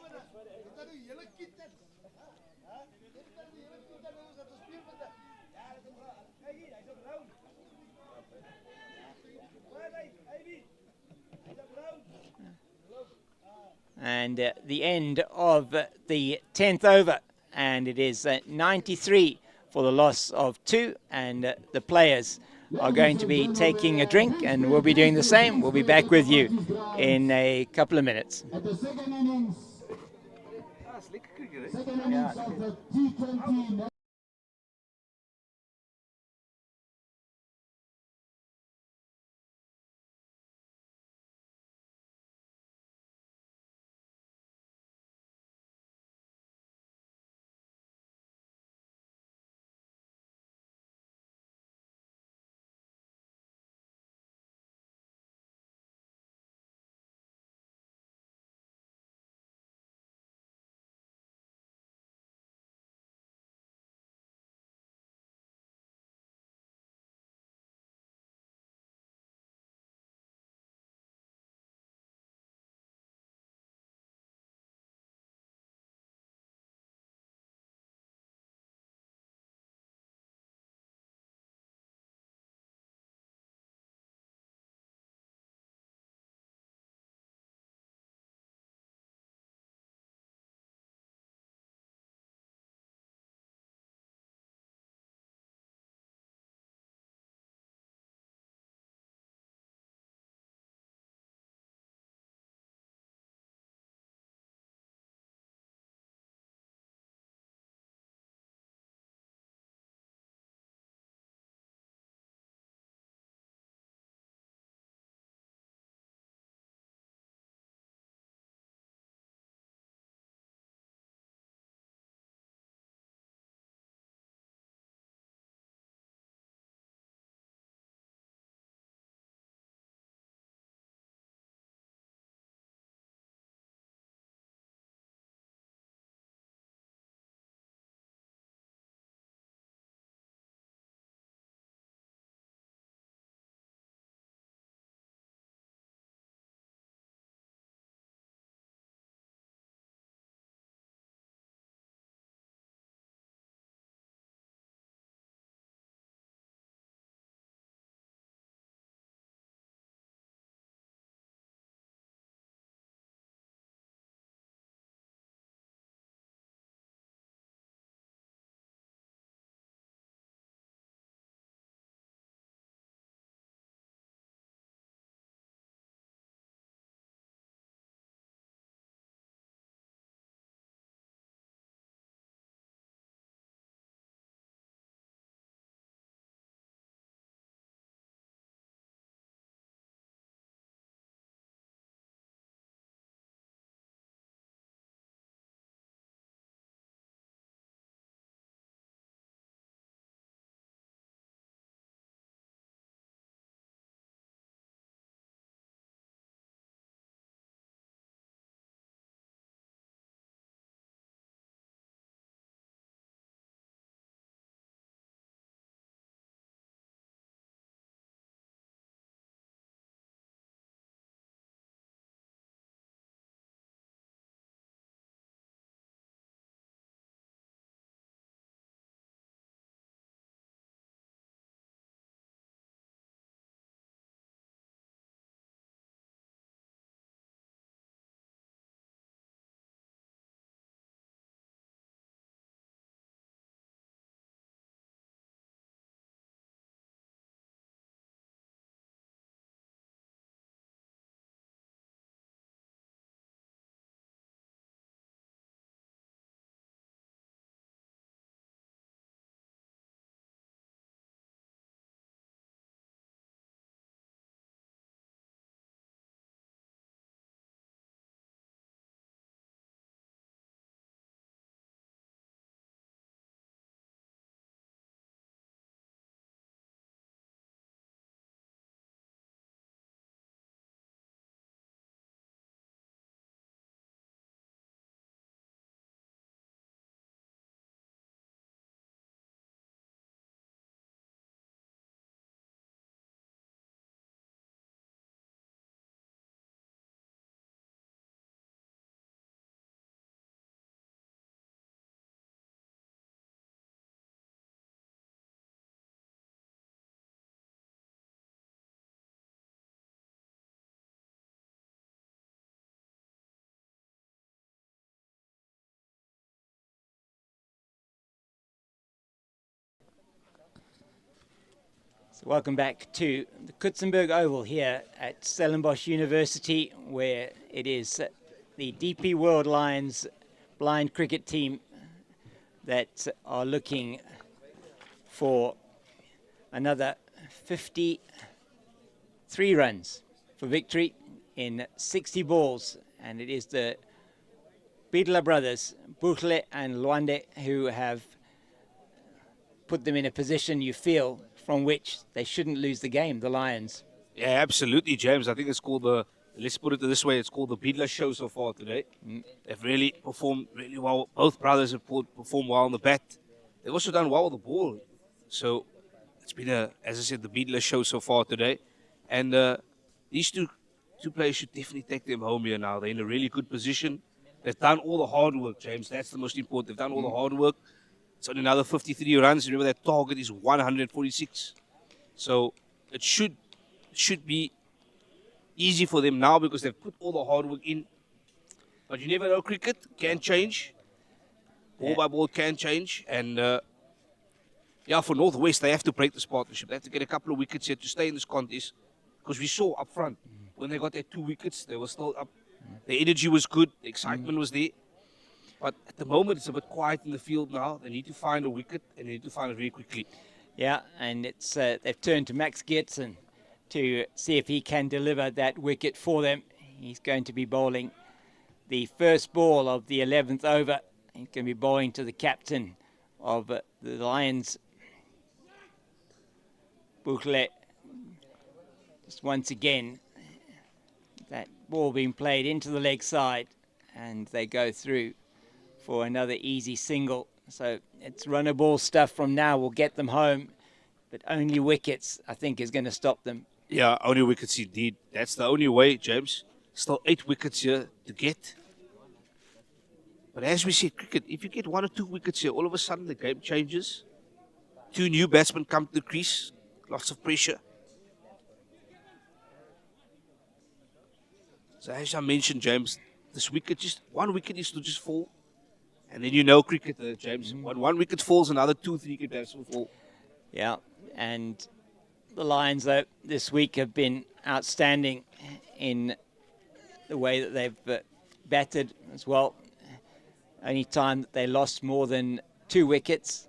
And the end of the 10th over, and it is 93 for the loss of 2, and the players are going to be taking a drink, and we'll be doing the same. We'll be back with you in a couple of minutes. At the second innings of the T20 So welcome back to the Kutzenberg Oval here at Stellenbosch University, where it is the DP World Lions blind cricket team that are looking for another 53 runs for victory in 60 balls. And it is the Bidla brothers, Bukhle and Lwande, who have put them in a position, you feel, from which they shouldn't lose the game, the Lions. Yeah, absolutely, James. I think it's called let's put it this way, it's called the Bidla show so far today. They've really performed really well. Both brothers have performed well on the bat. They've also done well with the ball. So it's been, as I said, the Bidla show so far today. And these two players should definitely take them home here now. They're in a really good position. They've done all the hard work, James. That's the most important. They've done all the hard work. It's only another 53 runs. Remember, that target is 146. So it should be easy for them now because they've put all the hard work in. But you never know, cricket can change. Ball by ball can change. And for Northwest, they have to break this partnership. They have to get a couple of wickets here to stay in this contest. Because we saw up front, when they got their 2 wickets, they were still up. The energy was good. The excitement was there. But at the moment, it's a bit quiet in the field now. They need to find a wicket, and they need to find it very quickly. Yeah, and it's they've turned to Max Geertsen to see if he can deliver that wicket for them. He's going to be bowling the first ball of the 11th over. He's going to be bowling to the captain of the Lions, Bukhle. Just once again, that ball being played into the leg side, and they go through for another easy single. So it's runner ball stuff from now will get them home, but only wickets, I think, is going to stop them. Yeah, only wickets indeed. That's the only way, James. Still 8 wickets here to get. But as we said, cricket, if you get 1 or 2 wickets here, all of a sudden the game changes. 2 new batsmen come to the crease. Lots of pressure. So as I mentioned, James, this wicket, just 1 wicket is to just fall. And then you know cricket, James. When 1 wicket falls, another 2-3 wickets will fall. Yeah, and the Lions, though, this week have been outstanding in the way that they've batted as well. Only time that they lost more than 2 wickets.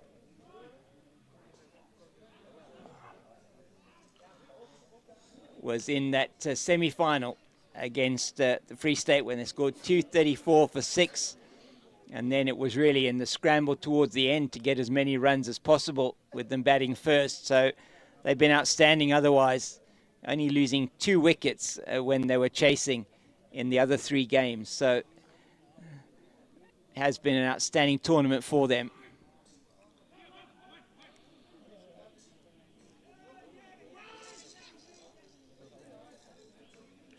Was in that semi-final against the Free State when they scored 234 for 6. And then it was really in the scramble towards the end to get as many runs as possible with them batting first. So they've been outstanding otherwise, only losing 2 wickets when they were chasing in the other 3 games. So it has been an outstanding tournament for them.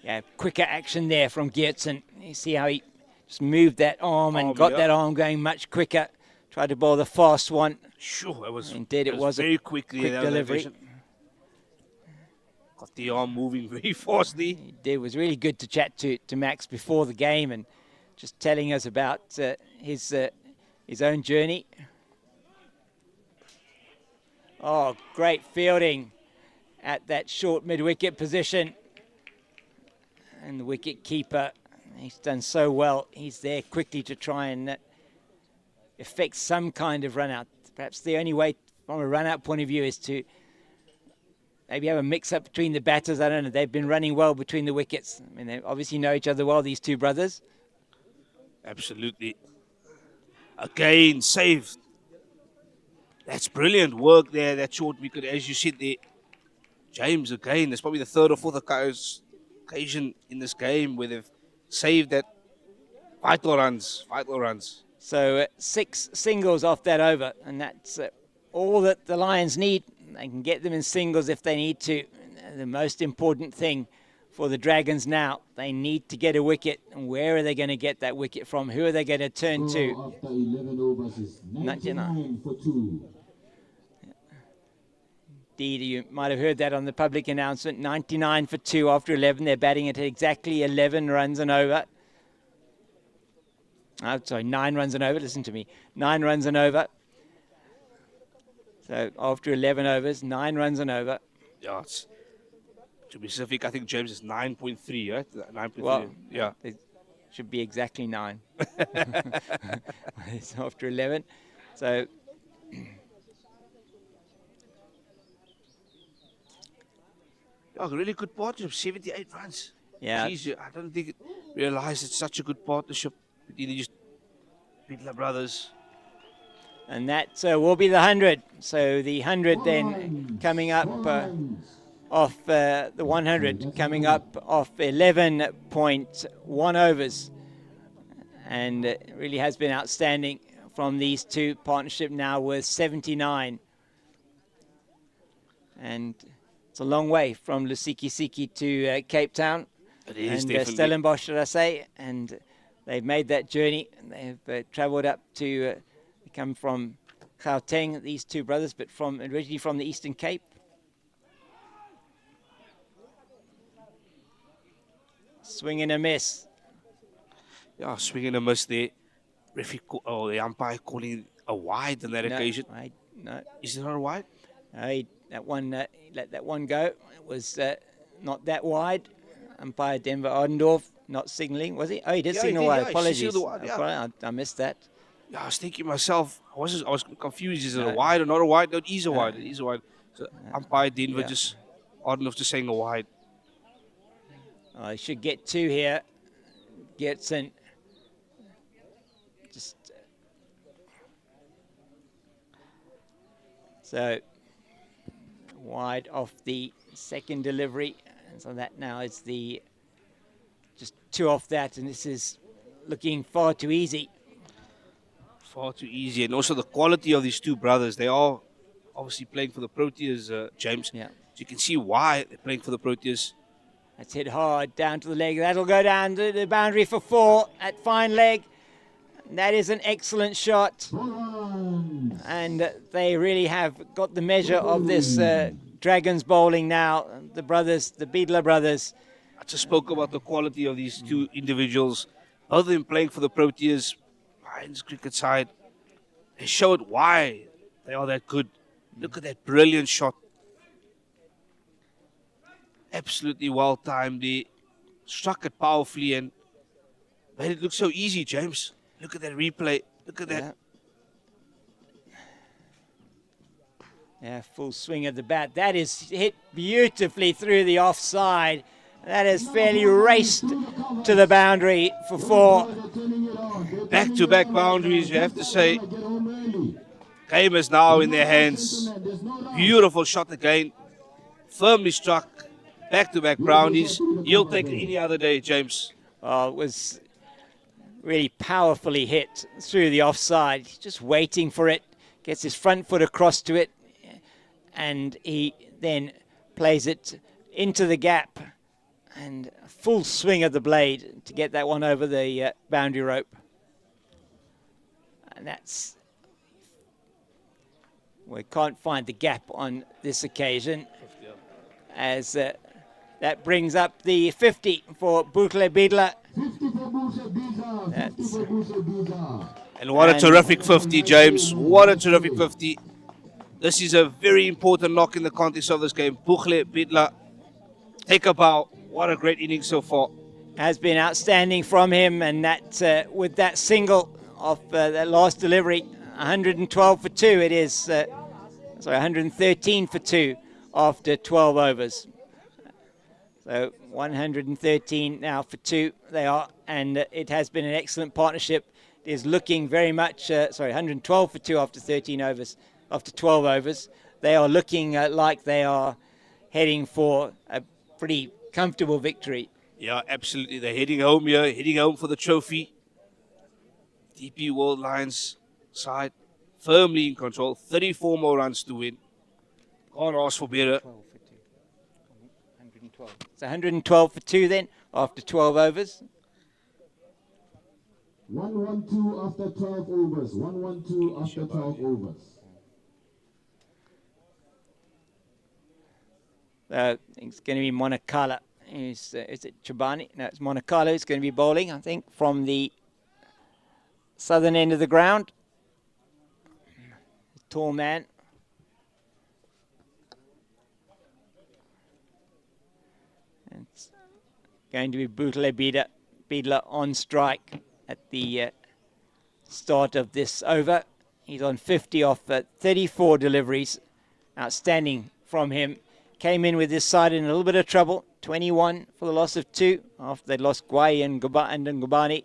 Yeah, quicker action there from Geertsen. You see how he just moved that arm and got that arm going much quicker. Tried to bowl the fast one. Sure, it was. Indeed, it was very a quick delivery. Got the arm moving very fastly. He did. It was really good to chat to Max before the game and just telling us about his own journey. Oh, great fielding at that short mid-wicket position. And the wicket keeper, he's done so well. He's there quickly to try and effect some kind of run-out. Perhaps the only way from a run-out point of view is to maybe have a mix-up between the batters. I don't know. They've been running well between the wickets. I mean, they obviously know each other well, these 2 brothers. Absolutely. Again, saved. That's brilliant work there, that short wicket, as you said there. James, again, that's probably the 3rd or 4th occasion in this game where they've saved that vital runs. So 6 singles off that over, and that's all that the Lions need. They can get them in singles if they need to. The most important thing for the Dragons now, they need to get a wicket. And where are they going to get that wicket from? Who are they going to turn to? After 11 overs is 99 for 2. Indeed, you might have heard that on the public announcement. 99 for 2 after 11. They're batting at exactly 11 runs and over. Oh, sorry, 9 runs and over. Listen to me. 9 runs and over. So after 11 overs, 9 runs and over. Yeah, to be specific, I think James is 9.3, right? 9.3. Well, Yeah. it should be exactly 9. It's after 11. So Yeah, really good partnership, 78 runs. yeah, Jeez, I don't think it realized it's such a good partnership between these Bidla brothers. and that will be the 100. So the 100 then coming up off the 100, coming up off 11.1 overs. And it really has been outstanding from these two. Partnership now with 79. And it's a long way from Lusikisiki to Cape Town. It is And definitely. Stellenbosch, should I say. And they've made that journey. They've travelled up to come from Gauteng, these two brothers, but originally from the Eastern Cape. Swing and a miss. Yeah, swing and a miss there. The umpire calling a wide on that occasion. No. Is it not a wide? That one, he let that one go. It was not that wide. Umpire Denver Ardendorf not signalling, was he? Oh, he did signal wide. Yeah, Apologies. wide, yeah. I missed that. Yeah, I was thinking myself, I was confused. Is it a wide or not a wide? No, it is a wide. It is a wide. So umpire Denver just Ardendorf just saying a wide. Oh, he should get 2 here. Gertsen just so wide off the second delivery, and so that now is the just 2 off that, and this is looking far too easy. Far too easy, and also the quality of these two brothers. They are obviously playing for the Proteas, James. Yeah. So you can see why they're playing for the Proteas. That's hit hard down to the leg. That'll go down to the boundary for 4 at fine leg. That is an excellent shot. And they really have got the measure of this Dragons bowling now. The brothers, the Bidla brothers. I just spoke about the quality of these two individuals. Both of them playing for the Proteas, Lions cricket side. They showed why they are that good. Look at that brilliant shot. Absolutely well timed. They struck it powerfully and made it look so easy, James. Look at that replay. Look at that. Yeah, full swing of the bat. That is hit beautifully through the offside. That has fairly raced to the boundary for 4. Back-to-back boundaries, you have to say. Game is now in their hands. Beautiful shot again. Firmly struck. Back-to-back brownies. You'll take it any other day, James. It was really powerfully hit through the offside. He's just waiting for it. Gets his front foot across to it. And he then plays it into the gap. And a full swing of the blade to get that one over the boundary rope. And that's... We can't find the gap on this occasion. As that brings up the 50 for Bukle Bidla. And what a terrific 50, James. What a terrific 50. This is a very important knock in the context of this game. Bukle Bidla, take a bow. What a great inning so far. Has been outstanding from him, and that with that single of that last delivery, 112 for 2 it is. 113 for 2 after 12 overs. So 113 now for 2 they are, and it has been an excellent partnership. It is looking very much, 112 for 2 after 13 overs, after 12 overs. They are looking like they are heading for a pretty comfortable victory. Yeah, absolutely. They're heading home here, heading home for the trophy. DP World Lions side firmly in control. 34 more runs to win. Can't ask for better. 112. It's 112 for 2 then, after 12 overs. 112 after 12 overs. 112 after 12 overs. I think it's going to be Monakala. Is it Chobani? No, it's Monakala who's going to be bowling, I think, from the southern end of the ground. Tall man. Going to be Bootele Biedler on strike at the start of this over. He's on 50 off 34 deliveries. Outstanding from him. Came in with his side in a little bit of trouble. 21 for the loss of 2 after they lost Gwai and Ngubani.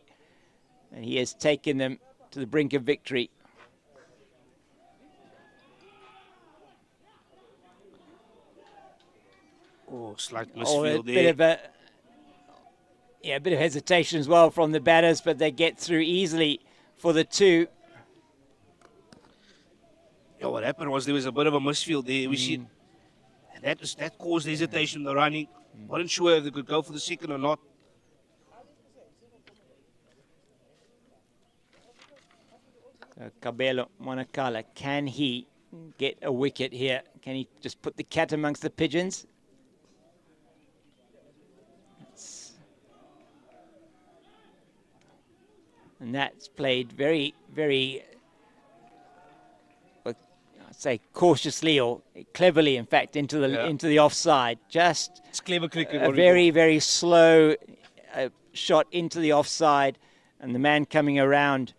And he has taken them to the brink of victory. Oh, slight misfield there. A bit of hesitation as well from the batters, but they get through easily for the 2. Yeah, what happened was there was a bit of a misfield there. We see that caused hesitation in the running. Wasn't sure if they could go for the second or not. So Kabelo Monakala, can he get a wicket here? Can he just put the cat amongst the pigeons? And that's played very, very, I'd say cautiously or cleverly, in fact, into the offside. Just it's clever cricket. A very, very slow shot into the offside, and the man coming around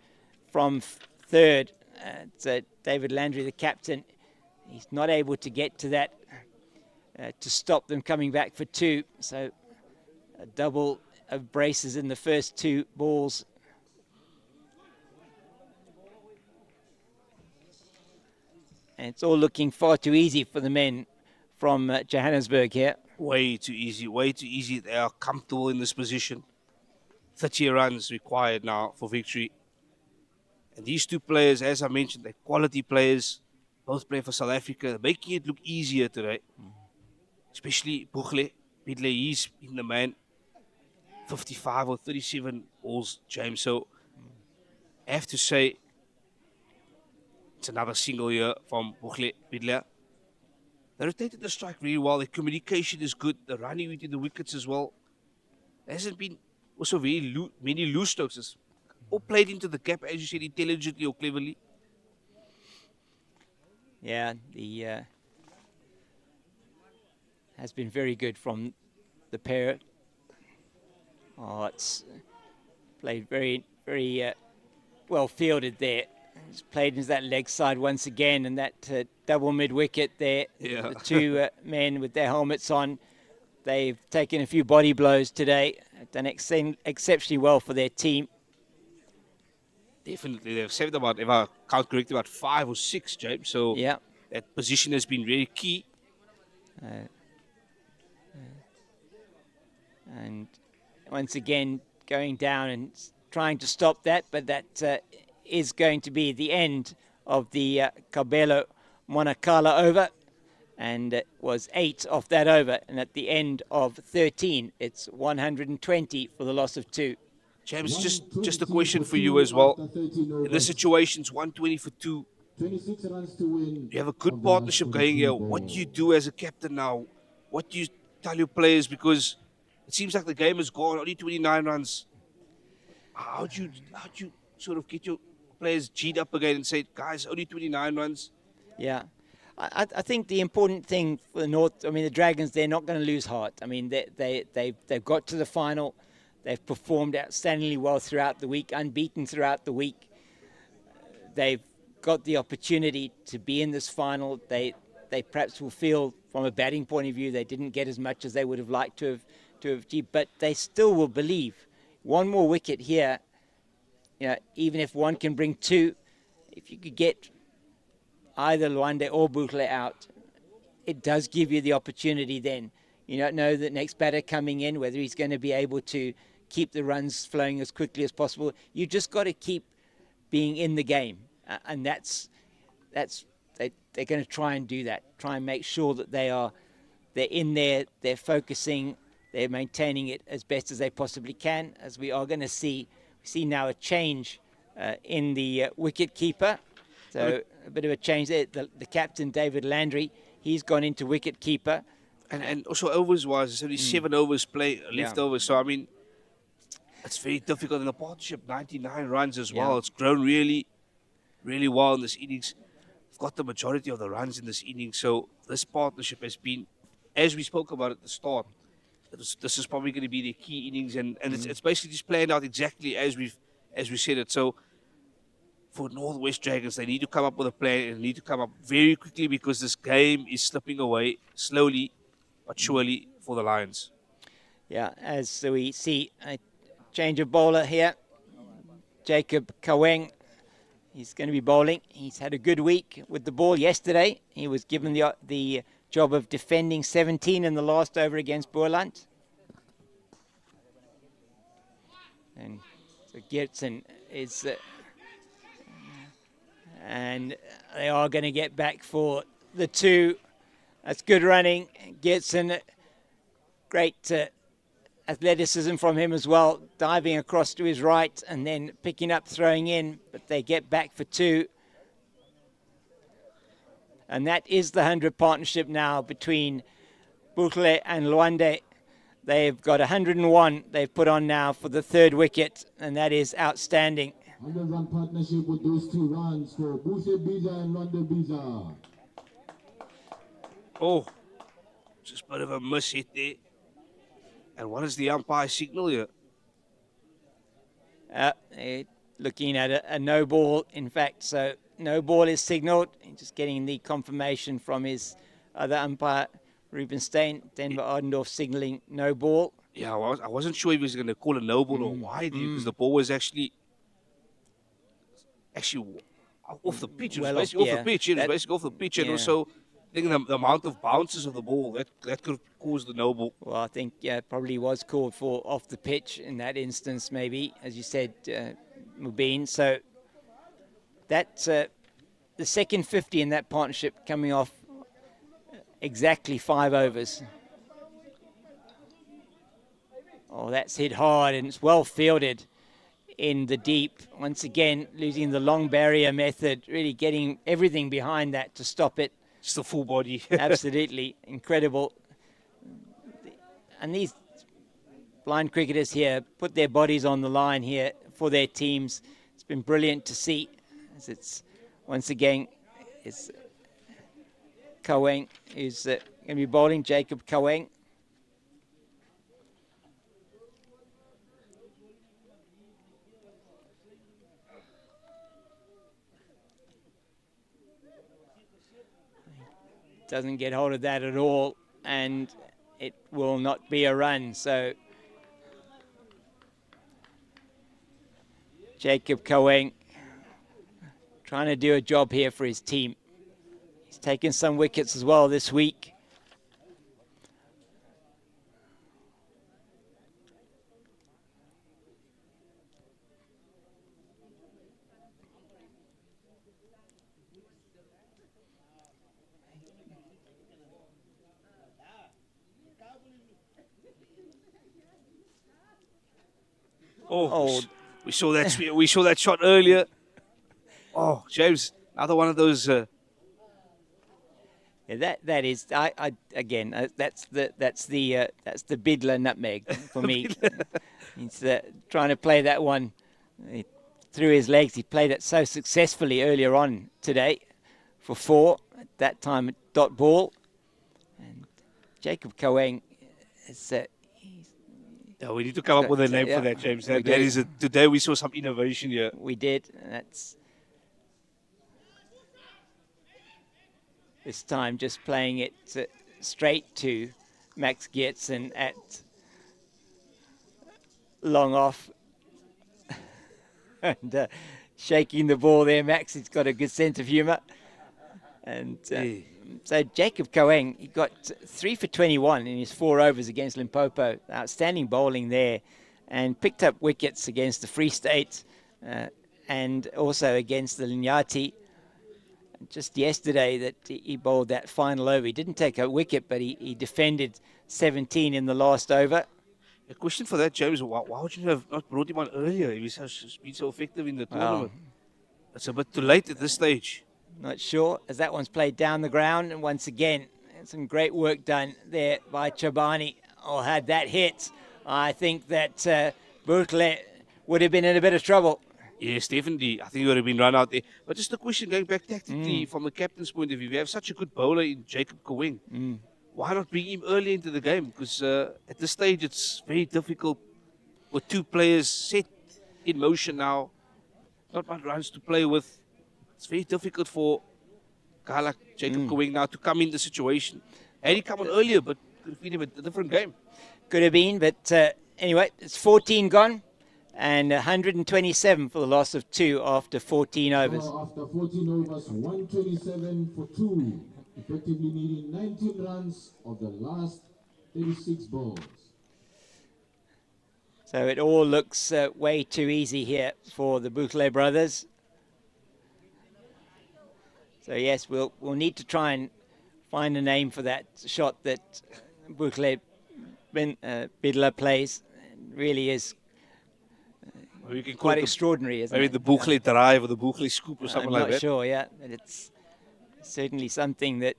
from third, it's David Landry, the captain. He's not able to get to that to stop them coming back for 2. So a double of braces in the first 2 balls. And it's all looking far too easy for the men from Johannesburg here. Way too easy, way too easy. They are comfortable in this position. 30 runs required now for victory. And these 2 players, as I mentioned, they're quality players. Both play for South Africa, making it look easier today. Especially Bootele Biedler, he's been the man. 55 or 37 balls, James. So I have to say, it's another single here from Bootele Biedler. They rotated the strike really well. The communication is good. The running within the wickets as well. There hasn't been also very many loose strokes. All played into the gap, as you said, intelligently or cleverly. Yeah, the has been very good from the pair. Oh, it's played very, very well fielded there. He's played into that leg side once again, and that double mid-wicket there. Yeah. The 2 men with their helmets on. They've taken a few body blows today. Done exceptionally well for their team. Definitely. They've saved about, if I count correctly, about 5 or 6, James. So yeah, that position has been very key. And once again, going down and trying to stop that, but that is going to be the end of the Kabelo Monakala over, and it was 8 off that over, and at the end of 13 it's 120 for the loss of 2. James, just a question for you as well. In this situation, it's 120 for 2. 26 runs to win. You have a good partnership going here. What do you do as a captain now? What do you tell your players? Because it seems like the game has gone, only 29 runs. How do you sort of get your players G'd up again and say, guys, only 29 runs? Yeah. I think the important thing for the North, I mean, the Dragons, they're not going to lose heart. I mean, they've got to the final. They've performed outstandingly well throughout the week, unbeaten throughout the week. They've got the opportunity to be in this final. They perhaps will feel, from a batting point of view, they didn't get as much as they would have liked to have achieved, but they still will believe. One more wicket here, even if one can bring 2, if you could get either Luande or Bootele out, it does give you the opportunity then. You don't know the next batter coming in, whether he's going to be able to keep the runs flowing as quickly as possible. You just got to keep being in the game. And they're going to try and do that. Try and make sure that they're in there, they're focusing, they're maintaining it as best as they possibly can, as we are going to see now a change in the wicket keeper. So a bit of a change there. The captain, David Landry, he's gone into wicket keeper. And also overs-wise, there's only 7 overs left over. So, I mean, it's very difficult in the partnership. 99 runs as well. It's grown really, really well in this innings. We've got the majority of the runs in this innings. So this partnership has been, as we spoke about at the start, this is probably going to be their key innings, and it's basically just playing out exactly as we said it. So for Northwest Dragons, they need to come up with a plan and they need to come up very quickly because this game is slipping away slowly but surely for the Lions. Yeah, as we see a change of bowler here. Jacob Kaweng, he's going to be bowling. He's had a good week with the ball yesterday. He was given the job of defending 17 in the last over against Boerland. And so Geertsen is... and they are going to get back for the 2. That's good running. Geertsen, great athleticism from him as well, diving across to his right and then picking up, throwing in, but they get back for 2. And that is the 100 partnership now between Butle and Luande. They've got 101 they've put on now for the 3rd wicket, and that is outstanding. 100-run partnership with those 2 runs for Butle Biza and Luande Biza. Oh, just a bit of a miss hit there. And what is the umpire signal here? Looking at a no ball, in fact. So no ball is signalled. Just getting the confirmation from his other umpire, Rubenstein. Denver Ardendorf signalling no ball. Yeah, I wasn't sure if he was going to call a no ball or wide because the ball was actually off the pitch. It was basically off the pitch. It was basically off the pitch, and also I think the amount of bounces of the ball that could have caused the no ball. Well, I think probably was called for off the pitch in that instance, maybe, as you said, Mubin. So that's the second 50 in that partnership, coming off exactly 5 overs. Oh, that's hit hard, and it's well fielded in the deep. Once again, losing the long barrier method, really getting everything behind that to stop it. Just the full body. Absolutely incredible. And these blind cricketers here put their bodies on the line here for their teams. It's been brilliant to see. As it's once again, it's Kaweng who's going to be bowling, Jacob Kaweng. Doesn't get hold of that at all, and it will not be a run. So Jacob Kaweng trying to do a job here for his team. He's taken some wickets as well this week. Oh, we saw that. We saw that shot earlier. Oh, James, another one of those. Yeah, that is. Again, that's the Bidler nutmeg for me. He's trying to play that one through his legs. He played it so successfully earlier on today for 4. At that time, dot ball. And Jacob Kaweng is. No, we need to come up with a name for that, James. That is today we saw some innovation here. We did. And that's this time just playing it straight to Max Geertsen at long off. And shaking the ball there, Max. He's got a good sense of humour. And so Jacob Kaweng, he got 3 for 21 in his 4 overs against Limpopo. Outstanding bowling there, and picked up wickets against the Free State and also against the Linyati. Just yesterday that he bowled that final over. He didn't take a wicket, but he defended 17 in the last over. A question for that, James. Why would you have not brought him on earlier? He's been so effective in the tournament. It's a bit too late at this stage. Not sure, as that one's played down the ground. And once again, some great work done there by Chabani. Oh, had that hit, I think that Butle would have been in a bit of trouble. Yes, definitely. I think he would have been run out there. But just a question going back tactically from the captain's point of view. We have such a good bowler in Jacob Kaweng. why not bring him early into the game? Because at this stage, it's very difficult with two players set in motion now. Not much runs to play with. It's very difficult for a guy like Jacob Kawing now to come in the situation. Had he come on earlier, but could have been a different game. Could have been, but anyway, it's 14 gone and 127 for the loss of 2 after 14 overs. After 14 overs, 127 for 2, effectively needing 19 runs of the last 36 balls. So it all looks way too easy here for the Boucle brothers. So yes, we'll need to try and find a name for that shot that Boucle Bidler plays. It really is We can call quite it extraordinary, isn't it? maybe the Boucle drive or the Boucle scoop or something like I'm that. not sure, yeah. But it's certainly something that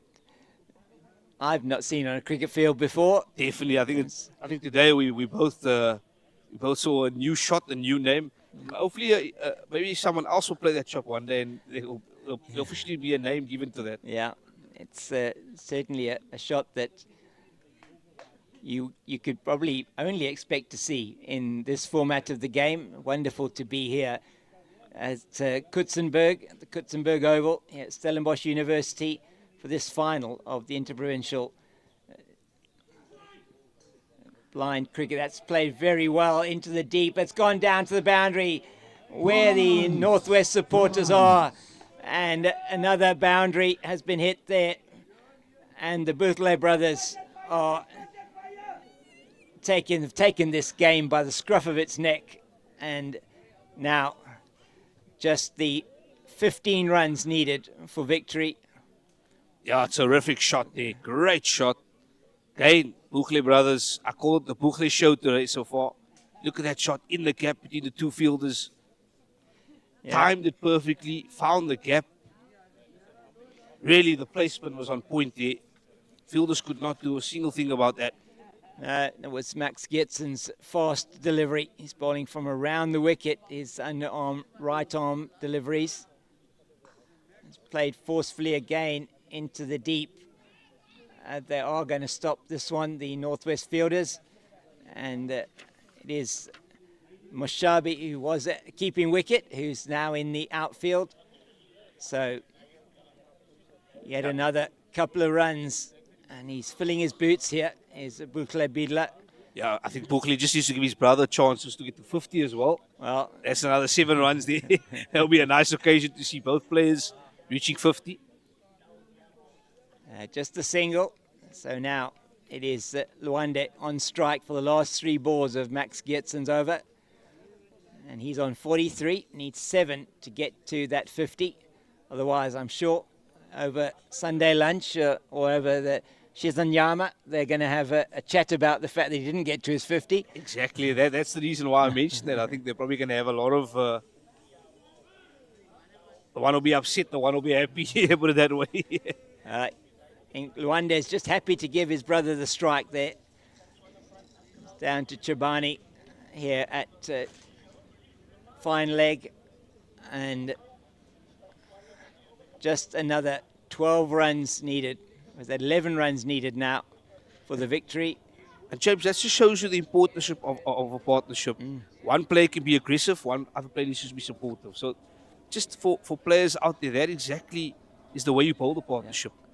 I've not seen on a cricket field before. Definitely, I think today we both saw a new shot, a new name. Hopefully, maybe someone else will play that shot one day, and there'll officially be a name given to that. Yeah, it's certainly a shot that you could probably only expect to see in this format of the game. Wonderful to be here at Kutsenberg, the Kutsenberg Oval here at Stellenbosch University for this final of the Interprovincial Blind Cricket. That's played very well into the deep. It's gone down to the boundary where the Northwest supporters are. And another boundary has been hit there. And the Boucle brothers are taken this game by the scruff of its neck. And now just the 15 runs needed for victory. Yeah, terrific shot there. Great shot. Again, Boucle brothers, I call it the Boucle show today so far. Look at that shot in the gap between the two fielders. Yeah. Timed it perfectly, found the gap. Really, the placement was on point there. Fielders could not do a single thing about that. That was Max Giertsen's fast delivery. He's bowling from around the wicket. His underarm, right arm deliveries. He's played forcefully again into the deep. They are going to stop this one, the Northwest fielders. And it is Moshabi, who was keeping wicket, who's now in the outfield. So yet another couple of runs. And he's filling his boots here, is Boucle Bidler. Yeah, I think Boucle just needs to give his brother chances to get to 50 as well. Well, that's another 7 runs there. That'll be a nice occasion to see both players reaching 50. Just a single. So now it is Luande on strike for the last 3 balls of Max Giertsen's over. And he's on 43, needs 7 to get to that 50. Otherwise, I'm sure over Sunday lunch or over the Shizanyama, they're going to have a chat about the fact that he didn't get to his 50. Exactly, that's the reason why I mentioned that. I think they're probably going to have a lot of... the one will be upset, the one will be happy, put it that way. I think Luande is just happy to give his brother the strike there. It's down to Chobani here at fine leg. And just another 12 runs needed. Was that 11 runs needed now for the victory? And James, that just shows you the importance of a partnership. One player can be aggressive, one other player needs to be supportive. So just for players out there, that exactly is the way you build a partnership. Yeah.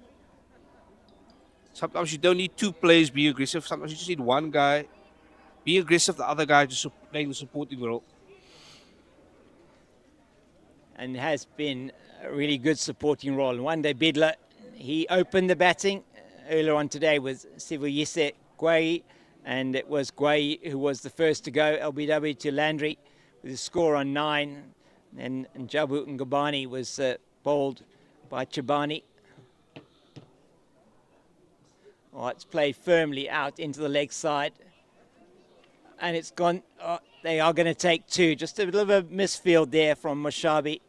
Sometimes you don't need 2 players being aggressive. Sometimes you just need one guy being aggressive, the other guy just playing the supporting role. And has been a really good supporting role. And one day Bidler, he opened the batting earlier on today with Sivuyise Gwai, and it was Gwai who was the first to go, LBW to Landry with a score on 9. And Njabu Ngubani was bowled by Chobani. Oh, it's played firmly out into the leg side. And it's gone, they are going to take 2. Just a little bit of misfield there from Moshabi.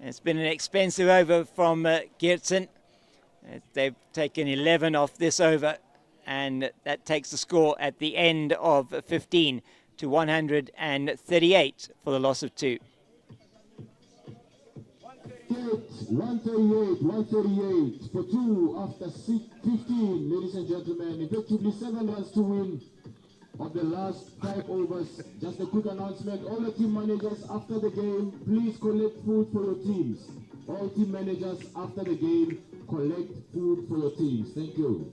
It's been an expensive over from Giertsen. They've taken 11 off this over, and that takes the score at the end of 15 to 138 for the loss of 2. 138 for 2 after 15, ladies and gentlemen. Effectively 7 runs to win of the last 5 overs. Just a quick announcement. All the team managers after the game, please collect food for your teams. All team managers after the game, collect food for your teams. Thank you.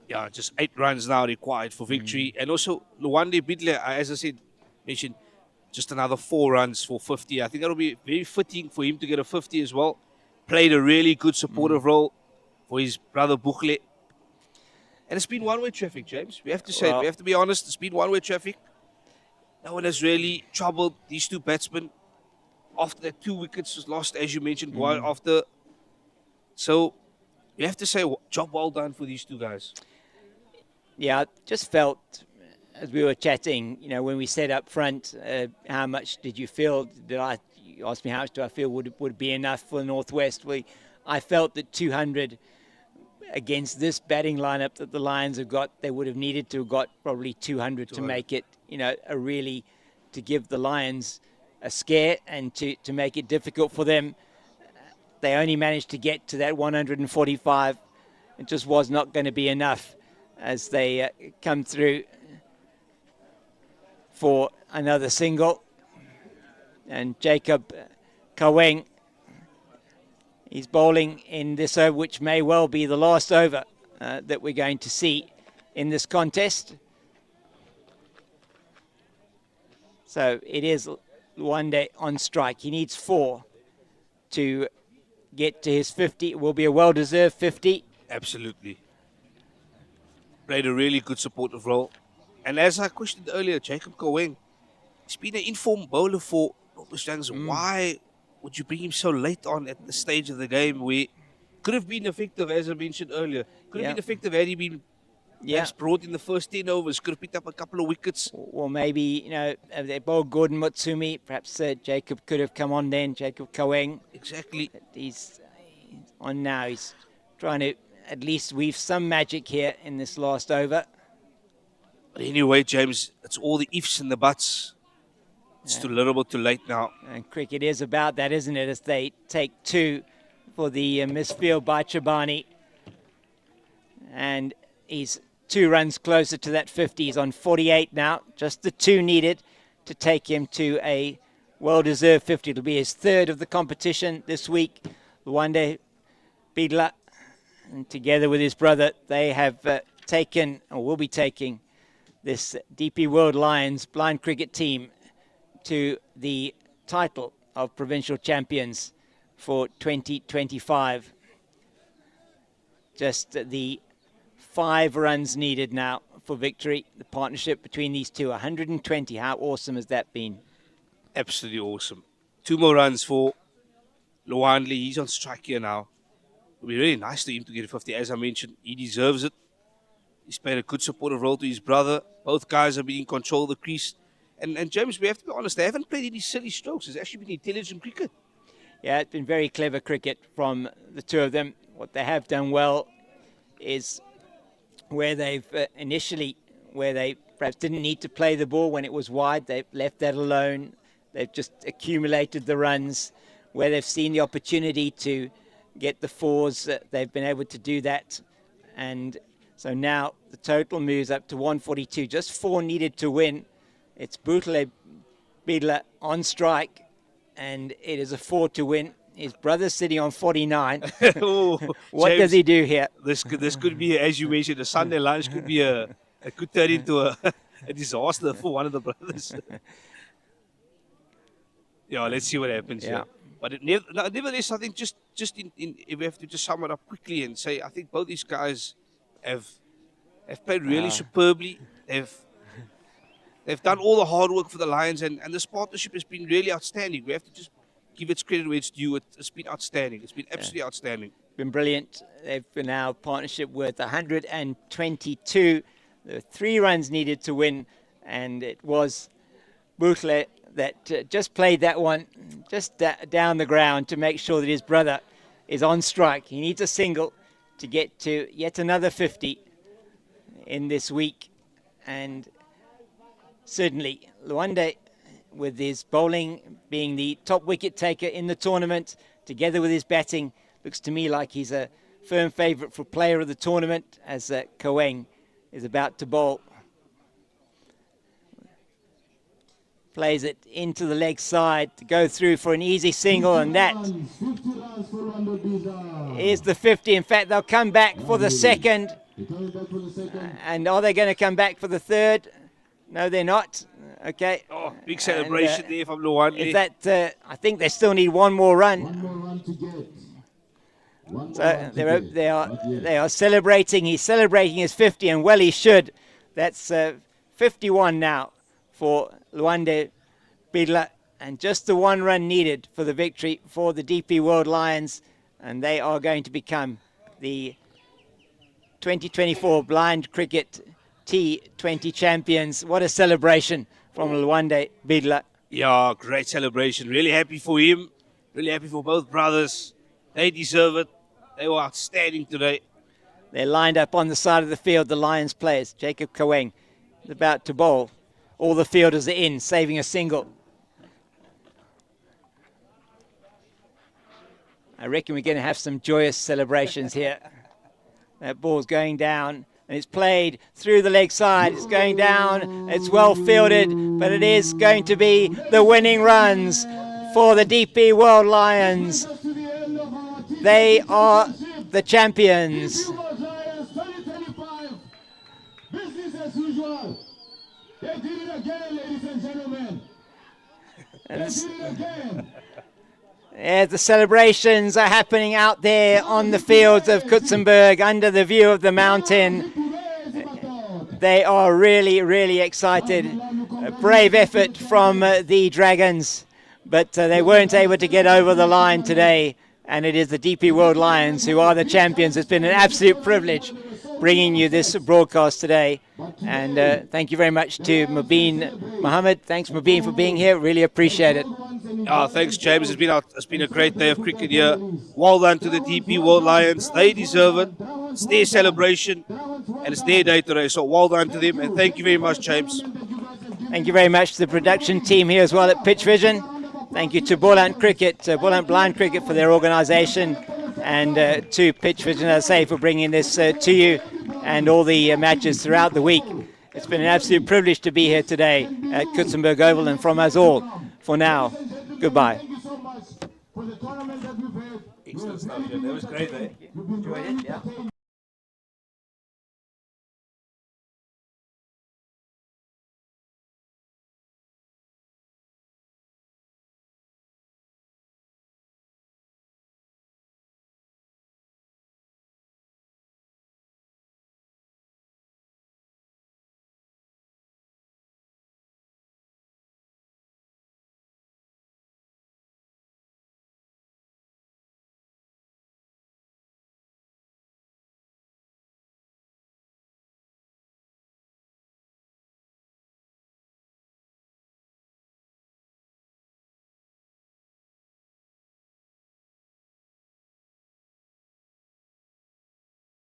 Yeah, just 8 runs now required for victory. And also, Luwande Bidle, as I said, mentioned just another 4 runs for 50. I think that'll be very fitting for him to get a 50 as well. Played a really good supportive role for his brother Bukhle. And it's been one-way traffic, James. We have to say, we have to be honest, it's been one-way traffic. No one has really troubled these two batsmen. After that 2 wickets was lost, as you mentioned, after. So, you have to say, job well done for these two guys. Yeah, I just felt, as we were chatting, you know, when we said up front, how much did you feel? You asked me how much do I feel would be enough for the Northwest. I felt that 200 against this batting lineup that the Lions have got, they would have needed to have got probably 200 to make it, you know, to give the Lions a scare and to make it difficult for them. They only managed to get to that 145. It just was not going to be enough as they come through for another single. And Jacob Kaweng, he's bowling in this over, which may well be the last over that we're going to see in this contest. So it is Luwande on strike. He needs 4 to get to his 50. It will be a well-deserved 50. Absolutely. Played a really good supportive role. And as I questioned earlier, Jacob Kaweng, he's been an informed bowler for Northwest Lions. Why would you bring him so late on at the stage of the game where could have been effective, as I mentioned earlier? Could have been effective had he been perhaps brought in the first 10 overs, could have picked up a couple of wickets. Or maybe, you know, they bowled Gordon Mutsumi. Perhaps Jacob could have come on then, Jacob Kaweng. Exactly. He's on now. He's trying to at least weave some magic here in this last over. But anyway, James, it's all the ifs and the buts. It's too little bit too late now. And cricket is about that, isn't it? As they take 2 for the misfield by Chabani. And he's 2 runs closer to that 50. He's on 48 now. Just the 2 needed to take him to a well-deserved 50. It'll be his 3rd of the competition this week. Luwande Bidla, and together with his brother, they have taken, or will be taking, this DP World Lions blind cricket team to the title of provincial champions for 2025. Just the 5 runs needed now for victory. The partnership between these two, 120. How awesome has that been? Absolutely awesome. 2 more runs for Luwande. He's on strike here now. It'll be really nice to him to get a 50. As I mentioned, he deserves it. He's played a good supportive role to his brother. Both guys have been in control of the crease. And James, we have to be honest, they haven't played any silly strokes. It's actually been intelligent cricket. Yeah, it's been very clever cricket from the 2 of them. What they have done well is where they've where they perhaps didn't need to play the ball when it was wide, they've left that alone. They've just accumulated the runs. Where they've seen the opportunity to get the 4s, they've been able to do that. And so now the total moves up to 142. Just 4 needed to win. It's Bukhle Bidla on strike, and it is a 4 to win. His brother's sitting on 49. Oh, what James, does he do here? This could be, as you mentioned, a Sunday lunch could be could turn into a disaster for one of the brothers. Yeah, let's see what happens here. But nevertheless, I think just if we have to just sum it up quickly and say, I think both these guys have played really superbly. They've done all the hard work for the Lions, and this partnership has been really outstanding. We have to just give its credit where it's due. It's been outstanding. It's been absolutely outstanding. Been brilliant. They've been now partnership worth 122. There were 3 runs needed to win, and it was Bukhle that just played that one just down the ground to make sure that his brother is on strike. He needs a single to get to yet another 50 in this week, and certainly Luwande with his bowling being the top wicket taker in the tournament, together with his batting. Looks to me like he's a firm favourite for player of the tournament as Kaweng is about to bowl. Plays it into the leg side to go through for an easy single, and that is the 50. In fact, they'll come back for the second. And are they going to come back for the third? No, they're not. Okay. Oh, big celebration there from Luwande. Is that? I think they still need one more run. So they are celebrating. He's celebrating his 50, and well, he should. That's 51 now for Luwande Bidla, and just the one run needed for the victory for the DP World Lions, and they are going to become the 2024 Blind Cricket T20 champions. What a celebration from Luwande Bidla. Yeah, great celebration. Really happy for him. Really happy for both brothers. They deserve it. They were outstanding today. They're lined up on the side of the field, the Lions players. Jacob Kaweng is about to bowl. All the fielders are in, saving a single. I reckon we're going to have some joyous celebrations here. That ball's going down, and it's played through the leg side. It's going down. It's well fielded, but it is going to be the winning runs for the DP World Lions. They are the champions. Business as usual. They did it again, ladies and gentlemen. They did it again. The celebrations are happening out there on the fields of Kutsenberg under the view of the mountain. They are really, really excited. A brave effort from the Dragons, but they weren't able to get over the line today. And it is the DP World Lions who are the champions. It's been an absolute privilege bringing you this broadcast today. And thank you very much to Mubin Mohammed. Thanks, Mubin, for being here. Really appreciate it. Thanks, James. It's been a great day of cricket here. Well done to the DP World Lions. They deserve it. It's their celebration, and it's their day today. So well done to them, and thank you very much, James. Thank you very much to the production team here as well at Pitch Vision. Thank you to Boland Cricket, Boland Blind Cricket for their organisation, and to Pitch Vision, as I say, for bringing this to you and all the matches throughout the week. It's been an absolute privilege to be here today at Kutsenberg Oval, and from us all, for now, goodbye. Thank you so much for the tournament that we've had. Excellent stuff, That was great, eh? Enjoyed it, yeah.